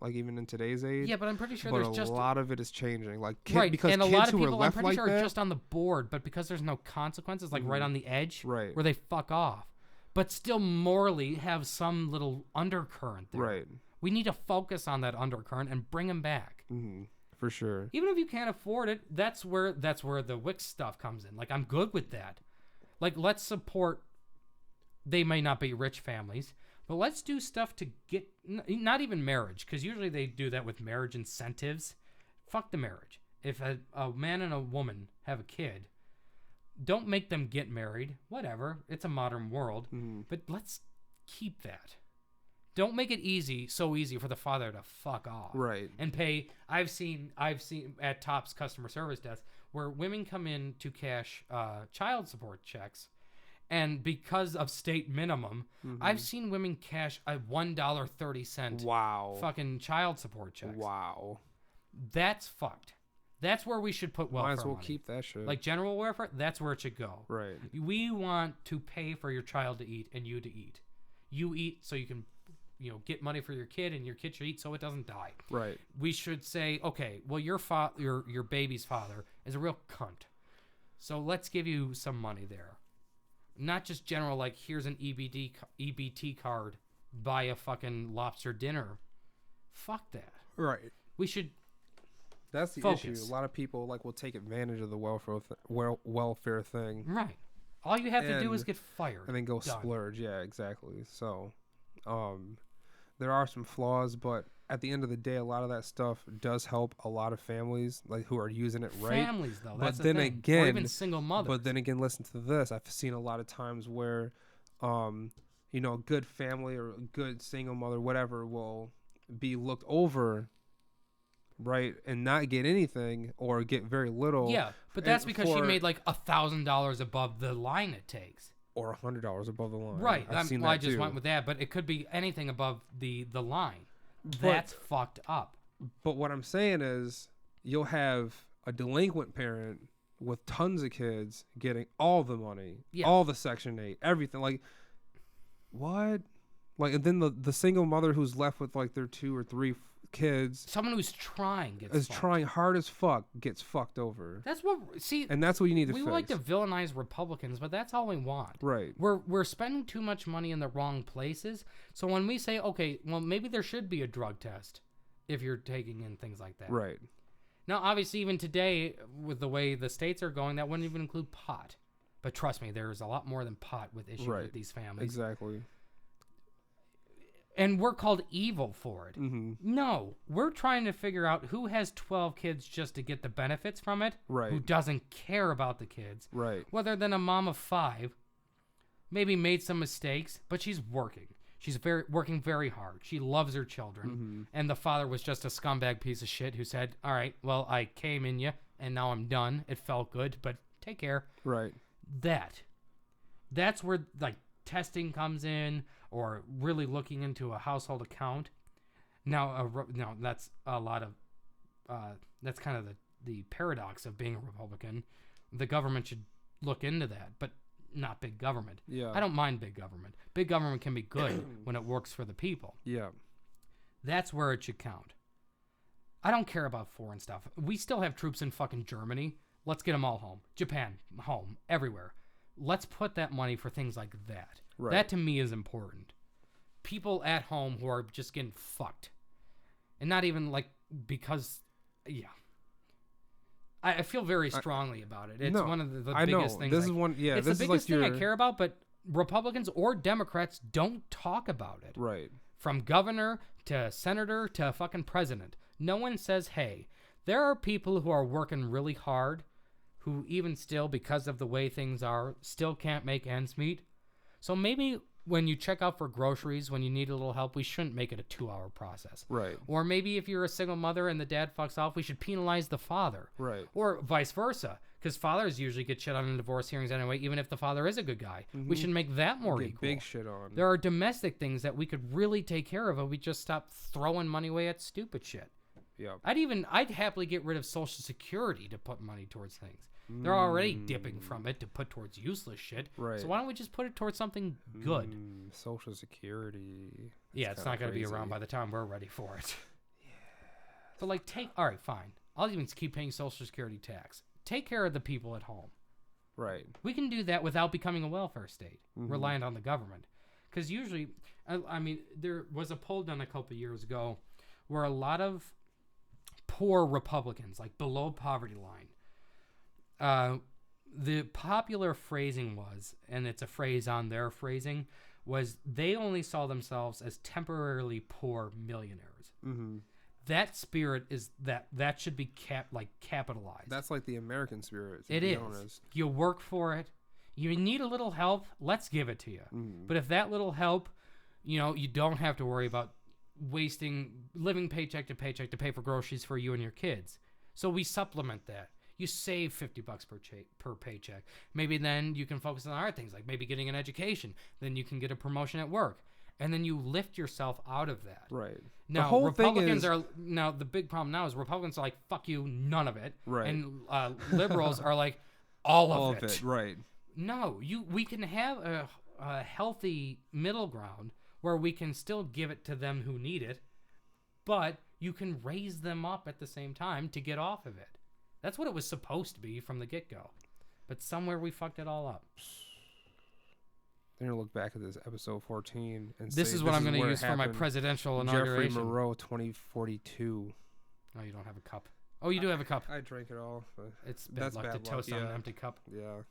even in today's age. Yeah, but I'm pretty sure but there's just a lot of it is changing. Because and a lot of people, I'm pretty sure, are just on the board, but because there's no consequences, right on the edge, right, where they fuck off, but still morally have some little undercurrent there. Right. We need to focus on that undercurrent and bring them back. Mm-hmm. For sure. Even if you can't afford it, that's where the WIC stuff comes in. I'm good with that. Let's support. They may not be rich families, but let's do stuff to get not even marriage, because usually they do that with marriage incentives. Fuck the marriage. If a man and a woman have a kid, don't make them get married. Whatever. It's a modern world, but let's keep that. Don't make it so easy for the father to fuck off. Right. And pay. I've seen at Top's customer service desk where women come in to cash child support checks, and because of state minimum, I've seen women cash a $1.30 fucking child support checks. Wow. That's fucked. That's where we should put welfare money. Might as well money. Keep that shit. General welfare, that's where it should go. Right. We want to pay for your child to eat and you to eat. You eat so you can get money for your kid, and your kid should eat so it doesn't die. Right. We should say, okay, well, your baby's father is a real cunt, so let's give you some money there. Not just general, here's an EBT card, buy a fucking lobster dinner. Fuck that. Right. We should. That's the focus. issue. A lot of people will take advantage of the welfare thing. Right. All you have to do is get fired and then go Done. splurge. Yeah, exactly. So, there are some flaws, but at the end of the day, a lot of that stuff does help a lot of families who are using it right. Families, though, but that's then the thing. again, or even single mothers. But then again, listen to this. I've seen a lot of times where, a good family or a good single mother, whatever, will be looked over right, and not get anything or get very little. Yeah, but that's because she made like $1,000 above the line it takes. Or $100 above the line. Right. I've seen that I just too. went with that, but it could be anything above the line. That's fucked up. But what I'm saying is, you'll have a delinquent parent with tons of kids getting all the money, all the Section 8, everything. Like, what? Like, and then the single mother who's left with like their 2 or 3 kids, someone who's trying gets fucked. Trying hard as fuck, gets fucked over. That's what and that's what you need to we fix. like to villainize Republicans, but that's all we want. Right. We're spending too much money in the wrong places. So when we say, okay, well, maybe there should be a drug test if you're taking in things like that. Right. Now, obviously, even today, with the way the states are going, that wouldn't even include pot. But trust me, there's a lot more than pot with issues with these families. Exactly. And we're called evil for it. Mm-hmm. No, we're trying to figure out who has 12 kids just to get the benefits from it. Right. Who doesn't care about the kids. Right. Whether than a mom of 5, maybe made some mistakes, but she's working. She's working very hard. She loves her children. Mm-hmm. And the father was just a scumbag piece of shit who said, all right, well, I came in you, and now I'm done. It felt good, but take care. Right. That's where, like, testing comes in, or really looking into a household account. Now, that's a lot of, that's kind of the paradox of being a Republican. The government should look into that, but not big government. Yeah. I don't mind big government. Big government can be good when it works for the people. Yeah. That's where it should count. I don't care about foreign stuff. We still have troops in fucking Germany. Let's get them all home. Japan, home, everywhere. Let's put that money for things like that. Right. That to me is important. People at home who are just getting fucked. And not even like because, yeah. I feel very strongly about it. It's one of the biggest things. This is one, yeah. It's this the is biggest like thing I care about, but Republicans or Democrats don't talk about it. Right. From governor to senator to fucking president. No one says, hey, there are people who are working really hard who even still, because of the way things are, still can't make ends meet. So maybe when you check out for groceries, when you need a little help, we shouldn't make it a 2-hour process. Right. Or maybe if you're a single mother and the dad fucks off, we should penalize the father. Right. Or vice versa. Because fathers usually get shit on in divorce hearings anyway, even if the father is a good guy. Mm-hmm. We should make that more equal. Big shit on. There are domestic things that we could really take care of if we just stop throwing money away at stupid shit. Yeah. I'd happily get rid of Social Security to put money towards things. They're already dipping from it to put towards useless shit. Right. So why don't we just put it towards something good? Social Security. Yeah, it's not going to be around by the time we're ready for it. Yeah. But like, all right, fine. I'll even keep paying Social Security tax. Take care of the people at home. Right. We can do that without becoming a welfare state, reliant on the government. Because usually, I mean, there was a poll done a couple years ago where a lot of poor Republicans, like below poverty line, the popular phrasing was, and it's a phrase on their phrasing, was they only saw themselves as temporarily poor millionaires. Mm-hmm. That spirit is that should be capitalized. That's like the American spirit. It is. Honest. You work for it. You need a little help. Let's give it to you. Mm-hmm. But if that little help, you don't have to worry about living paycheck to pay for groceries for you and your kids. So we supplement that. You save $50 per paycheck. Maybe then you can focus on other things, like maybe getting an education. Then you can get a promotion at work. And then you lift yourself out of that. Right. Now, Republicans the big problem now is Republicans are like, fuck you, none of it. Right. And liberals are like, all of it. Right. No, we can have a healthy middle ground where we can still give it to them who need it, but you can raise them up at the same time to get off of it. That's what it was supposed to be from the get-go. But somewhere we fucked it all up. They're going to look back at this episode 14 and this say, is what I'm going to use for my presidential inauguration. Jeffrey Moreau 2042. Oh, you don't have a cup. Oh, you do have a cup. I drank it all. But it's bad luck to toast on an empty cup. Yeah.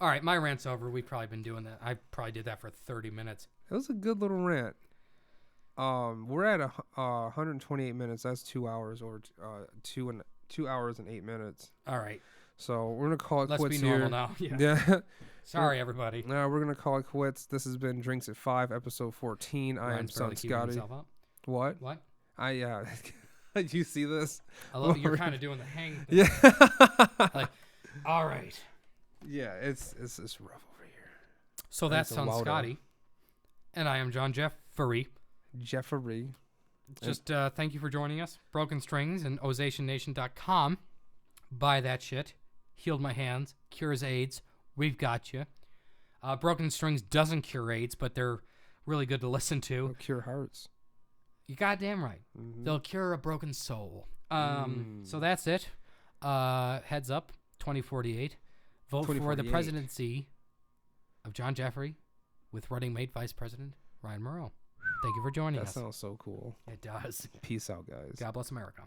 All right, my rant's over. We've probably been doing that. I probably did that for 30 minutes. It was a good little rant. We're at 128 minutes. That's 2 hours or 2 hours and 8 minutes. All right. So we're gonna call it quits here. Let's be normal now. Yeah. Sorry, everybody. No, we're gonna call it quits. This has been Drinks at 5, episode 14. I am SonScotty. Up. What? What? You see this? I love you're kind of doing the hang thing. Yeah. Like, all right. Yeah, it's rough over here. So that's It's a louder. SonScotty. And I am John Jeffrey. Jeffrey. Just thank you for joining us. Broken Strings and OzationNation.com. Buy that shit. Healed my hands. Cures AIDS. We've got you. Broken Strings doesn't cure AIDS, but they're really good to listen to. It'll cure hearts. You goddamn right. Mm-hmm. They'll cure a broken soul. So that's it. Heads up. 2048. Vote for the 2048. presidency of John Jeffrey with running mate Vice President Ryan Moreau. Thank you for joining That us. sounds so cool. It does. Peace out, guys. God bless America.